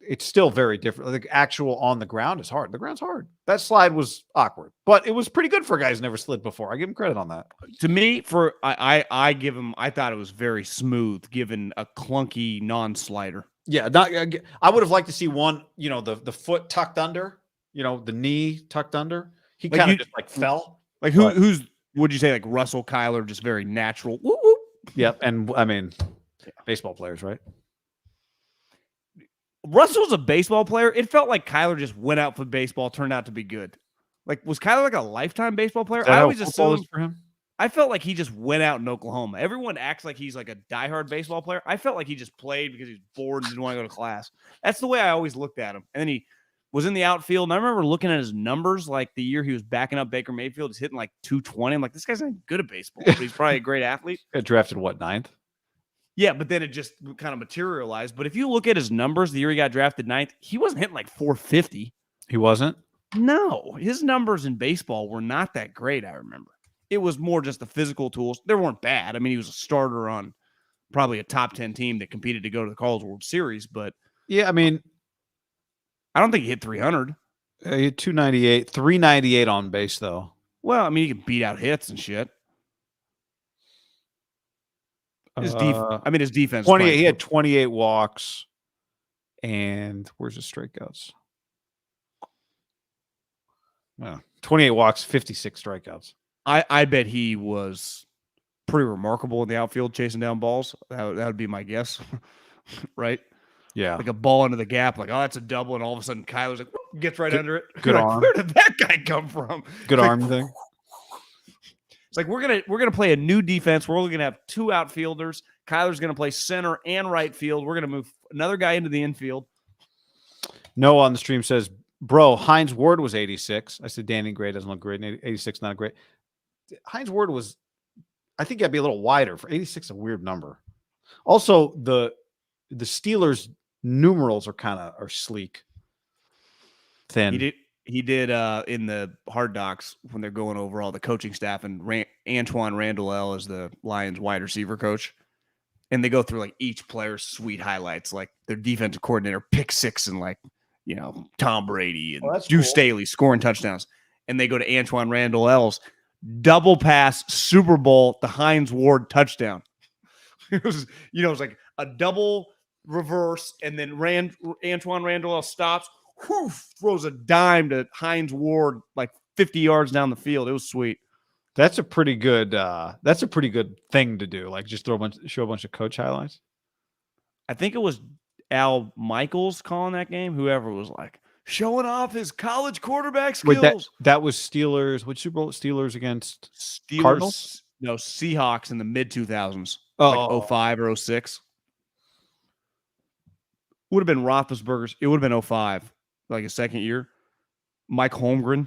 it's still very different. Like actual on the ground is hard. The ground's hard. That slide was awkward, but it was pretty good for a guy who's never slid before. I give him credit on that. To me, I give him. I thought it was very smooth, given a clunky non-slider. Yeah, I would have liked to see one. You know, the foot tucked under. You know, the knee tucked under. He kind of just like fell. Like who's would you say, like Russell, Kyler, just very natural? Whoop, whoop. Yep, and I mean, baseball players, right? Russell's a baseball player. It felt like Kyler just went out for baseball, turned out to be good. Like, was Kyler like a lifetime baseball player? I always assumed for him. I felt like he just went out in Oklahoma. Everyone acts like he's like a diehard baseball player. I felt like he just played because he was bored and didn't want to go to class. That's the way I always looked at him. And then he was in the outfield. And I remember looking at his numbers like the year he was backing up Baker Mayfield. He's hitting like 220. I'm like, this guy's not good at baseball, but he's probably a great athlete. Got drafted what, 9th? Yeah, but then it just kind of materialized. But if you look at his numbers, the year he got drafted 9th, he wasn't hitting like 450. He wasn't? No, his numbers in baseball were not that great, I remember. It was more just the physical tools. They weren't bad. I mean, he was a starter on probably a top 10 team that competed to go to the College World Series. But yeah, I mean, I don't think he hit 300. He had 298, 398 on base, though. Well, I mean, he can beat out hits and shit. His defense. 28. He had 28 walks, and where's his strikeouts? Well, 28 walks, 56 strikeouts. I bet he was pretty remarkable in the outfield chasing down balls. That would be my guess, right? Yeah, like a ball into the gap, like, oh, that's a double, and all of a sudden Kyler's like, whoop, gets right under it. Good like, arm. Where did that guy come from? Good arm thing. It's like we're gonna play a new defense. We're only gonna have 2 outfielders. Kyler's gonna play center and right field. We're gonna move another guy into the infield. Noah on the stream says, bro, Hines Ward was 86. I said Danny Gray doesn't look great. 86 not great. Hines Ward was, I think, I'd be a little wider. For 86, a weird number. Also, the Steelers numerals are sleek, thin. He did in the Hard Knocks when they're going over all the coaching staff, and Antoine Randall is the Lions wide receiver coach, and they go through like each player's sweet highlights, like their defensive coordinator pick 6 and like, you know, Tom Brady and Deuce Staley scoring touchdowns, and they go to Antoine Randall's double pass Super Bowl, the Hines Ward touchdown. It was, you know, it was like a double reverse, and then Antoine Randall stops, throws a dime to Hines Ward like 50 yards down the field. It was sweet. That's a pretty good thing to do. Like just show a bunch of coach highlights. I think it was Al Michaels calling that game. Whoever was like showing off his college quarterback skills. Wait, that was Steelers. Which Super Bowl? Steelers against Cardinals? No, Seahawks in the mid 2000s. Oh, like 05 or 06. Would have been Roethlisberger's. It would have been 05, like his second year. Mike Holmgren.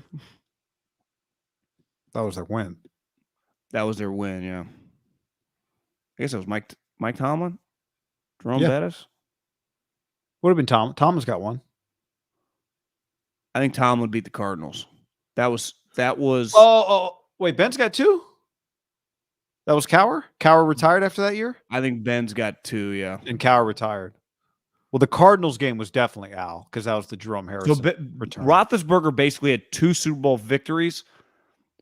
That was their win. That was their win, yeah. I guess it was Mike Tomlin? Jerome Bettis? Would have been Tom. Tomlin's got one. I think Tomlin beat the Cardinals. That was. Oh, wait, Ben's got 2? That was Cowher? Cowher retired after that year? I think Ben's got 2, yeah. And Cowher retired. Well, the Cardinals game was definitely Al because that was the Jerome Harrison return. Roethlisberger basically had 2 Super Bowl victories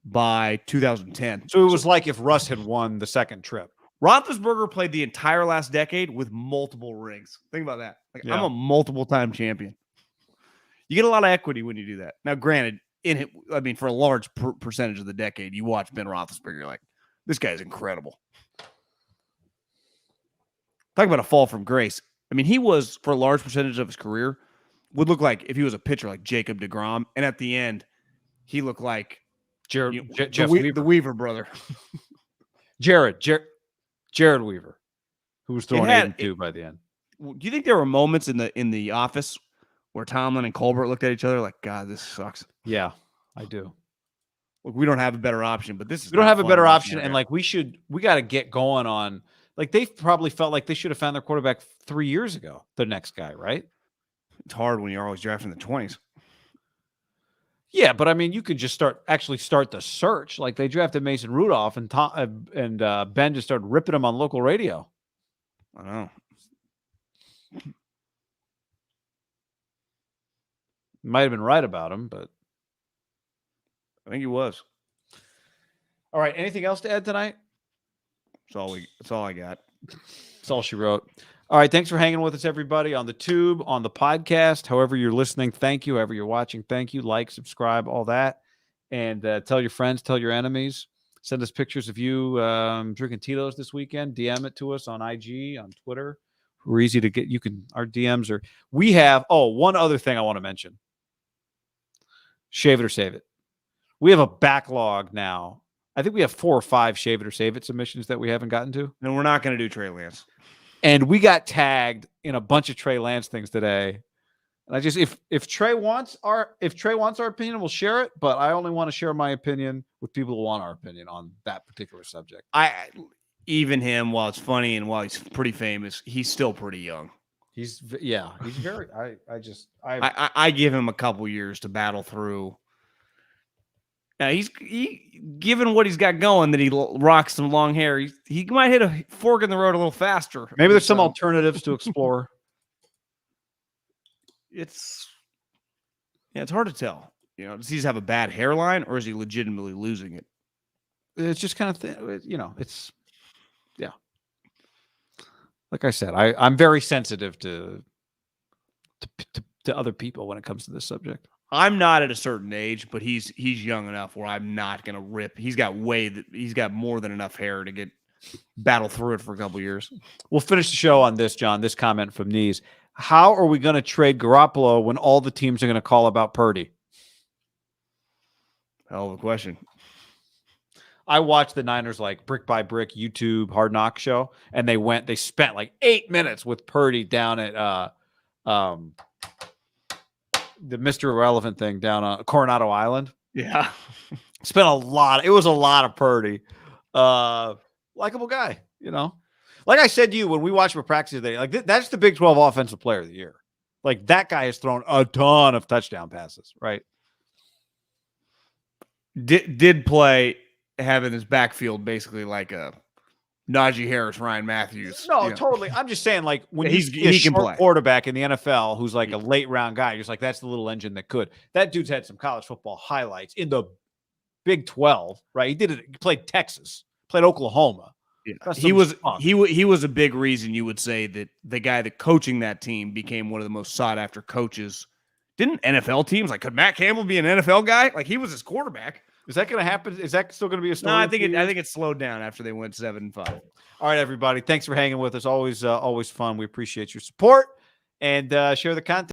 by 2010. So it was like if Russ had won the second trip. Roethlisberger played the entire last decade with multiple rings. Think about that. Like, I'm a multiple-time champion. You get a lot of equity when you do that. Now, granted, for a large percentage of the decade, you watch Ben Roethlisberger, you're like, this guy's incredible. Talk about a fall from grace. I mean, he was, for a large percentage of his career, would look like, if he was a pitcher, like Jacob deGrom. And at the end, he looked like Jeff Weaver. The Weaver brother. Jared Weaver, who was throwing 8-2 by the end. Do you think there were moments in the office where Tomlin and Colbert looked at each other like, God, this sucks? Yeah, I do. Look, we don't have a better option, but this is we don't have a better option, and like we got to get going on. Like they probably felt like they should have found their quarterback 3 years ago. The next guy, right? It's hard when you're always drafting the 20s. Yeah, but I mean, you could just start the search. Like they drafted Mason Rudolph, and Ben just started ripping him on local radio. I know. Might have been right about him, but I think he was. All right. Anything else to add tonight? That's all I got. That's all she wrote. All right. Thanks for hanging with us, everybody, on the tube, on the podcast. However you're listening, thank you. However you're watching, thank you. Like, subscribe, all that. And tell your friends, tell your enemies. Send us pictures of you drinking Tito's this weekend. DM it to us on IG, on Twitter. We're easy to get. Our DMs are. We have. Oh, one other thing I want to mention. Shave it or save it. We have a backlog now. I think we have 4 or 5 shave it or save it submissions that we haven't gotten to. And we're not going to do Trey Lance. And we got tagged in a bunch of Trey Lance things today. And I just if Trey wants our opinion, we'll share it. But I only want to share my opinion with people who want our opinion on that particular subject. Even him, while it's funny and while he's pretty famous, he's still pretty young. He's very. I give him a couple years to battle through. Now given what he's got going, that he rocks some long hair. He might hit a fork in the road a little faster. Maybe there's some alternatives to explore. It's hard to tell. Does he just have a bad hairline, or is he legitimately losing it? It's just kind of Like I said, I'm very sensitive to other people when it comes to this subject. I'm not at a certain age, but he's young enough where I'm not going to rip. He's got more than enough hair to battle through it for a couple years. We'll finish the show on this, John. This comment from Nees. How are we going to trade Garoppolo when all the teams are going to call about Purdy? Hell of a question. I watched the Niners like brick by brick YouTube Hard Knock show, and they spent like 8 minutes with Purdy down at the Mr. Irrelevant thing down on Coronado Island. Yeah. Spent a lot. It was a lot of Purdy. Likable guy, Like I said to you when we watched him at practice today, like that's the Big 12 Offensive Player of the Year. Like that guy has thrown a ton of touchdown passes, right? Did play having his backfield basically like a Najee Harris, Ryan Matthews. No, totally. I'm just saying, like, when he can play. Quarterback in the NFL who's like a late round guy, you're just like, that's the little engine that could. That dude's had some college football highlights in the Big 12, right? He played Texas, played Oklahoma. Yeah. He was a big reason you would say that the guy that coaching that team became one of the most sought after coaches. Didn't NFL teams could Matt Campbell be an NFL guy? Like he was his quarterback. Is that going to happen? Is that still going to be a story? No, I think it slowed down after they went 7-5. All right, everybody. Thanks for hanging with us. Always fun. We appreciate your support and share the content.